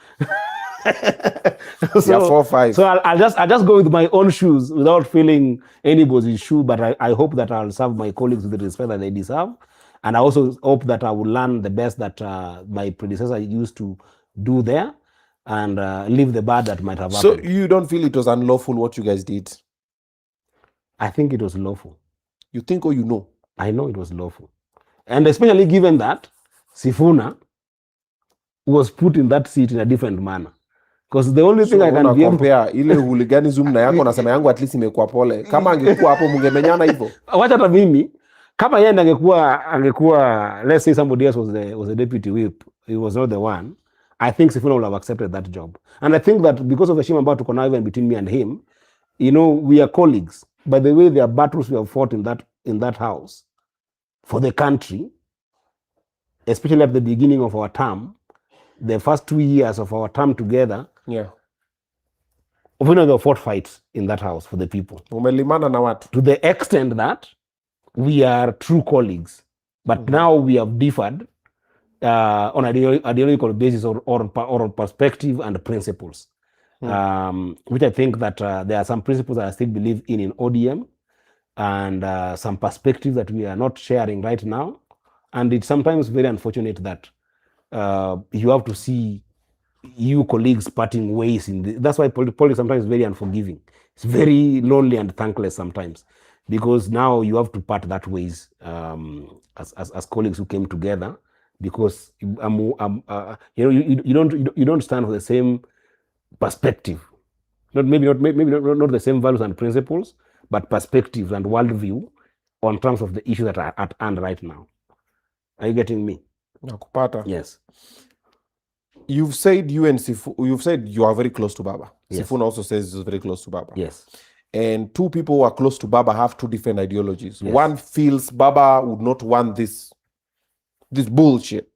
Yeah, 4, 5. So I'll just go with my own shoes without feeling anybody's shoe. But I hope that I'll serve my colleagues with the respect that they deserve. And I also hope that I will learn the best that my predecessor used to do there and leave the bad that might have So happened. you don't feel it was unlawful what you guys did? I think it was lawful. You think or you know? I know it was lawful. And especially given that Sifuna was put in that seat in a different manner. Because the only thing I can be able... compare ile hooliganism na yako nasema yangu at least imekuwa pole. Kama angekuwa hapo mungemenyana hivyo. Wacha hata mimi kama yeye angekuwa let's say somebody else was the deputy whip, he was not the one, I think Sifuna would have accepted that job. And I think that because of the shame about to come even between me and him, you know, we are colleagues. By the way, there are battles we have fought in that house for the country, especially at the beginning of our term, the first 2 years of our term together. Yeah. We never fought fights in that house for the people. Umelimana na watu. To the extent that we are true colleagues, but now we have differed on ideological basis or perspective and principles, which I think that there are some principles that I still believe in ODM, and some perspectives that we are not sharing right now. And it's sometimes very unfortunate that you have to see you colleagues parting ways that's why politics sometimes is very unforgiving. It's very lonely and thankless sometimes, because now you have to part that ways as colleagues who came together, because you know, you don't stand for the same perspective, maybe not the same values and principles, but perspectives and worldview on terms of the issues that are at hand right now. Are you getting me? Nakupata. Yes. You've said you've said you are very close to Baba. Yes. Sifuna also says he's very close to Baba. Yes. And two people who are close to Baba have two different ideologies. Yes. One feels Baba would not want this bullshit.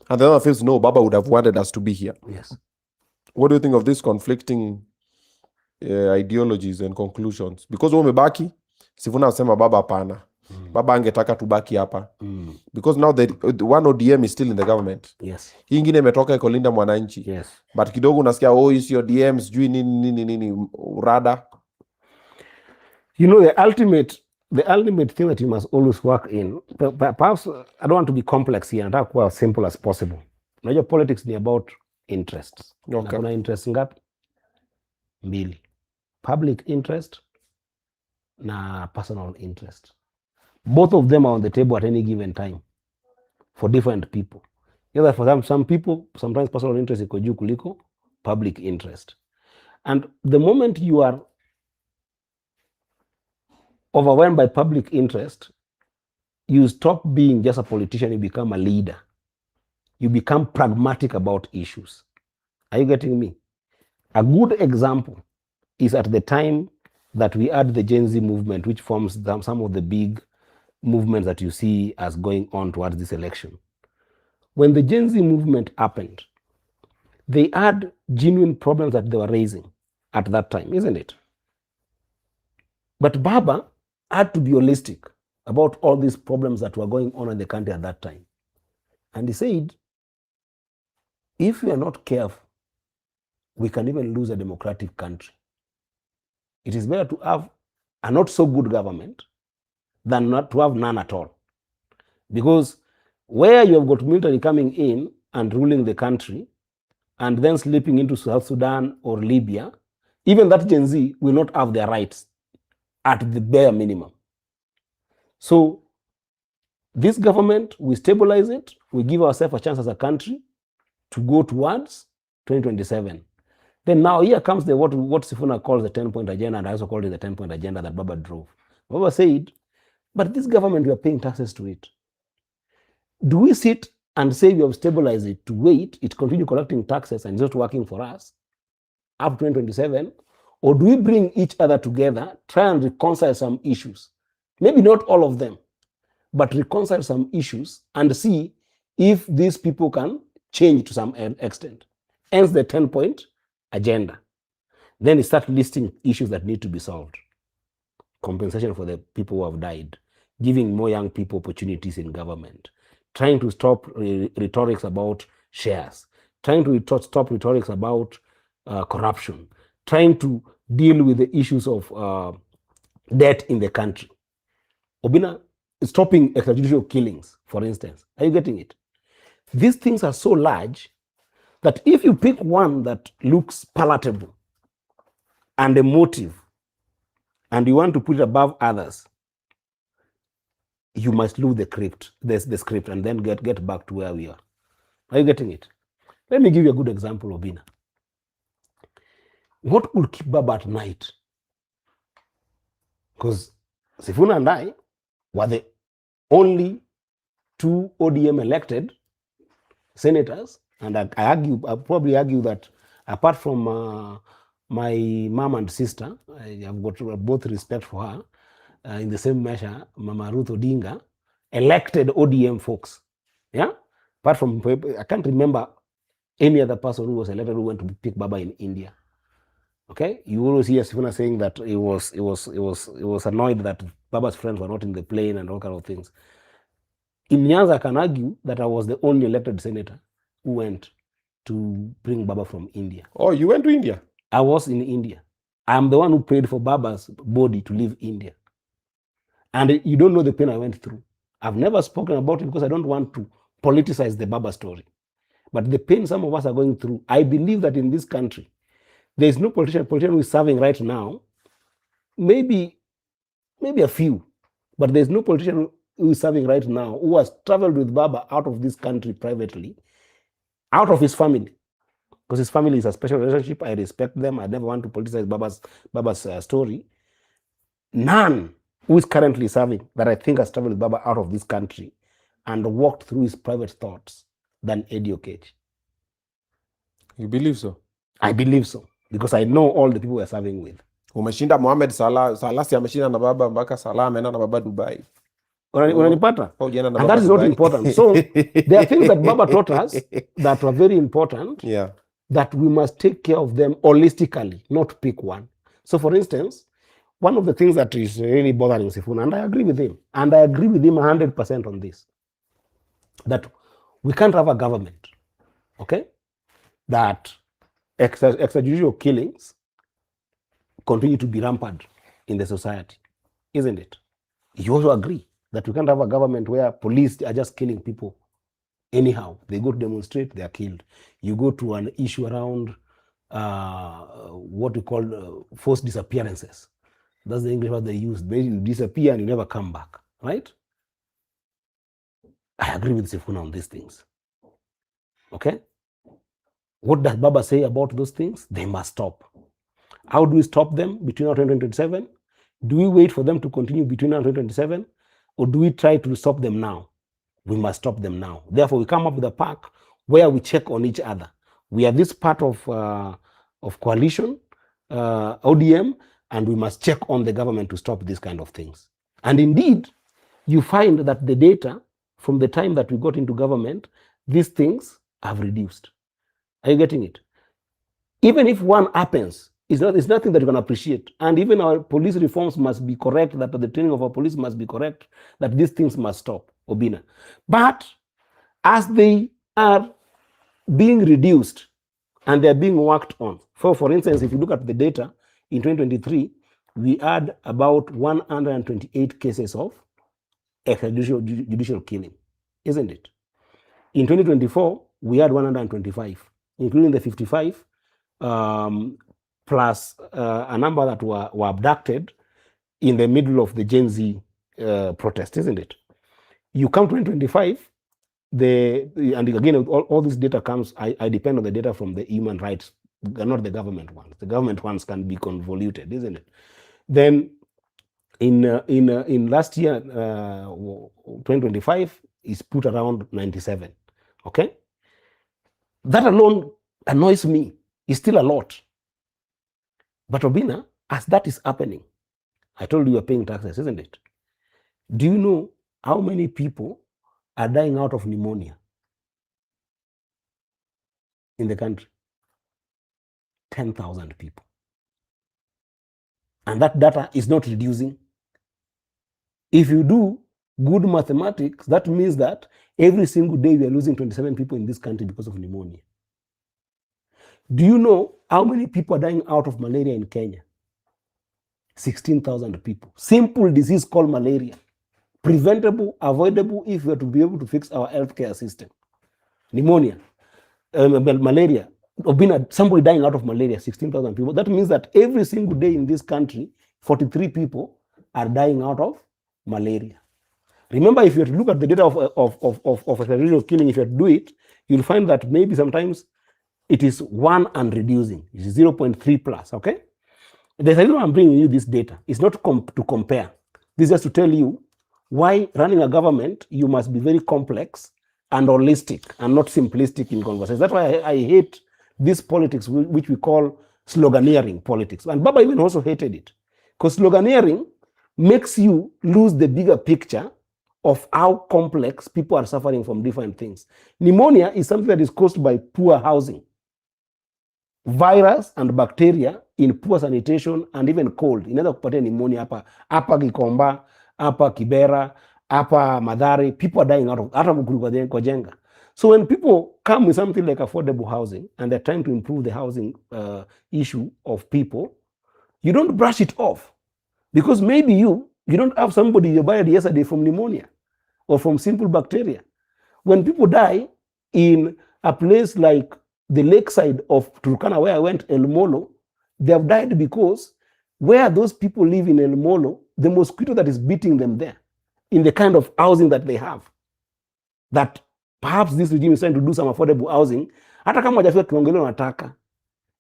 And the other feels no, Baba would have wanted us to be here. Yes. What do you think of these conflicting ideologies and conclusions? Because umebaki, Sifuna asema Baba hapana. Baba angetaka tubaki hapa. Because now the one ODM is still in the government. Yes. Hii ingine imetoka ikolinda mwananchi. Yes. But kidogo unasikia hii ODM sijui nini urada. You know, the ultimate thing that you must always work in, perhaps I don't want to be complex here, nataka kuwa as simple as possible. Unajua politics ni about interests. Okay. Na kuna interest ngapi? 2. Public interest na personal interest. Both of them are on the table at any given time for different people. Either for some people, sometimes personal interest iko juu kuliko public interest. And the moment you are overwhelmed by public interest, you stop being just a politician, you become a leader. You become pragmatic about issues. Are you getting me? A good example is at the time that we had the Gen Z movement, which forms some of the big movements that you see as going on towards this election. When the Gen Z movement happened, they had genuine problems that they were raising at that time, isn't it? But Baba had to be holistic about all these problems that were going on in the country at that time. And he said, if we are not careful, we can even lose a democratic country. It is better to have a not so good government than not to have none at all. Because where you have got military coming in and ruling the country and then slipping into South Sudan or Libya, even that Gen Z will not have their rights at the bare minimum. So this government, we stabilize it, we give ourselves a chance as a country to go towards 2027. Then now here comes the what Sifuna calls the 10-point agenda, and I also called it the 10-point agenda that Baba drove. Baba said, but this government, we are paying taxes to it. Do we sit and say we have stabilized it to wait, it continue collecting taxes and it's not working for us up to 2027? Or do we bring each other together, try and reconcile some issues? Maybe not all of them, but reconcile some issues and see if these people can change to some extent. Hence the 10-point agenda. Then you start listing issues that need to be solved. Compensation for the people who have died, giving more young people opportunities in government, trying to stop rhetorics about shares, trying to stop rhetorics about corruption, trying to deal with the issues of debt in the country. Obinna, stopping extrajudicial killings, for instance. Are you getting it? These things are so large that if you pick one that looks palatable and emotive, and you want to put it above others, you must lose the script and then get back to where we are. Are you getting it? Let me give you a good example, Obinna. What could keep Baba at night? Because Sifuna and I were the only 2 ODM elected senators, and I probably argue that apart from my mom and sister, I have got both respect for her, in the same measure, Mama Ruth Odinga, elected ODM folks. Yeah? Apart from, I can't remember any other person who was elected who went to pick Baba in India. Okay? You always hear Sifuna saying that he was annoyed that Baba's friends were not in the plane and all kind of things. In Nyanza, I can argue that I was the only elected senator who went to bring Baba from India. Oh, you went to India? I was in India. I'm the one who paid for Baba's body to leave India. And you don't know the pain I went through. I've never spoken about it because I don't want to politicize the Baba story. But the pain some of us are going through, I believe that in this country, there is no politician who is serving right now, maybe a few, but there's no politician who is serving right now who has traveled with Baba out of this country privately, out of his family. Because his family is a special relationship. I respect them. I never want to politicize Baba's story. None who is currently serving that I think has traveled with Baba out of this country and walked through his private thoughts than Eddy Oketch. You believe so? I believe so. Because I know all the people we're serving with. Umeshinda Mohamed Salah. Salah si ameshinda na Baba mpaka Salah ameenda na Baba Dubai. Unanipata? Oh, and that is not important. So there are things that Baba taught us that were very important. Yeah. That we must take care of them holistically, not pick one. So for instance, one of the things that is really bothering Sifuna, and I agree with him 100% on this, that we can't have a government, okay, that extrajudicial killings continue to be rampant in the society, isn't it? You also agree that we can't have a government where police are just killing people anyhow. They go to demonstrate, they are killed. You go to an issue around what we call forced disappearances. That's the English word they use. Basically, you disappear and you never come back, right? I agree with Sifuna on these things. Okay? What does Baba say about those things? They must stop. How do we stop them between now and 2027? Do we wait for them to continue between now and 2027? Or do we try to stop them now? We must stop them now. Therefore, we come up with a pack where we check on each other. We are this part of coalition, ODM, and we must check on the government to stop these kind of things. And indeed, you find that the data from the time that we got into government, these things have reduced. Are you getting it? Even if one happens, it's nothing that you can appreciate. And even our police reforms must be correct, that the training of our police must be correct, that these things must stop, Obinna. But as they are being reduced and they're being worked on, for instance, if you look at the data, in 2023, we had about 128 cases of extrajudicial killing, isn't it? In 2024, we had 125, including the 55 plus a number that were abducted in the middle of the Gen Z protest, isn't it? You come 2025, and again, all this data comes, I depend on the data from the human rights, not the government ones. The government ones can be convoluted, isn't it? Then in last year, 2025, is put around 97, okay? That alone annoys me. It's still a lot. But Obinna, as that is happening, I told you you're paying taxes, isn't it? Do you know how many people are dying out of pneumonia in the country? 10,000 people. And that data is not reducing. If you do good mathematics, that means that every single day we are losing 27 people in this country because of pneumonia. Do you know how many people are dying out of malaria in Kenya? 16,000 people. Simple disease called malaria. Preventable, avoidable if we are to be able to fix our healthcare system. Pneumonia, malaria, Obinna, somebody dying out of malaria, 16,000 people. That means that every single day in this country, 43 people are dying out of malaria. Remember, if you have to look at the data of a serial killing, if you have to do it, you'll find that maybe sometimes it is 1 and reducing. It is 0.3 plus, okay? The reason I'm bringing you this data is not to compare. This is just to tell you why running a government, you must be very complex and holistic and not simplistic in conversations. That's why I hate this politics, which we call sloganeering politics. And Baba even also hated it. Because sloganeering makes you lose the bigger picture of how complex people are suffering from different things. Pneumonia is something that is caused by poor housing. Virus and bacteria in poor sanitation and even cold. Inaweza kupatia pneumonia hapa Gikomba, hapa Kibera, hapa Mathare. People are dying out of hata kwa Jenga. So when people come with something like affordable housing and they're trying to improve the housing issue of people, you don't brush it off. Because maybe you don't have somebody you buried yesterday from pneumonia or from simple bacteria. When people die in a place like the lakeside of Turkana, where I went, El Molo, they have died because where those people live in El Molo, the mosquito that is beating them there, in the kind of housing that they have, that perhaps this regime is trying to do some affordable housing, hata kama hajafika kiwango wanataka,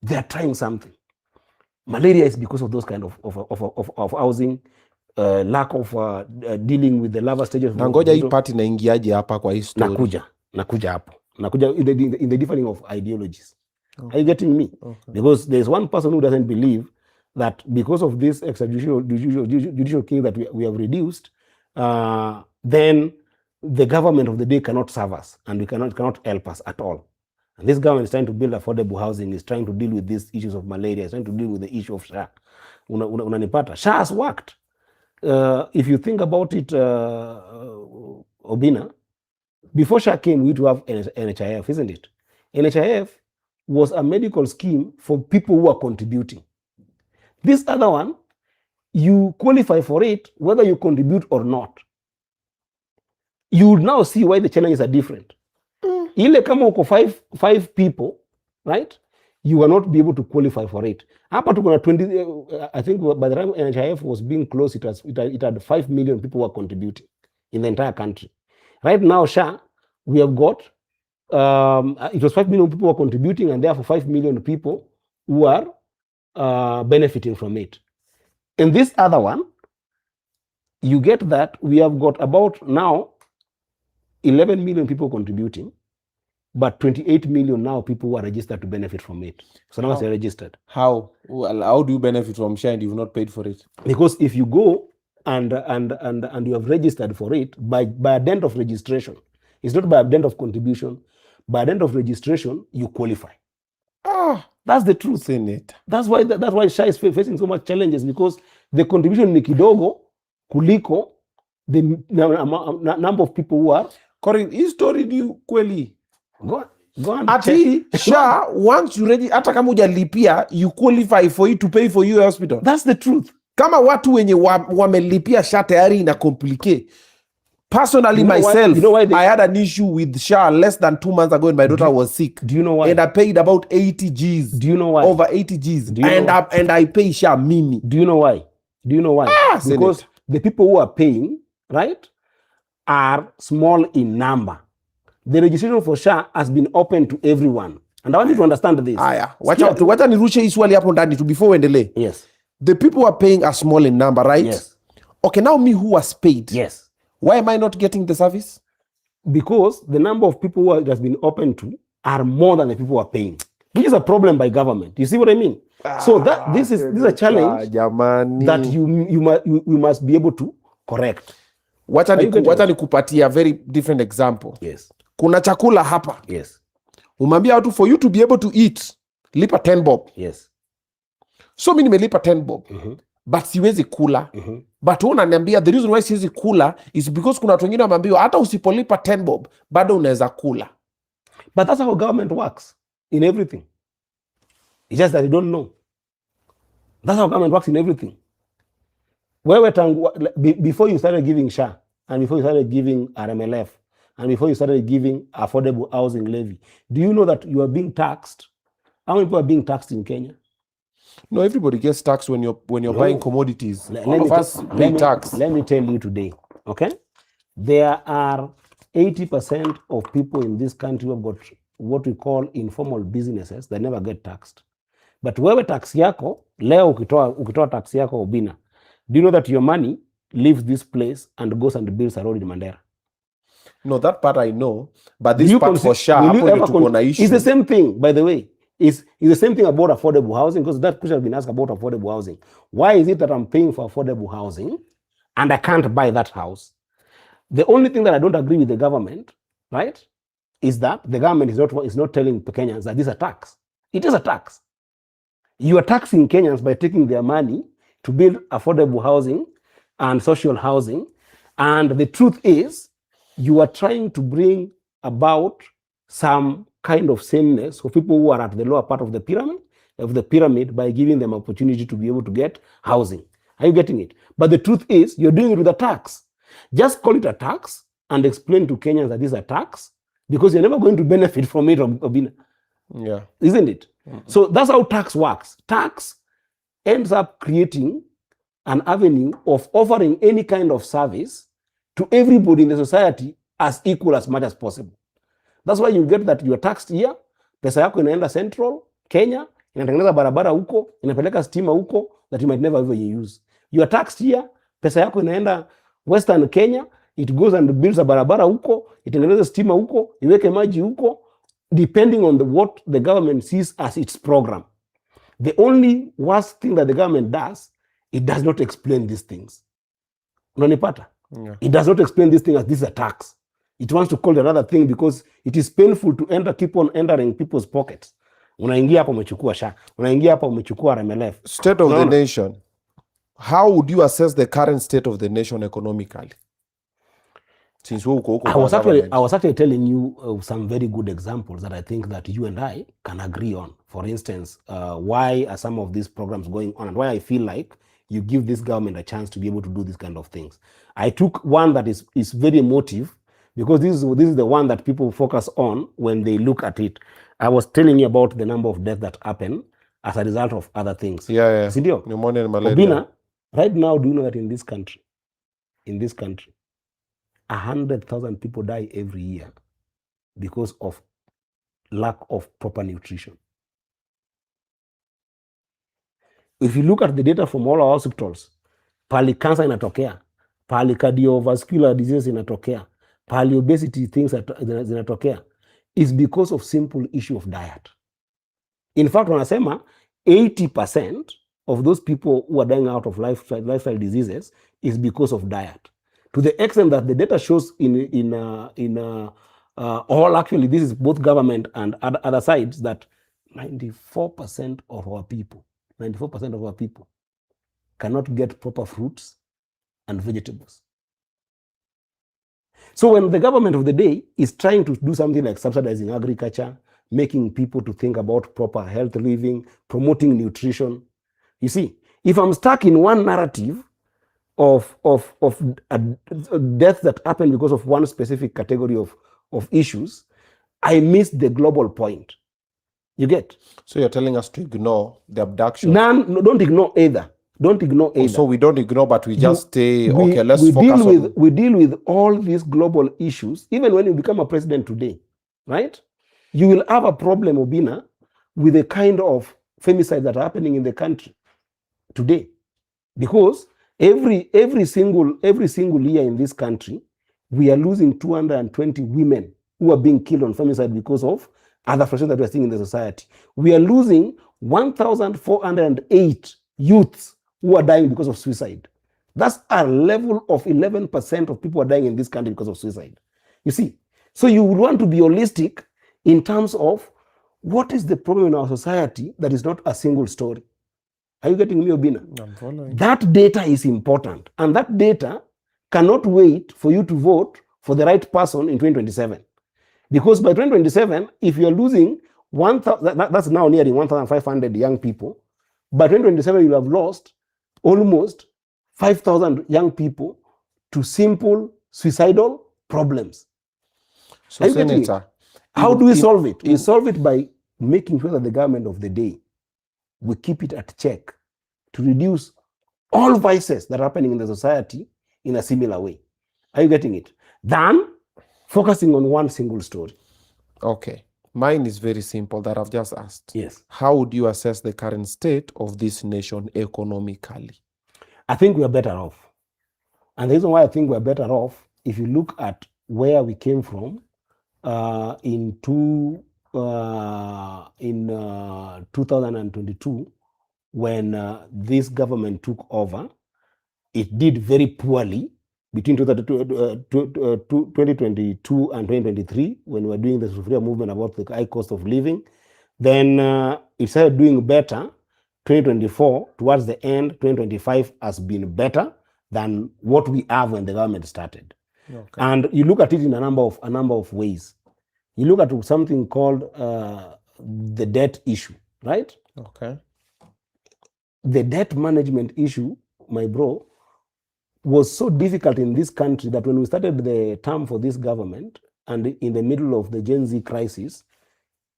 they are trying something. Malaria is because of those kind of housing, lack of dealing with the larval stages. Na ngoja hii party naingiaje hapa kwa hii story? Nakuja hapo. Nakuja in the differing of ideologies. Okay. Are you getting me? Okay. Because there's one person who doesn't believe that because of this judicial king that we have reduced, then the government of the day cannot serve us and we cannot help us at all. And this government is trying to build affordable housing, is trying to deal with these issues of malaria, is trying to deal with the issue of SHA. Unanipata? SHA has worked. If you think about it, Obinna, before SHA came, we used to have NHIF, isn't it? NHIF was a medical scheme for people who are contributing. This other one, you qualify for it whether you contribute or not. You would now see why the challenges are different. Ile kama uko five people, right? You will not be able to qualify for it. Hapa tuko na 20, I think by the time NHIF was being closed, it had 5 million people who were contributing in the entire country. Right now, SHA, we have got, it was 5 million people who were contributing and therefore 5 million people who are benefiting from it. In this other one, you get that we have got about now 11 million people contributing, but 28 million now people who are registered to benefit from it. So now they're registered. How? Well, how do you benefit from SHA and you've not paid for it? Because if you go and you have registered for it by a dent of registration, it's not by a dent of contribution, by a dent of registration, you qualify. That's the truth in it. That's why SHA is facing so much challenges, because the contribution ni kidogo kuliko the number of people who are. Correct. Hii story ni kweli. Go on. Ati SHA, once you ready, hata kama hujalipia, you qualify for it to pay for your hospital. That's the truth. Kama watu wenye wamelipia SHA tayari ina complicate. Personally, You know why- myself, you know why they- I had an issue with SHA less than 2 months ago when my daughter was sick. Do you know why? And I paid about 80 Gs. Do you know why? Over 80 Gs. Do you know why? And I pay SHA Mimi. Do you know why? Do you know why? Because Senate. the people who are paying, right, are small in number. The registration for SHA has been open to everyone. And I want you to understand this. Aya, wacha nirushe hii swali hapo ndani tu before uendelee. Yes. The people who are paying are small in number, right? Yes. Okay, now me who was paid. Yes. Why am I not getting the service? Because the number of people who it has been open to are more than the people who are paying, which is a problem by government. You see what I mean? So that this is a challenge jamani. that you must be able to correct. Wacha nikupatia a very different example. Yes. Kuna chakula hapa. Yes. Umambia watu for you to be able to eat, lipa 10 bob. Yes. So mimi nimelipa 10 bob. But siwezi kula. But wewe unaniambia the reason why siwezi kula is because kuna watu wengine wameambiwa hata usipolipa 10 bob bado unaweza kula. But that's how government works in everything. It's just that you don't know. That's how government works in everything. Wewe tangu before you started giving SHA and before you started giving RMLF and before you started giving affordable housing levy, do you know that you are being taxed? How many people are being taxed in Kenya? No, everybody gets taxed when you're buying commodities. All of us pay tax. Let me tell you today, okay? There are 80% of people in this country who have got what we call informal businesses that never get taxed. But wewe tax yako, leo ukitoa tax yako Obinna, do you know that your money leaves this place and goes and builds a road in Mandera? No, that part I know. But this part for SHA, it's the same thing, by the way. It's the same thing about affordable housing, because that question has been asked about affordable housing. Why is it that I'm paying for affordable housing and I can't buy that house? The only thing that I don't agree with the government, right, is that the government is not telling Kenyans that this is a tax. It is a tax. You are taxing Kenyans by taking their money to build affordable housing and social housing. And the truth is, you are trying to bring about some kind of sameness for people who are at the lower part of the pyramid by giving them opportunity to be able to get housing. Are you getting it? But the truth is, you're doing it with a tax. Just call it a tax and explain to Kenyans that this is a tax, because you're never going to benefit from it, Obinna. Yeah. Isn't it? So that's how tax works. Tax ends up creating an avenue of offering any kind of service to everybody in the society as equal as much as possible. That's why you get that you are taxed here, pesa yako inaenda Central Kenya, inatengeneza barabara huko, inapeleka stima huko that you might never ever use. You are taxed here, pesa yako inaenda Western Kenya, it goes and builds a barabara huko, itengeneza stima huko, iweke maji huko, depending on what the government sees as its program. The only worst thing that the government does, it does not explain these things. Unanipata? Yeah. It does not explain this thing as this is a tax. It wants to call it another thing because it is painful to keep on entering people's pockets. Unaingia hapa umechukua SHA, unaingia hapa umechukua RMLF. State of the nation. How would you assess the current state of the nation economically? Since I was actually telling you some very good examples that I think that you and I can agree on. For instance, why are some of these programs going on and why I feel like you give this government a chance to be able to do these kind of things. I took one that is very emotive, because this is the one that people focus on when they look at it. I was telling you about the number of deaths that happen as a result of other things. Yeah. Sindio? Pneumonia and malaria. Obinna, right now, do you know that in this country, 100,000 people die every year because of lack of proper nutrition. If you look at the data from all our hospitals, pali cancer inatokea, pali cardiovascular disease inatokea, pali obesity things zinatokea, is because of simple issue of diet. In fact, wanasema 80% of those people who are dying out of lifestyle diseases is because of diet. To the extent that the data shows all actually, this is both government and other sides, that 94% of our people cannot get proper fruits and vegetables. So when the government of the day is trying to do something like subsidizing agriculture, making people to think about proper health living, promoting nutrition, you see, if I'm stuck in one narrative deaths that happen because of one specific category of issues, I miss the global point. You get? So you're telling us to ignore the abduction. No, don't ignore either. Don't ignore either. So we don't ignore, but we just stay, we, okay, let's we focus deal on... with we deal with all these global issues. Even when you become a president today, right? You will have a problem, Obinna, with the kind of femicides that are happening in the country today. Because every single year in this country, we are losing 220 women who are being killed on femicide because of other frustrations that we are seeing in the society. We are losing 1,408 youths who are dying because of suicide. That's a level of 11% of people are dying in this country because of suicide. You see, so you would want to be holistic in terms of what is the problem in our society that is not a single story. Are you getting me, Obinna? I'm following. That data is important, and that data cannot wait for you to vote for the right person in 2027. Because by 2027, if you're losing 1,000, that's now nearing 1,500 young people, by 2027, you'll have lost almost 5,000 young people to simple suicidal problems. So, Senator, how do we solve it? We solve it by making sure that the government of the day, we keep it at check to reduce all vices that are happening in the society in a similar way. Are you getting it? Than focusing on one single story. Okay. Mine is very simple that I've just asked. Yes. How would you assess the current state of this nation economically? I think we are better off. And the reason why I think we're better off, if you look at where we came from in 2022, when this government took over, it did very poorly between 2022 and 2023, when we were doing the Sufuria movement about the high cost of living. Then it started doing better. 2024, towards the end, 2025 has been better than what we have when the government started. Okay. And you look at it in a number of ways. You look at something called the debt issue, right? Okay. The debt management issue, my bro, was so difficult in this country that when we started the term for this government, and in the middle of the Gen Z crisis,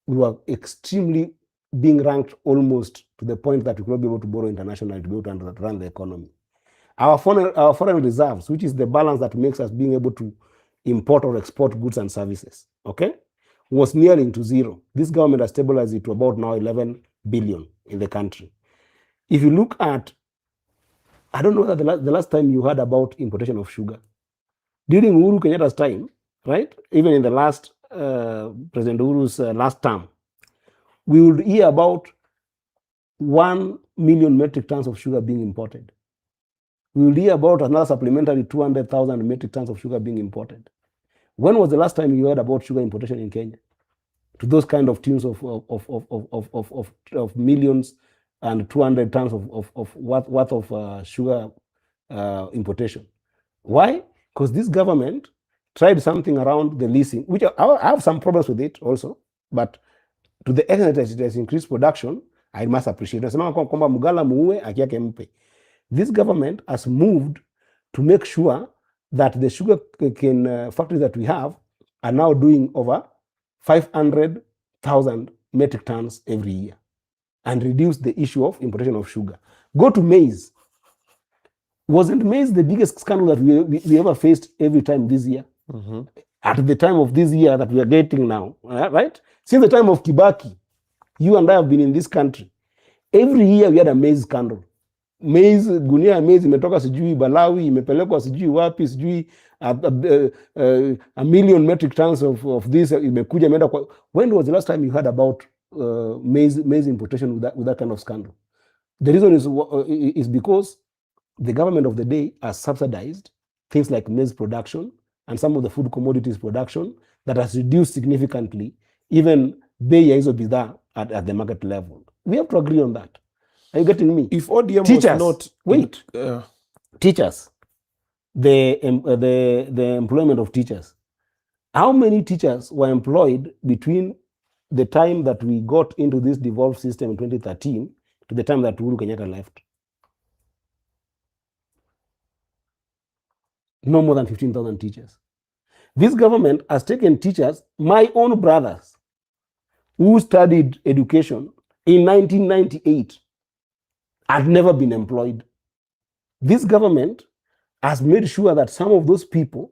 we were extremely being ranked almost to the point that we could not be able to borrow internationally to be able to run the economy. Our foreign reserves, which is the balance that makes us being able to import or export goods and services, okay, was nearing to zero. This government has stabilized it to about now 11 billion in the country. If you look at, I don't know that the last time you heard about importation of sugar. During Uhuru Kenyatta's time, right, even in the last, President Uhuru's last term, we would hear about 1 million metric tons of sugar being imported. We will hear about another supplementary 200,000 metric tons of sugar being imported. When was the last time you heard about sugar importation in Kenya? To those kind of tunes of millions and 200 tons worth of sugar importation. Why? Because this government tried something around the leasing, which I have some problems with it also, but to the extent that it has increased production, I must appreciate. Nasema kwamba mgala muue haki yake mpe. This government has moved to make sure that the sugar cane factories that we have are now doing over 500,000 metric tons every year and reduce the issue of importation of sugar. Go to maize. Wasn't maize the biggest scandal that we ever faced every time this year? Mm-hmm. At the time of this year that we are getting now, right? Since the time of Kibaki, you and I have been in this country. Every year we had a maize scandal. Maize, gunia ya maize imetoka sijui Malawi, imepelekwa sijui wapi, sijui a million metric tons of this imekuja imeenda kwa. When was the last time you heard about maize importation with that kind of scandal? The reason is because the government of the day has subsidized things like maize production and some of the food commodities production that has reduced significantly even bei ya hizo bidhaa at the market level. We have to agree on that. Are you getting me? If ODM teachers, was not... wait. Teachers, the employment of teachers. How many teachers were employed between the time that we got into this devolved system in 2013 to the time that Uhuru Kenyatta left? no more than 15,000 teachers. This government has taken teachers, my own brothers, who studied education in 1998, had never been employed. This government has made sure that some of those people,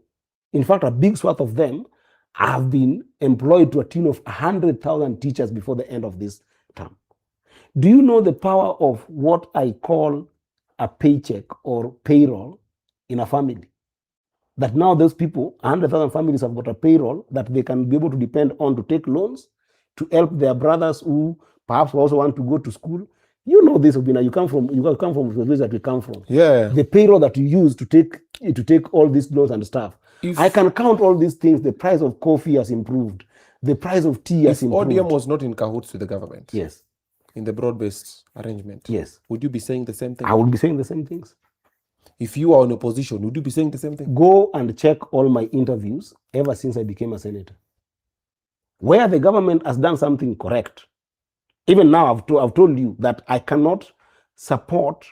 in fact, a big swath of them, have been employed to a tune of 100,000 teachers before the end of this term. Do you know the power of what I call a paycheck or payroll in a family? That now those people, 100,000 families have got a payroll that they can be able to depend on to take loans, to help their brothers who perhaps also want to go to school. You know this, Obinna. You come from the place that we come from. Yeah. The payroll that you use to take all these loans and stuff. I can count all these things. The price of coffee has improved. The price of tea has improved. If ODM was not in cahoots with the government, yes, in the broad-based arrangement, yes, would you be saying the same thing? I would be saying the same things. If you are in opposition, would you be saying the same thing? Go and check all my interviews ever since I became a senator. Where the government has done something correct. Even now, I've told you that I cannot support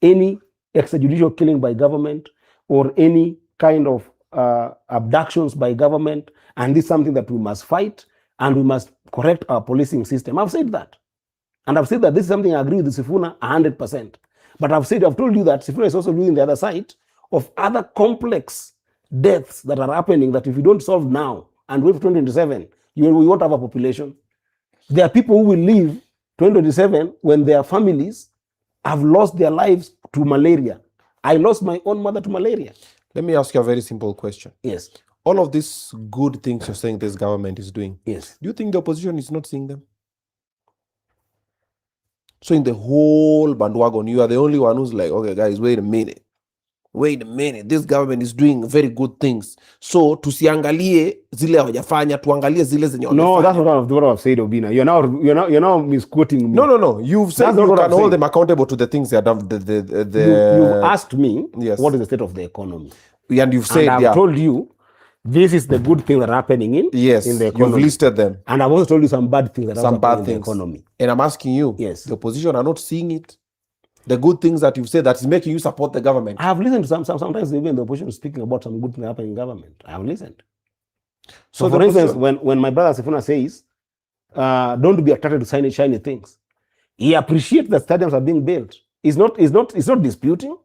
any extrajudicial killing by government or any kind of abductions by government, and this is something that we must fight, and we must correct our policing system. I've said that. And I've said that this is something I agree with Sifuna 100%. But I've told you that Sifuna is also losing the other side of other complex deaths that are happening that if you don't solve now and wait for 2027, we won't have a population. There are people who will live 2027 when their families have lost their lives to malaria. I lost my own mother to malaria. Let me ask you a very simple question. Yes. All of these good things you're saying this government is doing, yes, do you think the opposition is not seeing them? So in the whole bandwagon, you are the only one who's like, okay, guys, wait a minute. This government is doing very good things. So tusiangalie zile hawajafanya, tuangalie zile zenye wamefanya. No, that's what I've said, Obinna. You're now misquoting me. No. You've said you can hold them accountable to the things they have done. You've asked me, yes, what is the state of the economy? And you've said, and I've told you, this is the good things that are happening in the economy. You've listed them. And I've also told you some bad things that are happening in the economy. And I'm asking you, yes, the opposition are not seeing it. The good things that you've said that is making you support the government. I have listened to sometimes even the opposition speaking about some good things happening in government. I have listened. So for instance, when my brother Sifuna says, don't be attracted to shiny things, he appreciates that stadiums are being built. He's not disputing.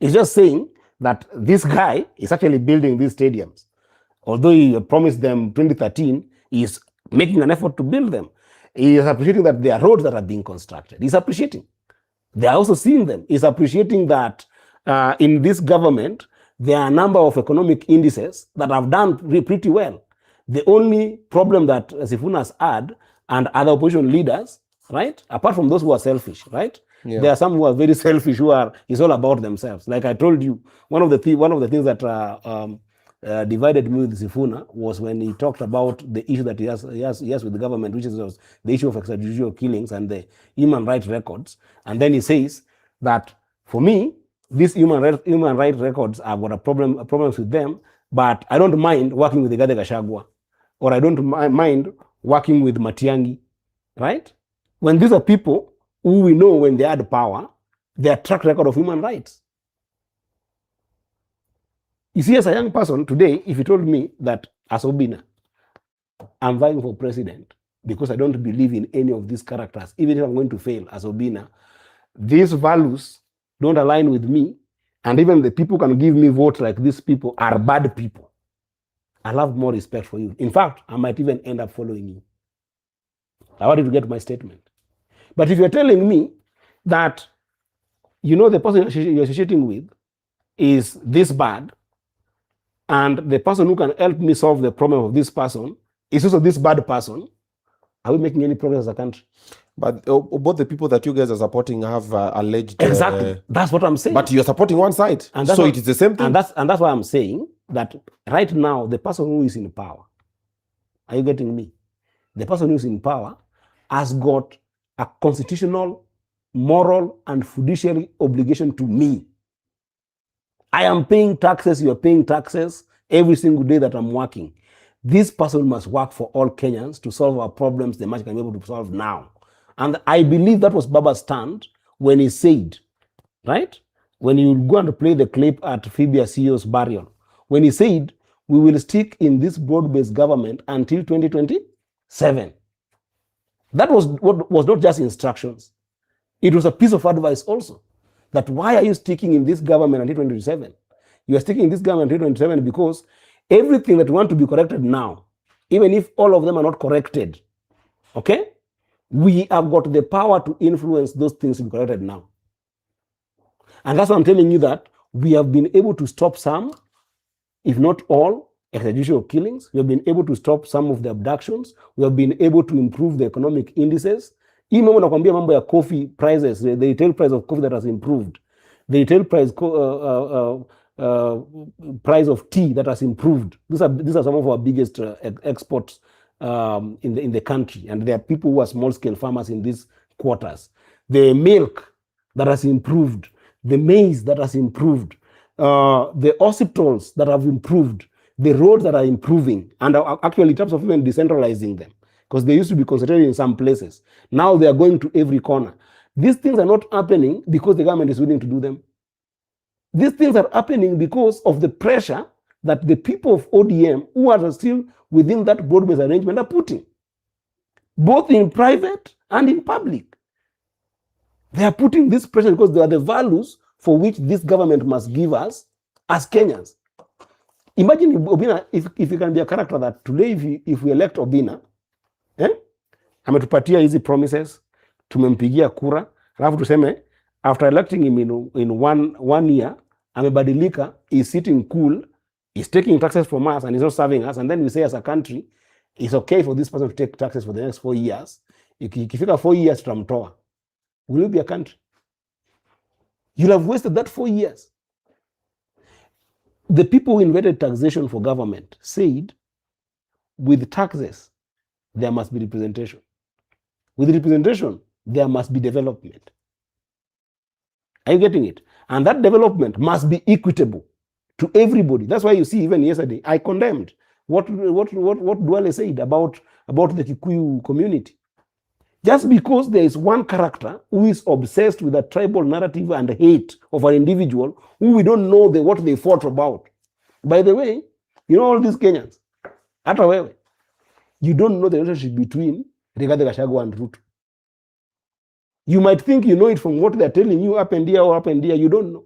He's just saying that this guy is actually building these stadiums. Although he promised them 2013, he is making an effort to build them. He is appreciating that there are roads that are being constructed. He's appreciating. They are also seeing them. He's appreciating that in this government, there are a number of economic indices that have done pretty well. The only problem that Sifuna has had and other opposition leaders, right, apart from those who are selfish, right, there are some who are very selfish, it's all about themselves. Like I told you, one of the things that divided me with Sifuna was when he talked about the issue that he has with the government, which is the issue of extrajudicial killings and the human rights records. And then he says that for me, these human rights records, I've got problems with them, but I don't mind working with the Rigathi Gachagua, or I don't mind working with Matiang'i, right? When these are people who we know when they had power, their track record of human rights. You see, as a young person today, if you told me that as Obinna, I'm vying for president because I don't believe in any of these characters, even if I'm going to fail as Obinna, these values don't align with me, and even the people who can give me votes like these people are bad people, I'll have more respect for you. In fact, I might even end up following you. I want you to get my statement. But if you're telling me that, the person you're associating with is this bad, and the person who can help me solve the problem of this person is also this bad person, are we making any progress as a country? But both the people that you guys are supporting have alleged... Exactly. That's what I'm saying. But you're supporting one side. And so it is the same thing. And that's why I'm saying that right now, the person who is in power, are you getting me? The person who is in power has got a constitutional, moral, and fiduciary obligation to me. I am paying taxes, you are paying taxes every single day that I'm working. This person must work for all Kenyans to solve our problems the much can be able to solve now. And I believe that was Baba's stand when he said, right? When you go and play the clip at Phoebe CEO's burial, when he said, we will stick in this broad-based government until 2027. That was not just instructions. It was a piece of advice also. That why are you sticking in this government until 2027? You are sticking in this government until 2027 because everything that you want to be corrected now, even if all of them are not corrected, okay, we have got the power to influence those things to be corrected now. And that's why I'm telling you that we have been able to stop some, if not all, extrajudicial killings. We have been able to stop some of the abductions. We have been able to improve the economic indices. Hii mambo nakwambia mambo ya coffee prices, the retail price of coffee that has improved. The retail price price of tea that has improved. These are some of our biggest exports in the country, and there are people who are small scale farmers in these quarters. The milk that has improved, the maize that has improved, the hospitals that have improved, the roads that are improving, and actually in terms of even decentralizing them, because they used to be concentrated in some places. Now they are going to every corner. These things are not happening because the government is willing to do them. These things are happening because of the pressure that the people of ODM who are still within that broad-based arrangement are putting, both in private and in public. They are putting this pressure because they are the values for which this government must give us as Kenyans. Imagine Obinna, if you can be a character that today if we elect Obinna, ametupatia hizi promises, tumempigia kura, alafu tuseme after electing him in one year, amebadilika, is sitting cool, is taking taxes from us and is not serving us, and then we say as a country, it's okay for this person to take taxes for the next 4 years. Ikifika 4 years tutamtoa. Will you be a country? You'll have wasted that 4 years. The people who invented taxation for government said, with taxes, there must be representation. With representation, there must be development. Are you getting it? And that development must be equitable to everybody. That's why you see, even yesterday, I condemned what Duale said about the Kikuyu community. Just because there is one character who is obsessed with a tribal narrative and hate of an individual who we don't know what they fought about. By the way, you know all these Kenyans, hata wewe, you don't know the relationship between Rigathi Gachagua and Ruto. You might think you know it from what they're telling you up and here or up and here. You don't know.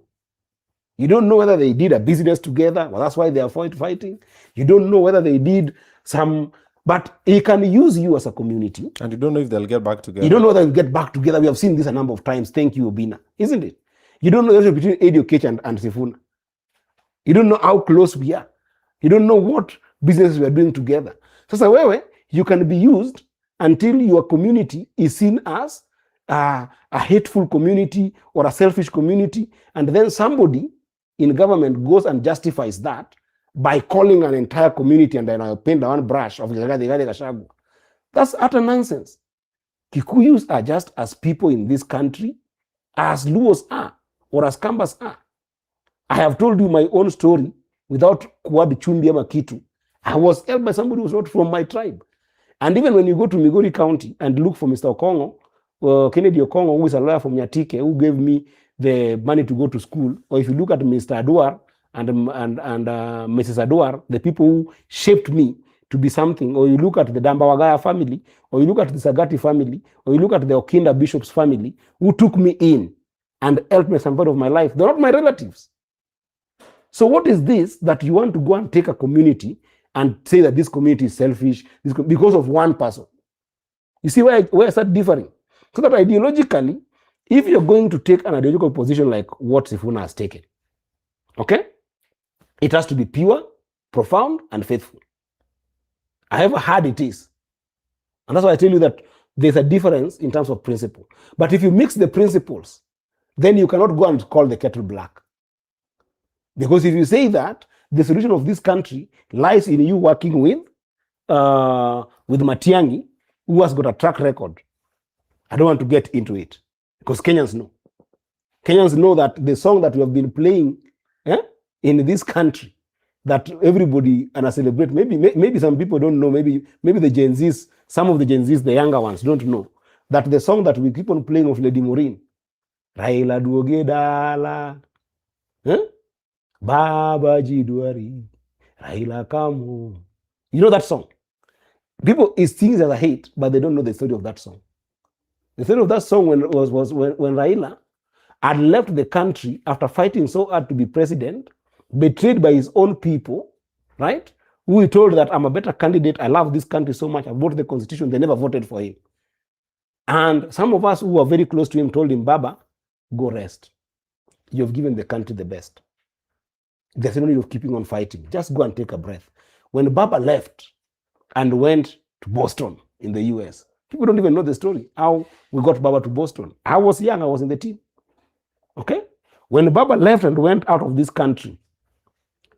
You don't know whether they did a business together. Well, that's why they are fighting. You don't know whether they did some, but he can use you as a community. And you don't know if they'll get back together. You don't know whether they'll get back together. We have seen this a number of times. Thank you, Obinna. Isn't it? You don't know the relationship between Eddy, Oketch'S and Sifuna. You don't know how close we are. You don't know what businesses we are doing together. So, you can be used until your community is seen as a hateful community or a selfish community, and then somebody in government goes and justifies that by calling an entire community and then I'll paint one brush of Rigathi Gachagua. That's utter nonsense. Kikuyus are just as people in this country as Luos are or as Kambas are. I have told you my own story without kuadi chumbi ama kitu. I was helped by somebody who was not from my tribe. And even when you go to Migori County and look for Mr. Okongo, Kennedy Okongo, who is a lawyer from Nyatike, who gave me the money to go to school, or if you look at Mr. Aduar and Mrs. Aduar, the people who shaped me to be something, or you look at the Dambawagaya family, or you look at the Sagati family, or you look at the Okinda Bishop's family, who took me in and helped me some part of my life. They're not my relatives. So what is this that you want to go and take a community and say that this community is selfish because of one person? You see where I start differing? So that ideologically, if you're going to take an ideological position like what Sifuna has taken, okay, it has to be pure, profound, and faithful. However hard it is. And that's why I tell you that there's a difference in terms of principle. But if you mix the principles, then you cannot go and call the kettle black. Because if you say that, the solution of this country lies in you working with Matiang'i, who has got a track record. I don't want to get into it because Kenyans know. Kenyans know that the song that we have been playing in this country, that everybody and I celebrate. Maybe some people don't know. Maybe the Gen Zs, some of the Gen Zs, the younger ones, don't know that the song that we keep on playing of Lady Maureen, Raila Duogedala, Baba Jidwari, Raila Kamu. You know that song? People is things as a hate, but they don't know the story of that song. The story of that song was when Raila had left the country after fighting so hard to be president, betrayed by his own people, right? Who he told that I'm a better candidate, I love this country so much, I voted the constitution, they never voted for him. And some of us who were very close to him told him, Baba, go rest. You've given the country the best. There's no need of keeping on fighting. Just go and take a breath. When Baba left and went to Boston in the US, people don't even know the story, how we got Baba to Boston. I was young, I was in the team. Okay? When Baba left and went out of this country,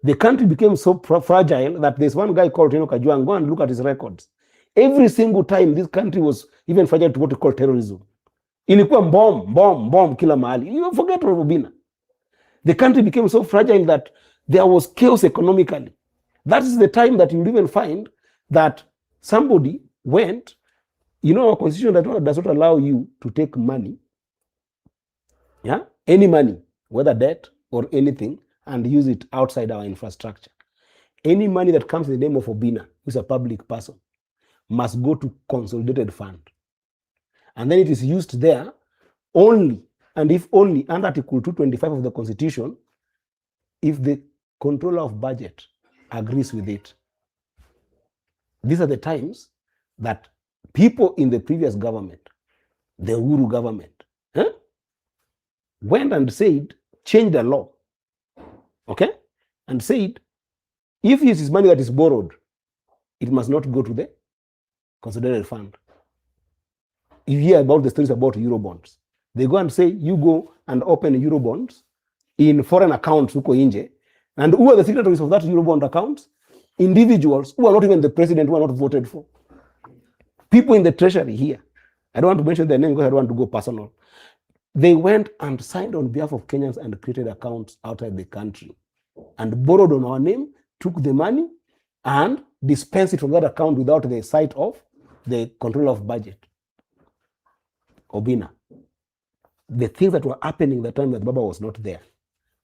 the country became so fragile that there's one guy called Teno Kajwang, go and look at his records. Every single time this country was even fragile to what we call terrorism. Ilikuwa bomb kila mahali. You forget Obinna. The country became so fragile that there was chaos economically. That is the time that you'll even find that somebody went, you know, our constitution does not allow you to take money, yeah, any money, whether debt or anything, and use it outside our infrastructure. Any money that comes in the name of Obinna, who's a public person, must go to consolidated fund. And then it is used there only, and if only, under Article 225 of the Constitution, if the controller of budget agrees with it. These are the times that people in the previous government, the Uhuru government, went and said, change the law, okay? And said, if it is money that is borrowed, it must not go to the consolidated fund. You hear about the stories about Eurobonds. They go and say, you go and open Eurobonds in foreign accounts, huko inje, and who are the signatories of that Eurobond accounts? Individuals who are not even the president, who are not voted for. People in the treasury here. I don't want to mention their name because I don't want to go personal. They went and signed on behalf of Kenyans and created accounts outside the country and borrowed on our name, took the money and dispensed it from that account without the sight of the control of budget. Obinna. The things that were happening the time that Baba was not there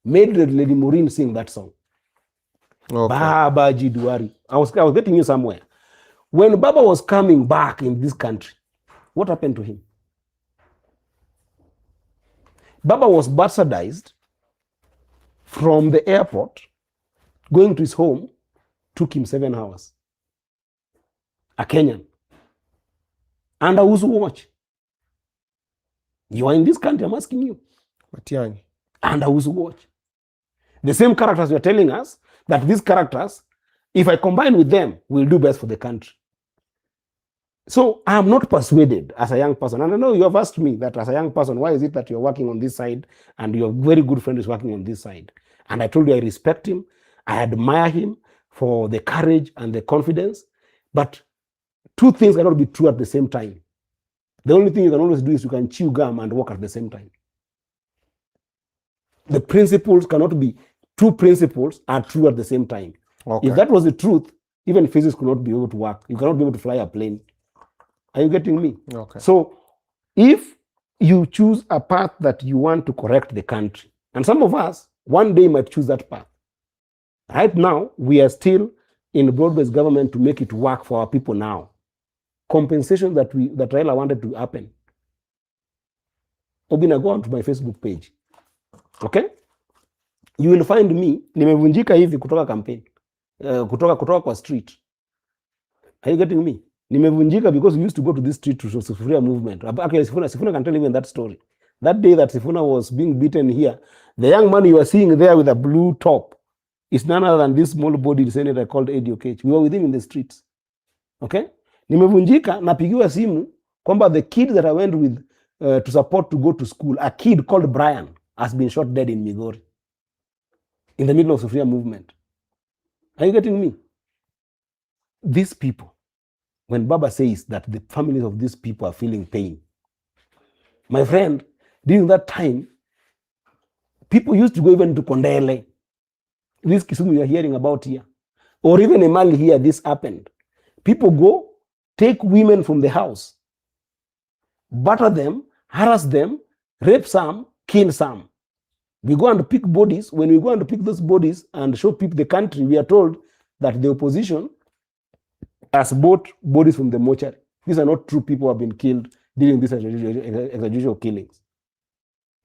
made Lady Maureen sing that song. Okay. Baba Jiduari. I was getting you somewhere. When Baba was coming back in this country, what happened to him? Baba was bastardized from the airport, going to his home, took him 7 hours. A Kenyan. Under whose watch? You are in this country, I'm asking you. Matiang'i. Under whose watch? The same characters were telling us that these characters, if I combine with them, will do best for the country. So I am not persuaded as a young person. And I know you have asked me that as a young person, why is it that you're working on this side and your very good friend is working on this side? And I told you I respect him. I admire him for the courage and the confidence. But two things cannot be true at the same time. The only thing you can always do is you can chew gum and walk at the same time. The principles cannot be, two principles are true at the same time. Okay. If that was the truth, even physics could not be able to work. You cannot be able to fly a plane. Are you getting me? Okay. So if you choose a path that you want to correct the country, and some of us one day might choose that path. Right now, we are still in broad-based government to make it work for our people now. Compensation that Raila wanted to happen. Obinna, go on to my Facebook page. Okay? You will find me, nimevunjika hivi kutoka campaign. Kutoka kwa street. Are you getting me? Nimevunjika because we used to go to this street to Sifuna movement. Actually, Sifuna can tell even that story. That day that Sifuna was being beaten here, the young man you are seeing there with a blue top is none other than this small-bodied senator called Eddy Oketch'S. We were with him in the streets. Okay? Nimevunjika, napigiwa simu kwamba the kid that I went with to support to go to school, a kid called Brian, has been shot dead in Migori. In the middle of Sifuna movement. Are you getting me? These people, when Baba says that the families of these people are feeling pain, my friend, during that time, people used to go even to Kondele. This Kisumu you are hearing about here. Or even in Mali here, this happened. People go, take women from the house, batter them, harass them, rape some, kill some. We go and pick bodies. When we go and pick those bodies and show people the country, we are told that the opposition has bought bodies from the mortuary. These are not true people who have been killed during these extrajudicial killings.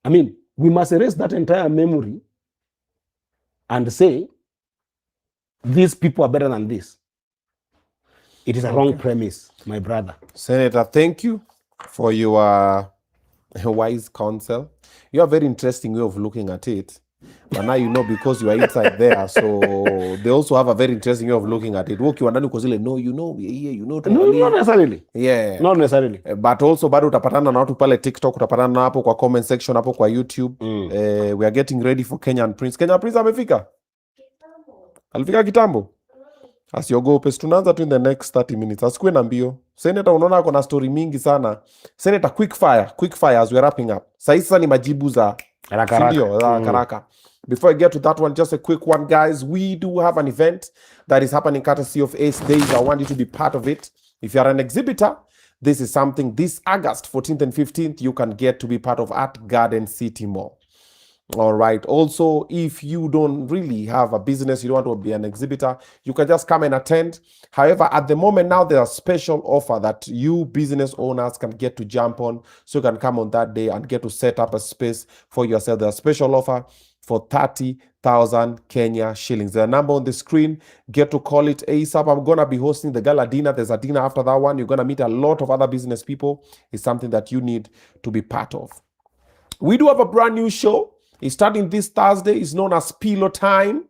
I mean, we must erase that entire memory and say, these people are better than this. It is a wrong premise, my brother. Senator, thank you for your wise counsel. You have a very interesting way of looking at it. But now you know because you are inside there, so they also have a very interesting way of looking at it. Woki wandani kwa zile, no, you know, we are here, you know. No, not necessarily. Yeah. Not necessarily. But also bado utapatana na watu pale TikTok, utapatana na hapo kwa comment section, hapo kwa YouTube. We are getting ready for Kenyan Prince. Kenyan Prince amefika? Alifika kitambo? Asiogope, tunaanza tu in the next 30 minutes. Asikuwe na mbio. Senator, unaona ako na story mingi sana. Senator, quick fire as we are wrapping up. Sasa ni majibu za haraka. Before I get to that one, just a quick one, guys. We do have an event that is happening courtesy of Ace Days. I want you to be part of it. If you are an exhibitor, this is something this August 14th and 15th you can get to be part of at Garden City Mall. All right. Also, if you don't really have a business, you don't want to be an exhibitor, you can just come and attend. However, at the moment now, there's a special offer that you business owners can get to jump on. So you can come on that day and get to set up a space for yourself. There's a special offer for 30,000 Kenya shillings. There's a number on the screen. Get to call it ASAP. I'm going to be hosting the gala dinner. There's a dinner after that one. You're going to meet a lot of other business people. It's something that you need to be part of. We do have a brand new show. It's starting this Thursday. It's known as Pillow Time.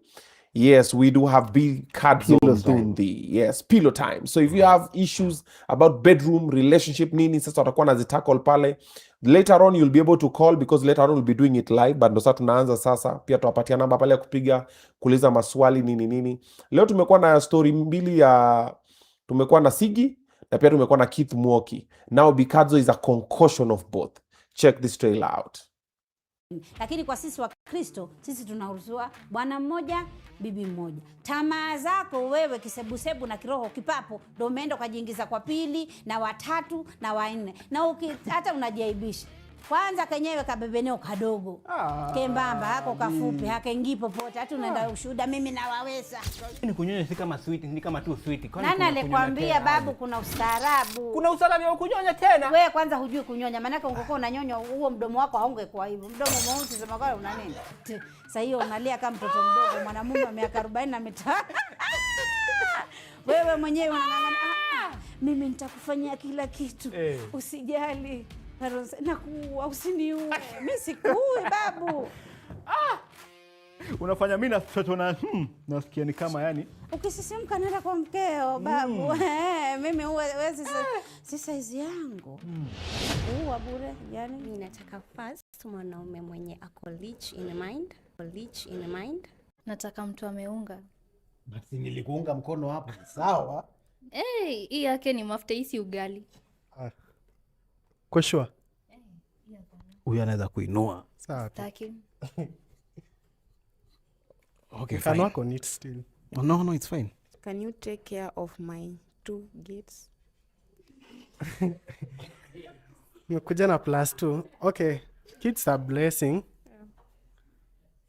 Yes, we do have big cards on the yes, Pillow Time. So if you have issues about bedroom, relationship, nini, sasa watakuwa nazitackle pale. Later on, you'll be able to call because later on we'll be doing it live. But ndo sasa tunaanza sasa. Pia tuwapatia namba pale ya kupiga, kuuliza maswali, nini. Leo tumekuwa na story mbili ya, tumekuwa na Sigi, na pia tumekuwa na Keith Mwoki. Now Bikadzo is a concoction of both. Check this trailer out. Lakini kwa sisi wa Kristo, sisi tunaruhusiwa bwana mmoja, bibi mmoja. Tamaa zako wewe kisebusebu na kiroho kipapo ndio umeenda kujiingiza kwa pili na watatu na wanne. Na hata unajiaibisha. Kwanza kenyewe kabebeneo kadogo. Kembamba hako kafupi, hakaingii popote. Hata unaenda ushuhuda mimi na waweza. Ni kunyonya si kama sweet, ni kama tu sweet. Nani alikwambia babu kuna ustaarabu? Kuna ustaarabu wa kunyonya tena? Wewe kwanza hujui kunyonya, maana yake ungekuwa unanyonya huo mdomo wako haungekuwa hivyo. Mdomo mweusi sema kwa una nini? Sasa hiyo unalia kama mtoto mdogo, mwanamume wa miaka 45. Wewe mwenyewe unang'ang'ana, mimi nitakufanyia kila kitu. Usijali. Nakuua, usiniue. Mimi sikuui babu. Unafanya mimi na mtoto na nasikia ni kama yani. Ukisisimka nenda kwa mkeo babu. Mimi huwezi si size yangu. Uwa bure yani. Mimi nataka first mwanaume mwenye ako rich in mind. Nataka mtu ameunga. Basi nilikuunga mkono hapo. Sawa. Hii yake ni mafuta, isi ugali. Kwa sure. Huyu anaweza kuinua. Sawa. Taki. Okay, fine. Wako neat still. No, it's fine. Can you take care of my 2 kids? Nimekuja na +2. Okay. Kids are blessing.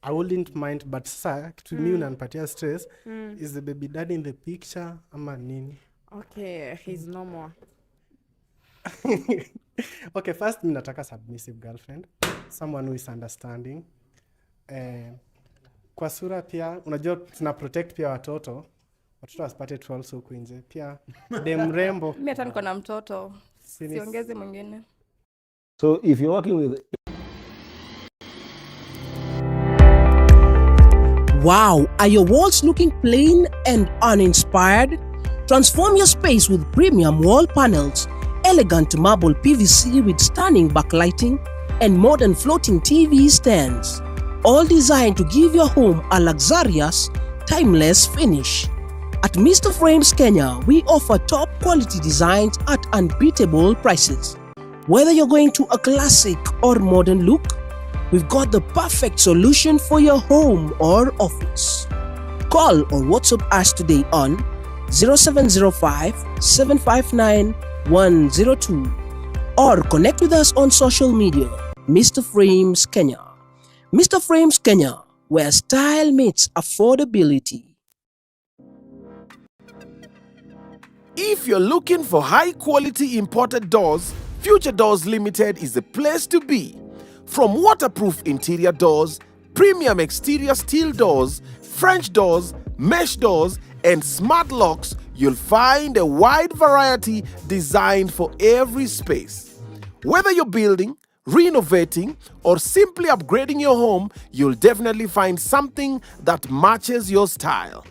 I wouldn't mind, but sasa kitu mimi unanipatia stress. Is the baby daddy in the picture ama nini? Okay, he's normal. Okay, first mimi nataka submissive girlfriend, someone who is understanding. Kwa sura pia unajua tuna protect pia watoto wasipate trolls huko nje. Pia dem rembo. Mimi hata niko na mtoto. Siongeze mwingine. So if you're working with Wow, are your walls looking plain and uninspired? Transform your space with premium wall panels, elegant marble PVC with stunning backlighting, and modern floating TV stands. All designed to give your home a luxurious, timeless finish. At Mr. Frames Kenya, we offer top quality designs at unbeatable prices. Whether you're going to a classic or modern look, we've got the perfect solution for your home or office. Call or WhatsApp us today on 0705 759 102 or connect with us on social media. Mr. Frames Kenya. Mr. Frames Kenya, where style meets affordability. If you're looking for high-quality imported doors, Future Doors Limited is the place to be. From waterproof interior doors, premium exterior steel doors, French doors, mesh doors, and smart locks, you'll find a wide variety designed for every space. Whether you're building, renovating, or simply upgrading your home, you'll definitely find something that matches your style.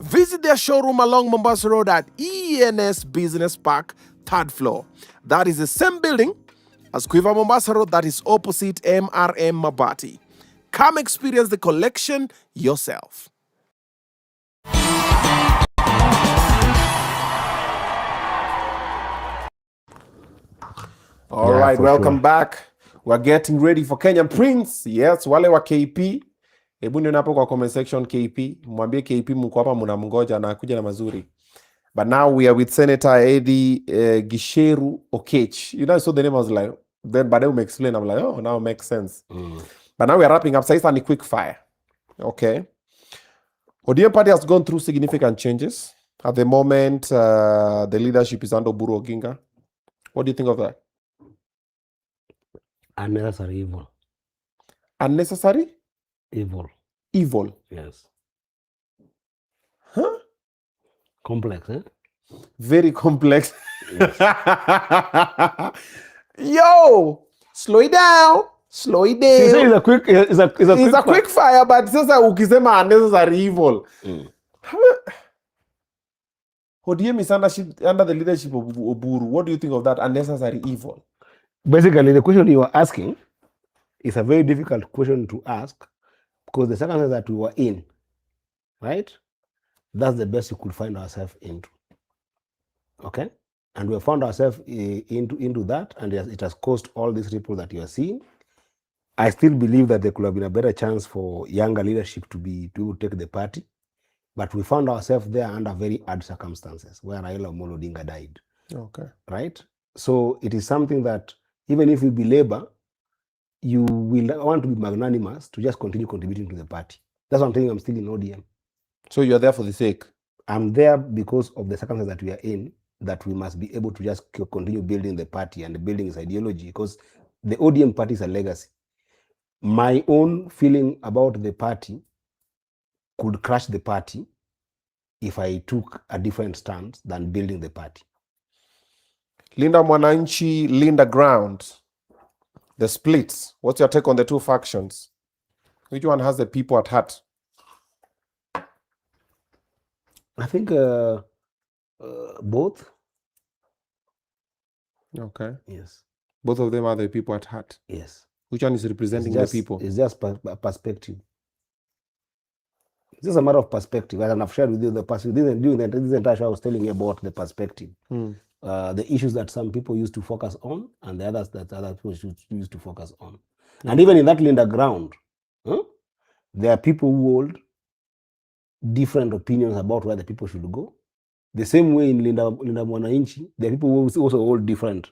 Visit their showroom along Mombasa Road at ENS Business Park, 3rd floor. That is the same building as Quiver Mombasa Road, that is opposite MRM Mabati. Come experience the collection yourself. All right, welcome back. We're getting ready for Kenyan Prince. Yes, wale wa KP. Hebu nione hapo kwa comment section KP. Mwambie KP mko hapa mnamngoja na kuja na mazuri. But now we are with Senator Eddy Gicheru Oketch'S. You know, so the name was like, then but then we explain, I'm like, oh, now it makes sense. But now we are wrapping up. Sasa ni quick fire. Okay. ODM party has gone through significant changes. At the moment, the leadership is under Oburu Oginga. What do you think of that? Unnecessary evil. Unnecessary? Evil. Evil. Yes. Huh? Complex, eh? Very complex. Yo! Slow it down. Slow it down. It's a quick, it's a quick fire, but sasa ukisema unnecessary evil. ODM is under the leadership of Oburu. What do you think of that unnecessary evil? Basically, the question you are asking is a very difficult question to ask because the circumstances that we were in, right? That's the best we could find ourselves into. Okay? And we found ourselves into that, and it has caused all these ripple that you are seeing. I still believe that there could have been a better chance for younger leadership to take the party, but we found ourselves there under very odd circumstances where Raila Amolo Odinga died. Okay. Right? So it is something that even if you be labor, you will want to be magnanimous to just continue contributing to the party. That's what I'm telling you, I'm still in ODM. So you're there for the sake? I'm there because of the circumstances that we are in, that we must be able to just continue building the party and building its ideology, because the ODM party is a legacy. My own feeling about the party could crash the party if I took a different stance than building the party. Linda Mwananchi, Linda Ground. The splits. What's your take on the two factions? Which one has the people at heart? I think both. Okay. Yes. Both of them are the people at heart? Yes. Which one is representing the people? It's just perspective. It's just a matter of perspective. As I've shared with you the past, during this entire show, I was telling you about the perspective. The issues that some people used to focus on and the others that other people used to focus on. And even in that Linda ground, there are people who hold different opinions about where the people should go. The same way in Linda Mwananchi, there are people who also hold different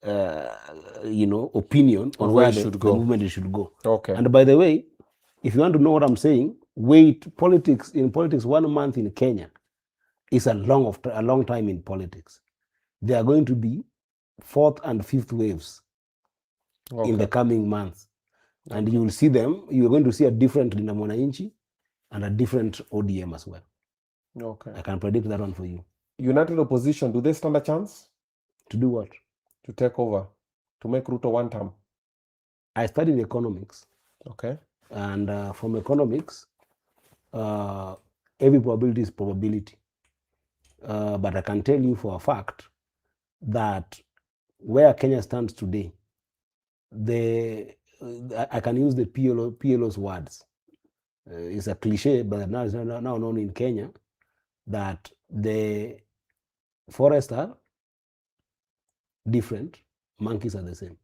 opinion on where the movement should go. Okay. And by the way, if you want to know what I'm saying, in politics, 1 month in Kenya is a long time in politics. There are going to be 4th and 5th waves in the coming months. And you will see them, you're going to see a different Linda Mwananchi and a different ODM as well. Okay. I can predict that one for you. United Opposition, do they stand a chance? To do what? To take over, to make Ruto one term. I studied economics. Okay. And from economics, every probability is probability. But I can tell you for a fact that where Kenya stands today, I can use the PLO's words. It's a cliche, but now it's now known in Kenya that the forests are different, monkeys are the same.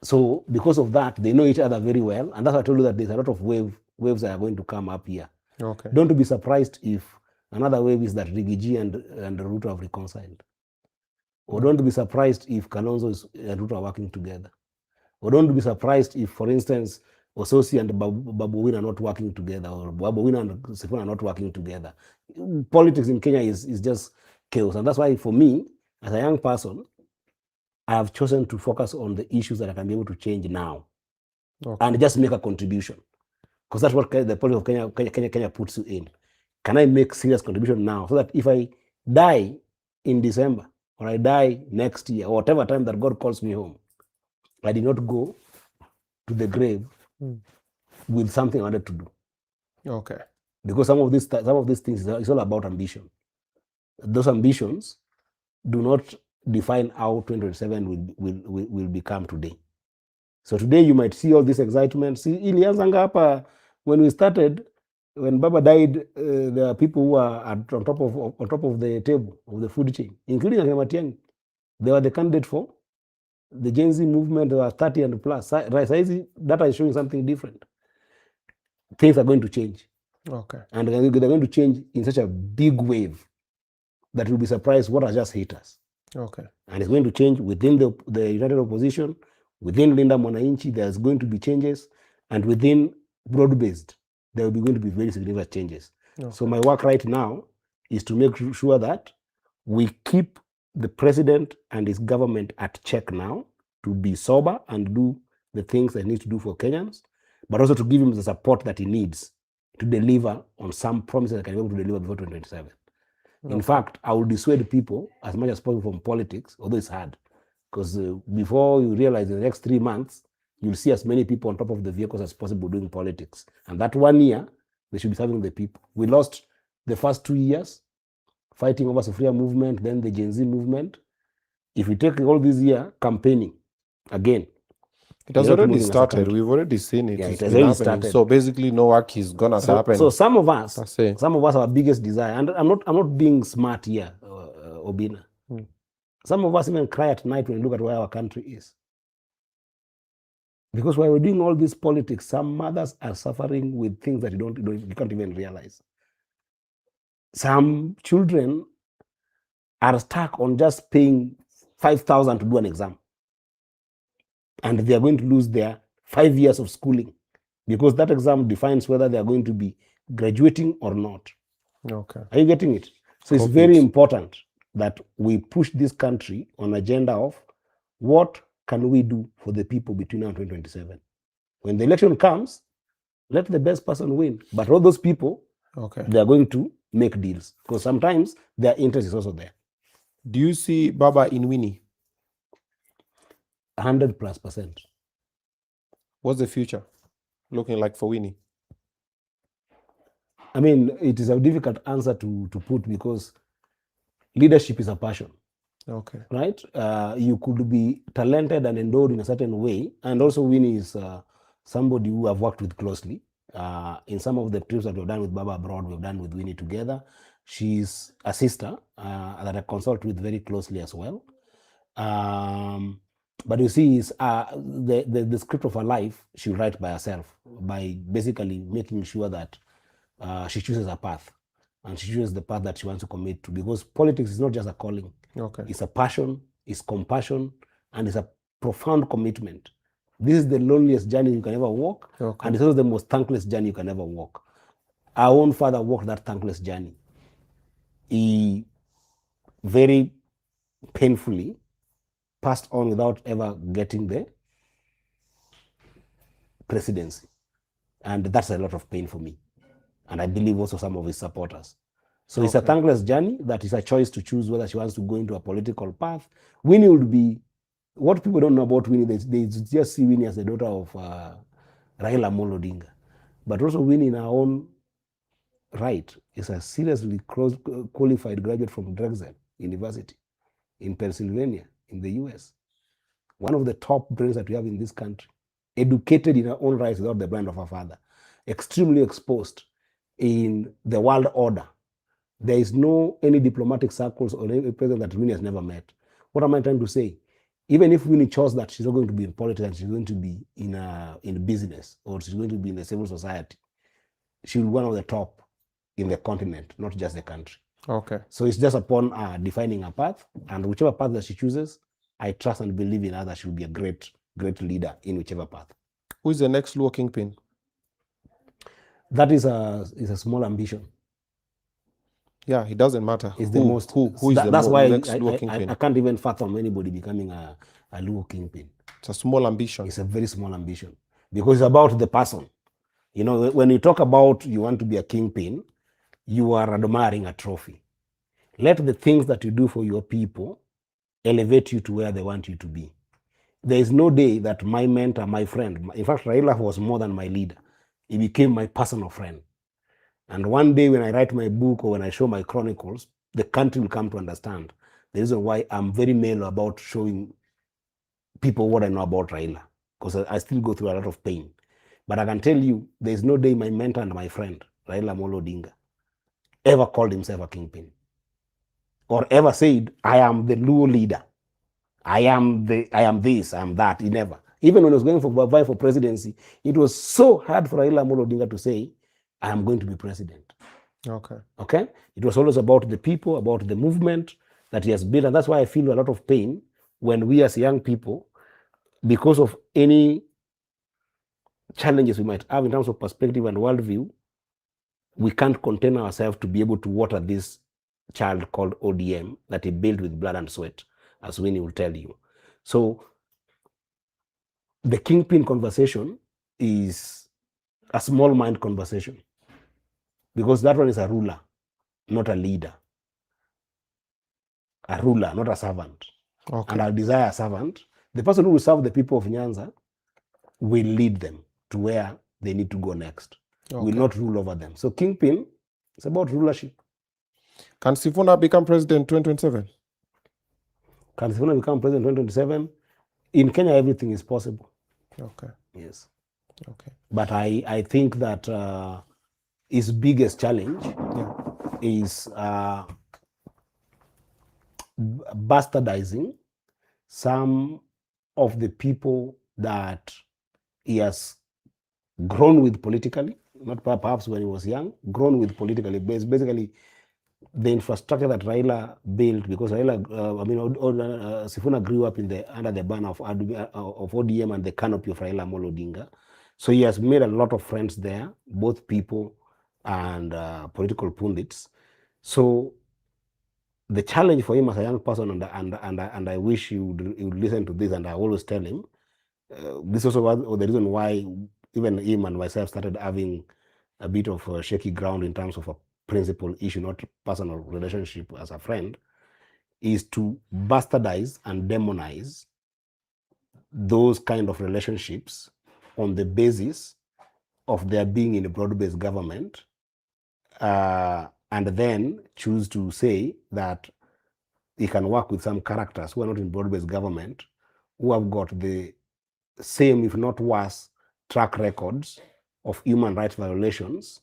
So because of that, they know each other very well, and that's why I told you that there's a lot of waves that are going to come up here. Okay. Don't be surprised if another wave is that Rigiji and Ruto have reconciled. Or don't be surprised if Kalonzo and Ruto are working together. Or don't be surprised if, for instance, Ososi and Babu Owino are not working together, or Babu Owino and Sifuna are not working together. Politics in Kenya is just chaos. And that's why for me, as a young person, I have chosen to focus on the issues that I can be able to change now and just make a contribution. Because that's what the politics of Kenya puts you in. Can I make serious contribution now so that if I die in December or I die next year or whatever time that God calls me home, I did not go to the grave with something I wanted to do. Okay. Because some of these things is all about ambition. Those ambitions do not define how 2027 will become today. So today you might see all this excitement. See, ilianzanga hapa when we started, when Baba died, there are people who are on top of the table of the food chain, including Akina Matiang'i. They were the candidate for the Gen Z movement. They were 30 and plus. Right, data is showing something different. Things are going to change. Okay. And they're going to change in such a big wave that you'll be surprised what are just haters. Okay. And it's going to change within the United Opposition, within Linda Mwananchi, there's going to be changes, and within broad-based, there will be going to be very significant changes. Okay. So my work right now is to make sure that we keep the president and his government at check now, to be sober and do the things they need to do for Kenyans, but also to give him the support that he needs to deliver on some promises that can be able to deliver before 2027. Okay. In fact, I will dissuade people as much as possible from politics, although it's hard. Because before you realize in the next 3 months, you'll see as many people on top of the vehicles as possible doing politics. And that 1 year, they should be serving the people. We lost the first 2 years fighting over Sufuria movement, then the Gen Z movement. If we take all this year campaigning, again, it has already started. We've already seen it. Yeah, it has already started. So basically, no work is gonna happen. So some of us, our biggest desire, and I'm not being smart here, Obinna. Some of us even cry at night when we look at where our country is. Because while we're doing all this politics, some mothers are suffering with things that you can't even realize. Some children are stuck on just paying 5,000 to do an exam. And they are going to lose their 5 years of schooling because that exam defines whether they are going to be graduating or not. Okay. Are you getting it? So it's very important that we push this country on agenda of what can we do for the people between now and 2027. When the election comes, let the best person win. But all those people, they are going to make deals because sometimes their interest is also there. Do you see Baba in Winnie? 100+%. What's the future looking like for Winnie? I mean, it is a difficult answer to put because leadership is a passion. Okay. Right? You could be talented and endowed in a certain way. And also Winnie is somebody who I've worked with closely. In some of the trips that we've done with Baba abroad, we've done with Winnie together. She's a sister that I consult with very closely as well. But you see, the script of her life, she'll write by herself, by basically making sure that she chooses a path. And she chooses the path that she wants to commit to. Because politics is not just a calling. Okay. It's a passion, it's compassion, and it's a profound commitment. This is the loneliest journey you can ever walk. Okay. And it's also the most thankless journey you can ever walk. Our own father walked that thankless journey. He very painfully passed on without ever getting the presidency. And that's a lot of pain for me. And I believe also some of his supporters. So it's a thankless journey that is a choice to choose whether she wants to go into a political path. Winnie would be, what people don't know about Winnie, they just see Winnie as the daughter of Raila Amolo Odinga. But also Winnie in her own right is a seriously qualified graduate from Drexel University in Pennsylvania, in the US. One of the top brains that we have in this country. Educated in her own right without the blind of her father. Extremely exposed in the world order. There is no any diplomatic circles or any president that Winnie has never met. What am I trying to say? Even if Winnie chose that she's not going to be in politics and she's going to be in business or she's going to be in the civil society, she'll be one of the top in the continent, not just the country. Okay. So it's just upon defining a path, and whichever path that she chooses, I trust and believe in her that she'll be a great leader in whichever path. Who is the next Luo kingpin? That is a small ambition. Yeah, it doesn't matter. It's the most. Who is the That's why next Luo kingpin? I can't even fathom anybody becoming a Luo kingpin. It's a small ambition. It's a very small ambition because it's about the person. You know, when you talk about you want to be a kingpin, you are admiring a trophy. Let the things that you do for your people elevate you to where they want you to be. There is no day that my mentor, my friend, in fact, Raila was more than my leader. He became my personal friend. And one day when I write my book or when I show my chronicles, the country will come to understand the reason why I'm very mellow about showing people what I know about Raila, because I still go through a lot of pain. But I can tell you, there is no day my mentor and my friend, Raila Amolo Odinga, ever called himself a kingpin or ever said, I am the Luo leader. I am this, I am that. He never. Even when he was going for presidency, it was so hard for Raila Amolo Odinga to say, I am going to be president. Okay. Okay? It was always about the people, about the movement that he has built. And that's why I feel a lot of pain when we as young people, because of any challenges we might have in terms of perspective and worldview, we can't contain ourselves to be able to water this child called ODM that he built with blood and sweat, as Winnie will tell you. So the kingpin conversation is a small mind conversation because that one is a ruler, not a leader. A ruler, not a servant. Okay. And I desire a servant. The person who will serve the people of Nyanza will lead them to where they need to go next. Okay. Will not rule over them. So kingpin, it's about rulership. Can Sifuna become president 2027? Can Sifuna become president 2027? In Kenya, everything is possible. Okay. Yes. Okay. But I think that his biggest challenge is bastardizing some of the people that he has grown with politically, not perhaps when he was young, grown with politically. Basically, the infrastructure that Raila built, because Raila, Sifuna grew up under the banner of ODM and the canopy of Raila Amolo Odinga. So he has made a lot of friends there, both people and political pundits. So the challenge for him as a young person, and I wish he would listen to this, and I always tell him, this also was the reason why even him and myself started having a bit of shaky ground in terms of a principal issue, not personal relationship as a friend, is to bastardize and demonize those kind of relationships on the basis of their being in a broad-based government, and then choose to say that he can work with some characters who are not in broad-based government, who have got the same, if not worse, track records of human rights violations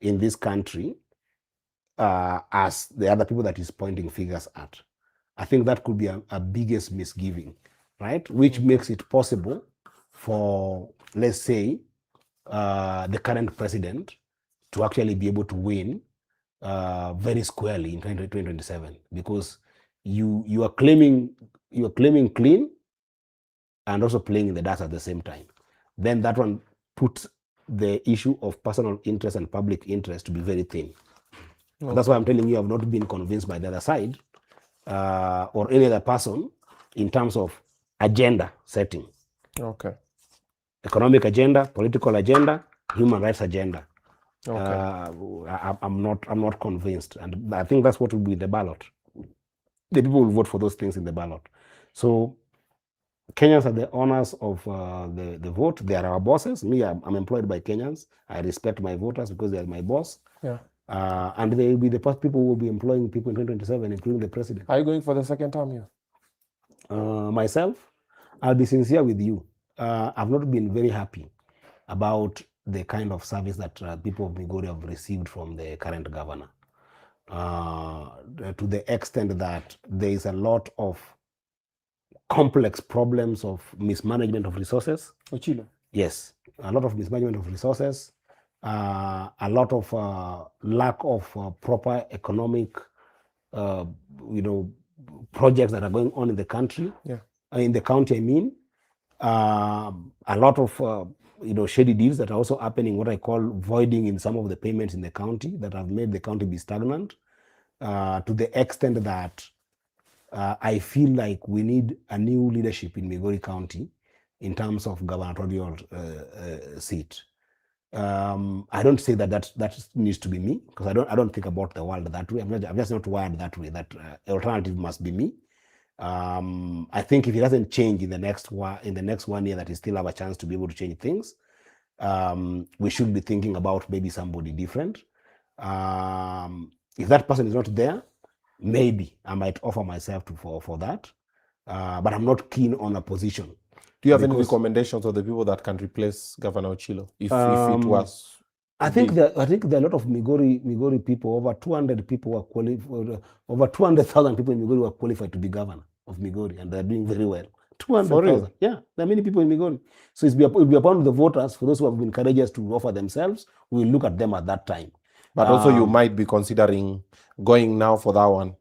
in this country as the other people that he's pointing fingers at. I think that could be a biggest misgiving, right? Which makes it possible for, let's say, the current president to actually be able to win very squarely in 2027, because you are claiming clean and also playing in the dust at the same time. Then that one puts the issue of personal interest and public interest to be very thin. Okay. That's why I'm telling you, I've not been convinced by the other side or any other person in terms of agenda setting. Okay. Economic agenda, political agenda, human rights agenda. Okay. I'm not convinced, and I think that's what will be the ballot. The people will vote for those things in the ballot. So Kenyans are the owners of the vote. They are our bosses. Me, I'm employed by Kenyans. I respect my voters because they are my boss. Yeah. And they will be the first people who will be employing people in 2027, including the president. Are you going for the second term here? Myself, I'll be sincere with you. I've not been very happy about the kind of service that people of Migori have received from the current governor. To the extent that there is a lot of complex problems of mismanagement of resources. Ochilo. Yes, a lot of mismanagement of resources, a lot of lack of proper economic, projects that are going on in the country. Yeah. In the county, I mean, a lot of shady deals that are also happening, what I call voiding in some of the payments in the county that have made the county be stagnant, to the extent that I feel like we need a new leadership in Migori County in terms of gubernatorial seat. I don't say that needs to be me, because I don't think about the world that way. I'm just not wired that way, that alternative must be me. I think if it doesn't change in the next 1 year, that we still have a chance to be able to change things, we should be thinking about maybe somebody different. If that person is not there, maybe I might offer myself for that, but I'm not keen on a position. Do you have any recommendations of the people that can replace Governor Ochilo if it was? I think there are a lot of Migori people, over 200 people were qualified, over 200,000 people in Migori were qualified to be governor of Migori, and they're doing very well. 200,000. Yeah, there are many people in Migori. So it'll be upon the voters, for those who have been courageous to offer themselves, we'll look at them at that time. But also you might be considering going now for that one.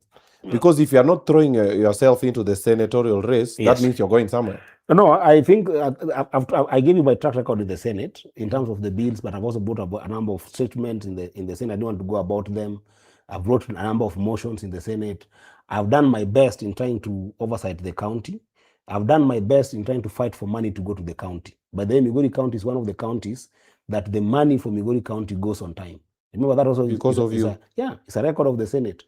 Because if you're not throwing yourself into the senatorial race, that means you're going somewhere. No, I think I gave you my track record in the Senate in terms of the bills, but I've also brought a number of statements in the Senate. I don't want to go about them. I've brought a number of motions in the Senate. I've done my best in trying to oversight the county. I've done my best in trying to fight for money to go to the county. But then Migori County is one of the counties that the money for Migori County goes on time. Remember that also because of you. It's a record of the Senate,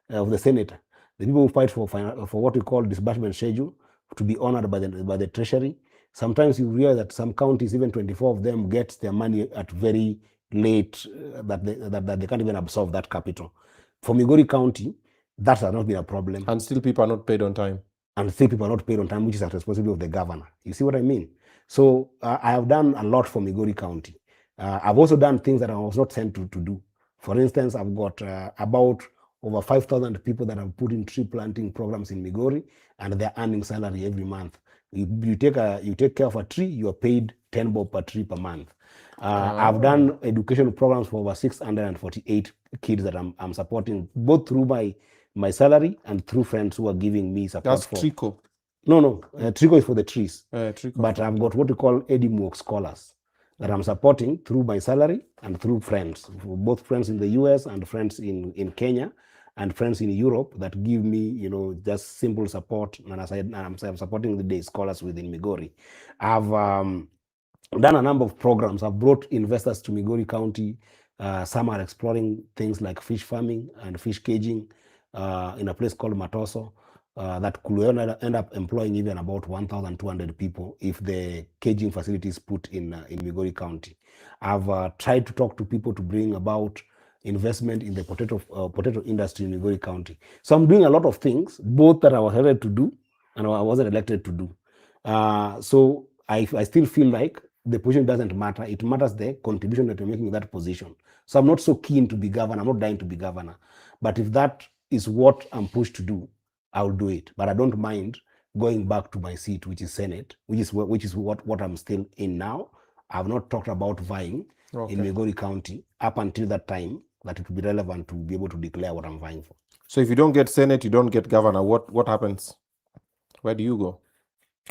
of the senator. The people who fight for what we call disbursement schedule to be honored by the treasury. Sometimes you realize that some counties, even 24 of them, get their money at very late, that they can't even absorb that capital. For Migori County, that has not been a problem. And still people are not paid on time. And still people are not paid on time, which is a responsibility of the governor. You see what I mean? So I have done a lot for Migori County. I've also done things that I was not sent to do. For instance, I've got about over 5,000 people that have put in tree planting programs in Migori, and they're earning salary every month. You take care of a tree, you are paid 10 bob per tree per month. I've done educational programs for over 648 kids that I'm supporting, both through my salary and through friends who are giving me support. That's Trico. No, Trico is for the trees. Trico. But I've got what we call Eddy scholars that I'm supporting through my salary and through friends, both friends in the US and friends in Kenya and friends in Europe that give me, just simple support. And as I'm supporting the day scholars within Migori. I've done a number of programs. I've brought investors to Migori County. Some are exploring things like fish farming and fish caging in a place called Matoso. That could end up employing even about 1,200 people if the caging facilities put in Migori County. I've tried to talk to people to bring about investment in the potato industry in Migori County. So I'm doing a lot of things, both that I was elected to do and I wasn't elected to do. So I still feel like the position doesn't matter. It matters the contribution that you're making in that position. So I'm not so keen to be governor. I'm not dying to be governor. But if that is what I'm pushed to do, I'll do it. But I don't mind going back to my seat, which is Senate, which is what I'm still in now. I've not talked about vying in Migori County up until that time that it will be relevant to be able to declare what I'm vying for. So if you don't get Senate, you don't get governor, what happens? Where do you go?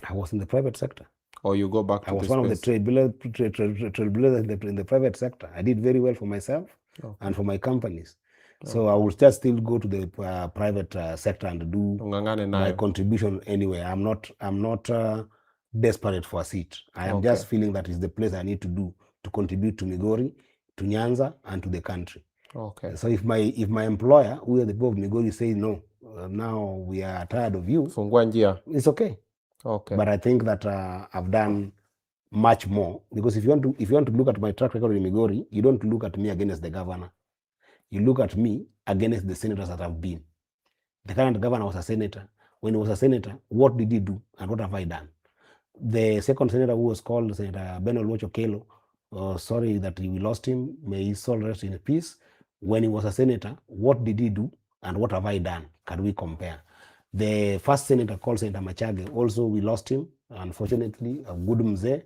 I was in the private sector. Or you go back to I was one of the trailblazers in the private sector. I did very well for myself and for my companies. So I will just still go to the private sector and do my contribution anyway. I'm not desperate for a seat. I am just feeling that is the place I need to do to contribute to Migori, to Nyanza, and to the country. Okay. So if my employer, who are the people of Migori, say no, now we are tired of you, it's okay. Okay. But I think that I've done much more, because if you want to look at my track record in Migori, you don't look at me against the governor. You look at me against the senators that have been. The current governor was a senator. When he was a senator, what did he do and what have I done? The second senator, who was called Senator Oketch'S, sorry that we lost him, may his soul rest in peace. When he was a senator, what did he do and what have I done? Can we compare? The first senator, called Senator Machage, also we lost him, unfortunately, a good mzee,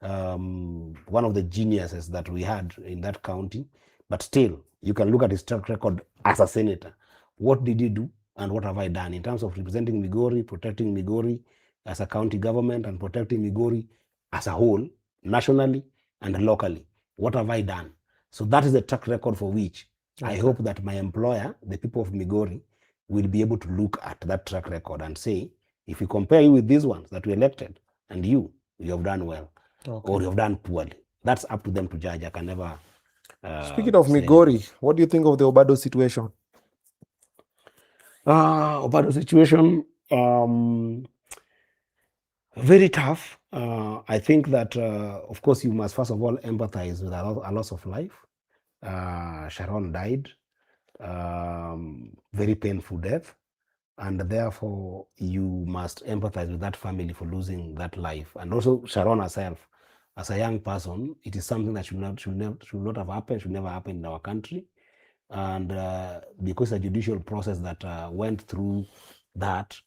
one of the geniuses that we had in that county. But still, you can look at his track record as a senator. What did he do and what have I done in terms of representing Migori, protecting Migori as a county government, and protecting Migori as a whole, nationally and locally. What have I done? So that is the track record for which I hope that my employer, the people of Migori, will be able to look at that track record and say, if we compare you with these ones that we elected, and you have done well, or you have done poorly. That's up to them to judge. I can never. Speaking of say Migori, what do you think of the Obado situation? About the situation, very tough. I think that, of course, you must first of all empathize with a loss of life. Sharon died, very painful death, and therefore you must empathize with that family for losing that life, and also Sharon herself, as a young person. It is something that should not have happened, should never happen in our country. And because the judicial process that went through that,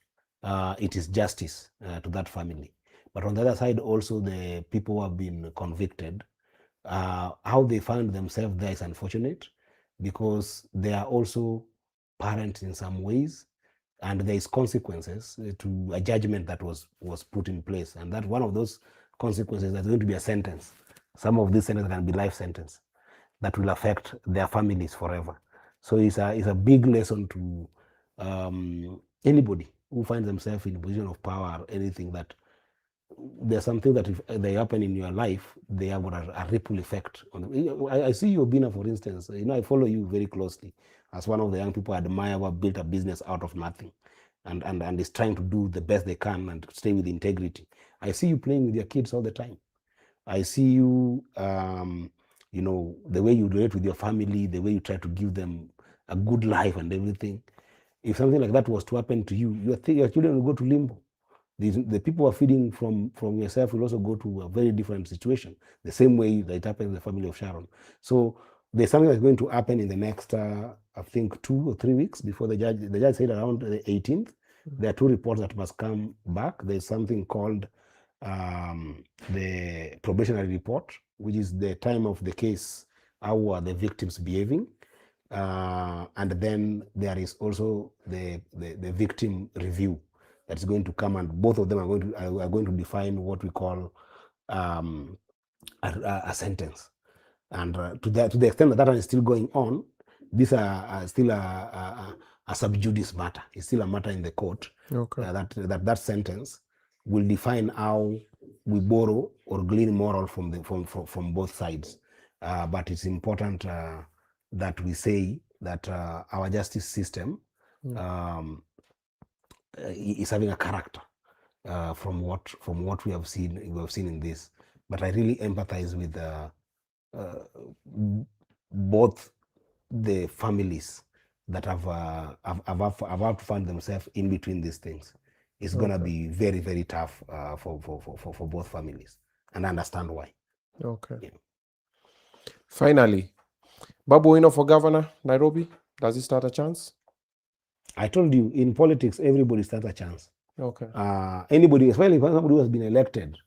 it is justice to that family. But on the other side, also the people who have been convicted, how they find themselves there is unfortunate, because they are also parents in some ways, and there is consequences to a judgment that was put in place, and that one of those consequences is going to be a sentence. Some of these sentences can be life sentence that will affect their families forever. So it's a big lesson to anybody who finds themselves in a position of power or anything, that there's something that if they happen in your life, they have a ripple effect. I see you, Obinna, for instance. I follow you very closely as one of the young people I admire who have built a business out of nothing, and is trying to do the best they can and stay with integrity. I see you playing with your kids all the time. I see you, the way you relate with your family, the way you try to give them a good life and everything. If something like that was to happen to you, your children will go to limbo. The people who are feeding from yourself will also go to a very different situation, the same way that it happened in the family of Sharon. So there's something that's going to happen in the next, I think, 2 or 3 weeks before the judge said around the 18th. There are 2 reports that must come back. There's something called the probationary report, which is the time of the case, how are the victims behaving, and then there is also the victim review that's going to come, and both of them are going to define what we call a sentence. And to the extent that that one is still going on, these are still a sub judice matter. It's still a matter in the court. Okay. That sentence will define how we borrow or glean moral from both sides. But it's important that we say that our justice system is having a character from what we have seen in this. But I really empathize with both the families that have to find themselves in between these things. It's gonna be very, very tough for both families, and I understand why. Okay. Yeah. Finally, Babu Owino for governor, Nairobi. Does he stand a chance? I told you, in politics, everybody stands a chance. Okay. Anybody, especially somebody who has been elected,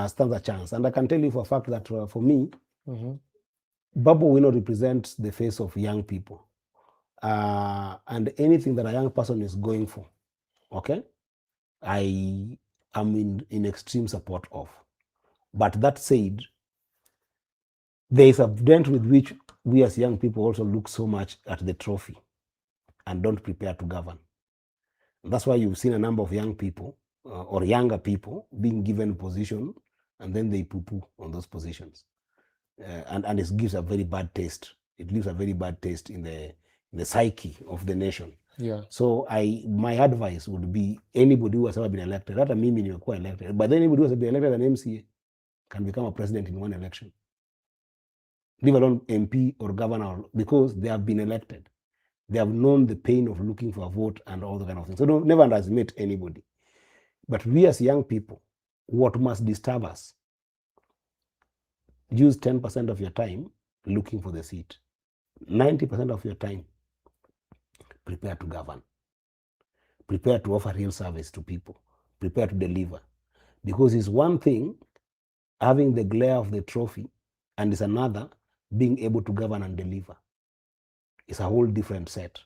stands a chance. And I can tell you for a fact that for me, Babu Owino represents the face of young people. And anything that a young person is going for, okay, I am in extreme support of. But that said, there is a dent with which we as young people also look so much at the trophy and don't prepare to govern. And that's why you've seen a number of young people or younger people being given position, and then they poo-poo on those positions. And it gives a very bad taste. It leaves a very bad taste in the psyche of the nation. Yeah. So my advice would be, anybody who has ever been elected, hata mimi nimekuwa elected, but then anybody who has been elected an MCA can become a president in one election. Leave alone MP or governor, because they have been elected. They have known the pain of looking for a vote and all the kind of things. So never underestimate anybody. But we as young people, what must disturb us? Use 10% of your time looking for the seat. 90% of your time, prepare to govern. Prepare to offer real service to people. Prepare to deliver. Because it's one thing having the glare of the trophy, and it's another being able to govern and deliver. It's a whole different set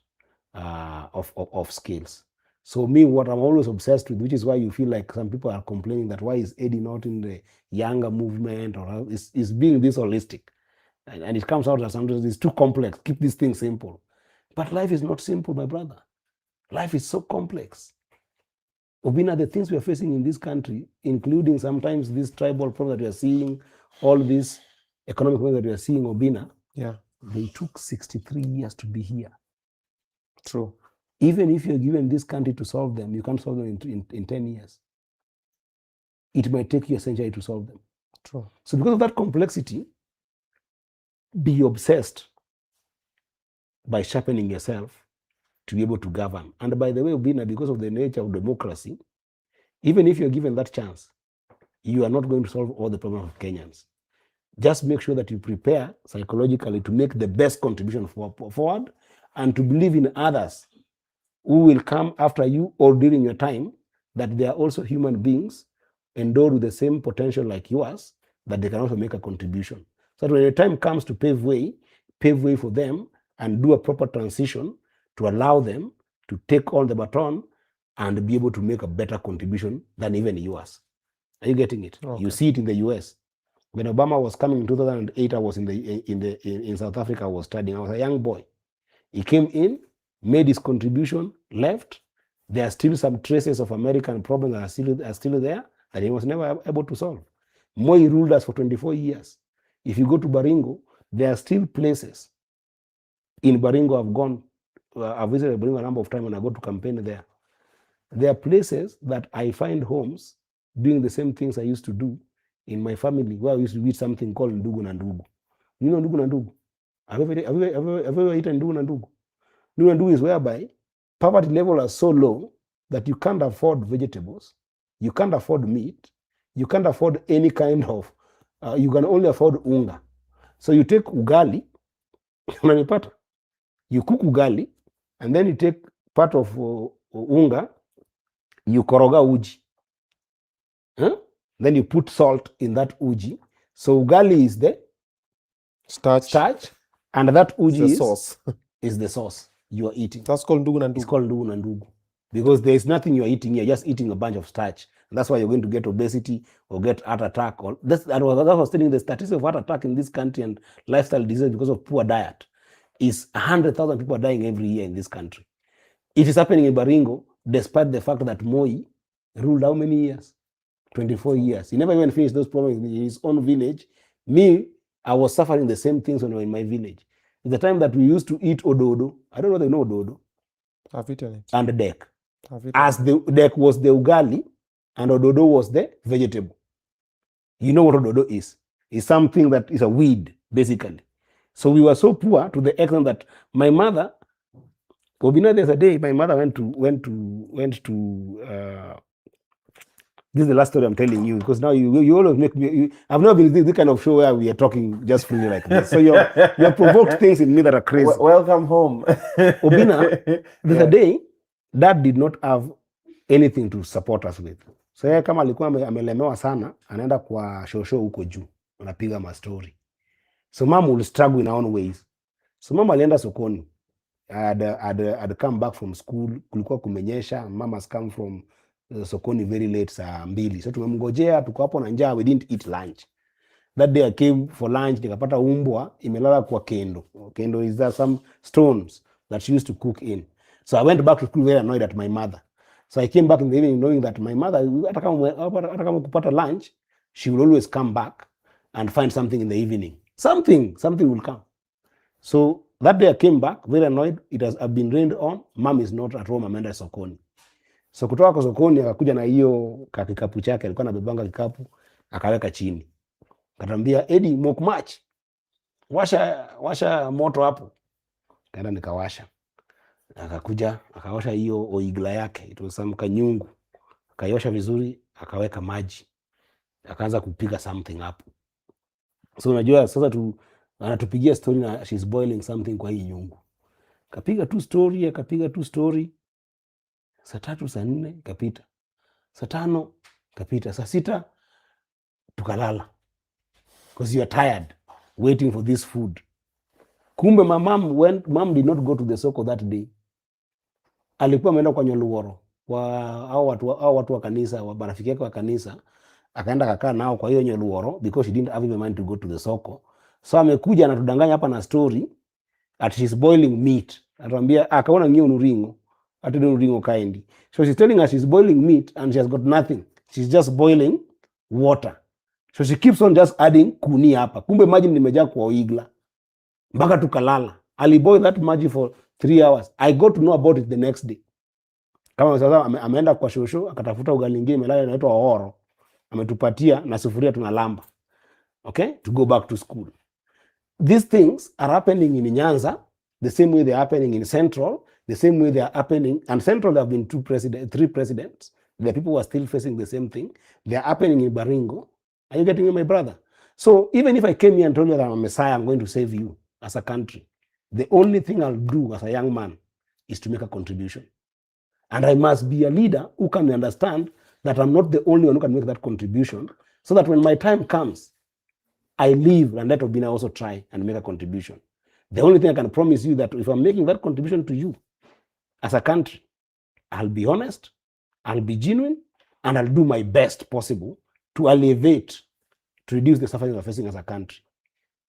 of skills. So me, what I'm always obsessed with, which is why you feel like some people are complaining that why is Eddy not in the younger movement, or is being this holistic. And it comes out as sometimes it's too complex. Keep these things simple. But life is not simple, my brother. Life is so complex. Obinna, the things we are facing in this country, including sometimes this tribal problem that we are seeing, all these economic problems that we are seeing, Obinna, they took 63 years to be here. True. Even if you're given this country to solve them, you can't solve them in 10 years. It might take you a century to solve them. True. So because of that complexity, be obsessed by sharpening yourself to be able to govern. And by the way, Obinna, because of the nature of democracy, even if you're given that chance, you are not going to solve all the problems of Kenyans. Just make sure that you prepare psychologically to make the best contribution forward, and to believe in others who will come after you or during your time, that they are also human beings endowed with the same potential like yours, that they can also make a contribution. So that when the time comes to pave way for them and do a proper transition to allow them to take on the baton and be able to make a better contribution than even yours. Are you getting it? Okay. You see it in the US. When Obama was coming in 2008, I was in South Africa. I was studying. I was a young boy. He came in, made his contribution, left. There are still some traces of American problems that are still there that he was never able to solve. Moi ruled us for 24 years. If you go to Baringo, there are still places in Baringo. I've visited Baringo a number of times when I go to campaign there. There are places that I find homes doing the same things I used to do in my family, where I used to eat something called ndugu na ndugu. You know ndugu na ndugu? Have you ever eaten ndugu na ndugu? Ndugu na ndugu is whereby poverty level is so low that you can't afford vegetables, you can't afford meat, you can't afford any kind of, you can only afford unga. So you take ugali, unanipata? You cook ugali, and then you take part of unga, you koroga uji. Huh? Then you put salt in that uji. So ugali is the starch, and that uji is the sauce you are eating. That's called ndugu na ndugu. It's called ndugu na ndugu. Because there is nothing you are eating, you're just eating a bunch of starch. And that's why you're going to get obesity or get heart attack. That was telling the statistics of heart attack in this country and lifestyle disease because of poor diet is 100,000 people are dying every year in this country. It is happening in Baringo, despite the fact that Moi ruled how many years? 24 years. He never even finished those problems in his own village. Me, I was suffering the same things when I was in my village. It's the time that we used to eat ododo. I don't know whether you know ododo. I've eaten it. And dek. As the dek was the ugali and ododo was the vegetable. You know what ododo is? It's something that is a weed, basically. So we were so poor to the extent that my mother, Obinna, there's a day my mother went to this is the last story I'm telling you, because now you always make me. I've never been this kind of show where we are talking just freely like this. So you have provoked things in me that are crazy. Welcome home, Obinna. There's a day Dad did not have anything to support us with. So yeye kama alikuwa amelemewa sana, anaenda kwa shosho huko juu, anapiga mastori. So mom will struggle in her own ways. So mama alienda sokoni. I'd come back from school, kulikuwa kumenyesha, mama has come from sokoni very late, saa 2. So tumemngojea, tuko hapo na njaa, we didn't eat lunch. That day I came for lunch, nikapata umbwa imelala kwa kendo. Kendo is there some stones that she used to cook in. So I went back to school very annoyed at my mother. So I came back in the evening knowing that my mother, hata kama kupata lunch, she will always come back and find something in the evening. Something will come. So that day I came back very annoyed. I've been rained on. Mom is not at home, ameenda sokoni. So kutoka kwa sokoni akakuja na hiyo kikapu chake, alikuwa anabebanga kikapu, akaweka chini. Akatambia, Eddy, mock match. Washa moto hapo. Kaenda nikawasha. Akakuja, akawasha hiyo oigla yake. It was some kanyungu. Akaiosha vizuri, akaweka maji. Akaanza kupiga something hapo. So unajua sasa anatupigia story na she's boiling something kwa hii nyungu. Akapiga tu story. Saa 3, saa 4 kapita. Saa 5 kapita. Saa 6 tukalala. Because you are tired waiting for this food. Kumbe mom did not go to the soko that day. Alikuwa ameenda kwa Nyoluoro. hao watu wa kanisa, wa marafiki yake wa kanisa, akaenda kakaa nao kwa hiyo Nyoluoro because she didn't have even mind to go to the soko. So amekuja anatudanganya hapa na story that she's boiling meat. Anatuambia akaona ngio nuringo. Ati nuringo kaindi. So she's telling us she's boiling meat and she has got nothing. She's just boiling water. So she keeps on just adding kuni hapa. Kumbe maji nimejaa kwa oigla. Mpaka tukalala. Aliboil that maji for 3 hours. I got to know about it the next day. Kama sasa ameenda kwa shosho akatafuta ugali ingine imelala inaitwa oro. Ametupatia na sufuria tunalamba. Okay? To go back to school. These things are happening in Nyanza the same way they are happening in Central, the same way they are happening, and Central there have been 3 presidents. There are people who are still facing the same thing. They are happening in Baringo. Are you getting me, my brother? So even if I came here and told you that I'm a Messiah, I'm going to save you as a country, the only thing I'll do as a young man is to make a contribution. And I must be a leader who can understand that I'm not the only one who can make that contribution, so that when my time comes, I leave and let Obinna also try and make a contribution. The only thing I can promise you that if I'm making that contribution to you as a country, I'll be honest, I'll be genuine, and I'll do my best possible to alleviate, to reduce the suffering we're facing as a country.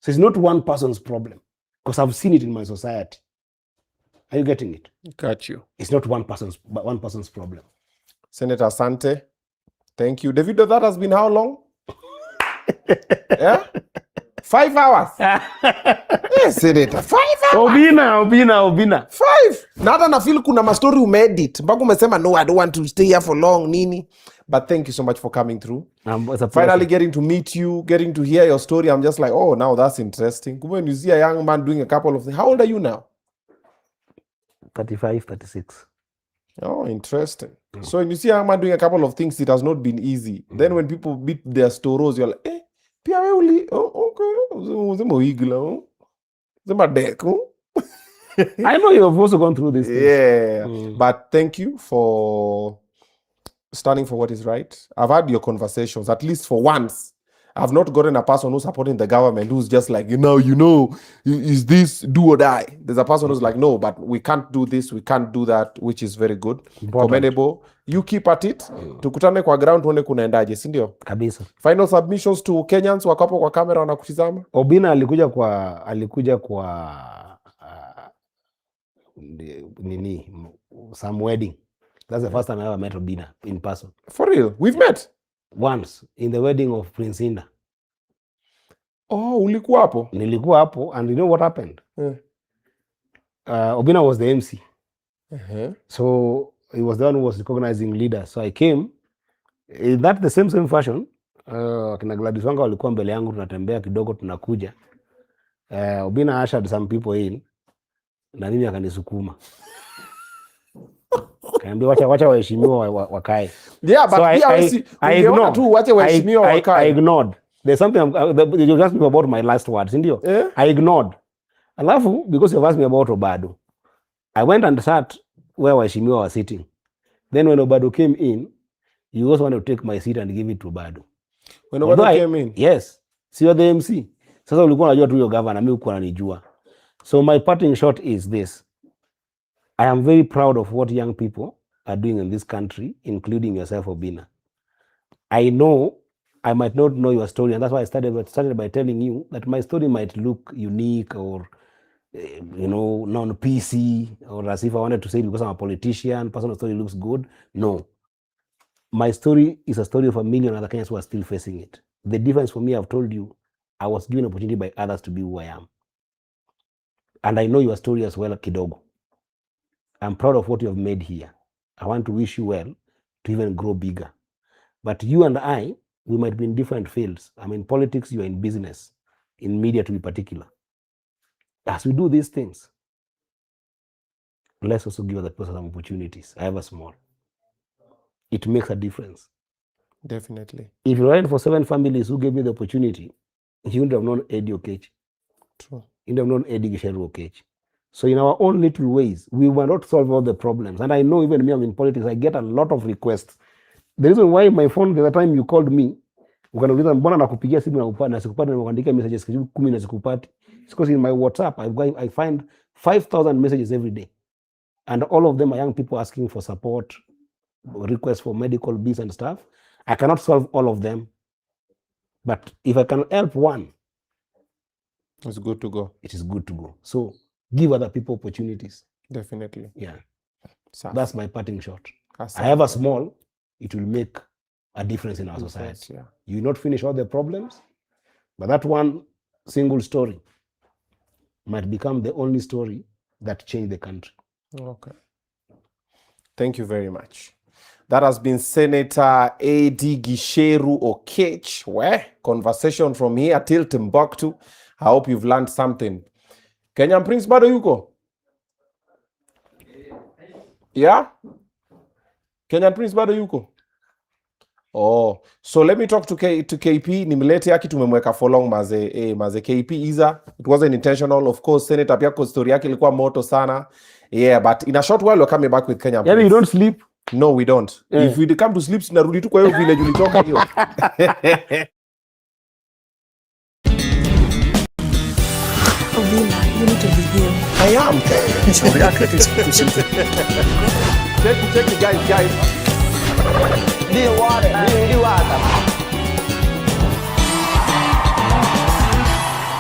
So it's not one person's problem, because I've seen it in my society. Are you getting it? Got you. It's not one person's problem. Senator Asante, thank you. Davido, that has been how long? Yeah? 5 hours. Yes, Senator, 5 hours. Obinna. 5. Na hata na feel kuna mastori umeedit. Mpaka umesema no, I don't want to stay here for long, nini. But thank you so much for coming through. It's a Finally getting to meet you, getting to hear your story. I'm just like, oh, now that's interesting. When you see a young man doing a couple of things. How old are you now? 35, 36. Oh, interesting. So when you see a young man doing a couple of things, it has not been easy. Then when people beat their storos, you're like, pia wewe okay, igla, I know you've also gone through this. Yeah, but thank you for standing for what is right. I've had your conversations, at least for once. I've not gotten a person who's supporting the government who's just like, is this do or die? There's a person who's like, no, but we can't do this, we can't do that, which is very good. Commendable. You keep at it. Tukutane kwa ground tuone kunaendaje, si ndio? Kabisa. Final submissions to Kenyans wakapo kwa kamera wanakutizama. Obinna alikuja kwa some wedding. That's the first time I ever met Obinna in person. For real? We've met? Once in the wedding of Prince Inda. Oh, ulikuwa hapo? Nilikuwa hapo, and you know what happened? Obinna was the MC. So he was the one who was recognizing leaders. So I came in that the same fashion. Kina Gladys Wanga walikuwa mbele yangu, tunatembea kidogo tunakuja. Obinna ushered some people in. Na mimi akanisukuma. Kaambia wacha waheshimiwa wakae. Yeah, but I ignored. There's something you asked me about my last words, ndio? I ignored. Alafu because you asked me about Obado, I went and sat where waheshimiwa were sitting. Then when Obado came in, you also wanted to take my seat and give it to Obado. When Obado came in? Yes. So you're the MC. Sasa ulikuwa unajua tu hiyo governor, mimi ulikuwa unanijua. So my parting shot is this. I am very proud of what young people are doing in this country, including yourself, Obinna. I know I might not know your story, and that's why I started by telling you that my story might look unique or, non-PC, or as if I wanted to say because I'm a politician, personal story looks good. No. My story is a story of a million other Kenyans who are still facing it. The difference for me, I've told you, I was given an opportunity by others to be who I am. And I know your story as well, Kidogo. I'm proud of what you have made here. I want to wish you well to even grow bigger. But you and I, we might be in different fields. I'm in politics, you are in business, in media to be particular. As we do these things, let's also give other people some opportunities, however small. It makes a difference. Definitely. If you ran for 7 families who gave me the opportunity, you wouldn't have known Eddy Oketch'S. True. You would have known Eddy Gicheru Oketch'S. So in our own little ways, we will not solve all the problems. And I know even me, I'm in politics, I get a lot of requests. The reason why my phone, the time you called me, ukaniuliza mbona nakupigia simu na sikupata, nimekuandikia messages 10 na sikupati. It's because in my WhatsApp, I find 5,000 messages every day. And all of them are young people asking for support, requests for medical bills and stuff. I cannot solve all of them, but if I can help one, it's good to go. It is good to go. So give other people opportunities. Definitely. Yeah. So that's my parting shot. However small, it will make a difference in our society. Yeah. You will not finish all the problems, but that one single story might become the only story that changed the country. Okay. Thank you very much. That has been Senator Eddy Gicheru Oketch'S. Well, conversation from here till Timbuktu. I hope you've learned something. Kenyan Prince bado yuko? Yeah? Kenyan Prince bado yuko? Oh, so let me talk to KP. Nimlete yaki tumemweka for long maze KP Iza. It wasn't intentional. Of course, Senator pia kwa story yake ilikuwa moto sana. Yeah, but in a short while we're coming back with Kenyan Prince. Yeah, you don't sleep? No, we don't. Yeah. If we come to sleep, tunarudi tu kwa hiyo village ulitoka hiyo. Obinna, you need to be here. I am. Shauri yake tusimpe. Check it, guys. Ni water.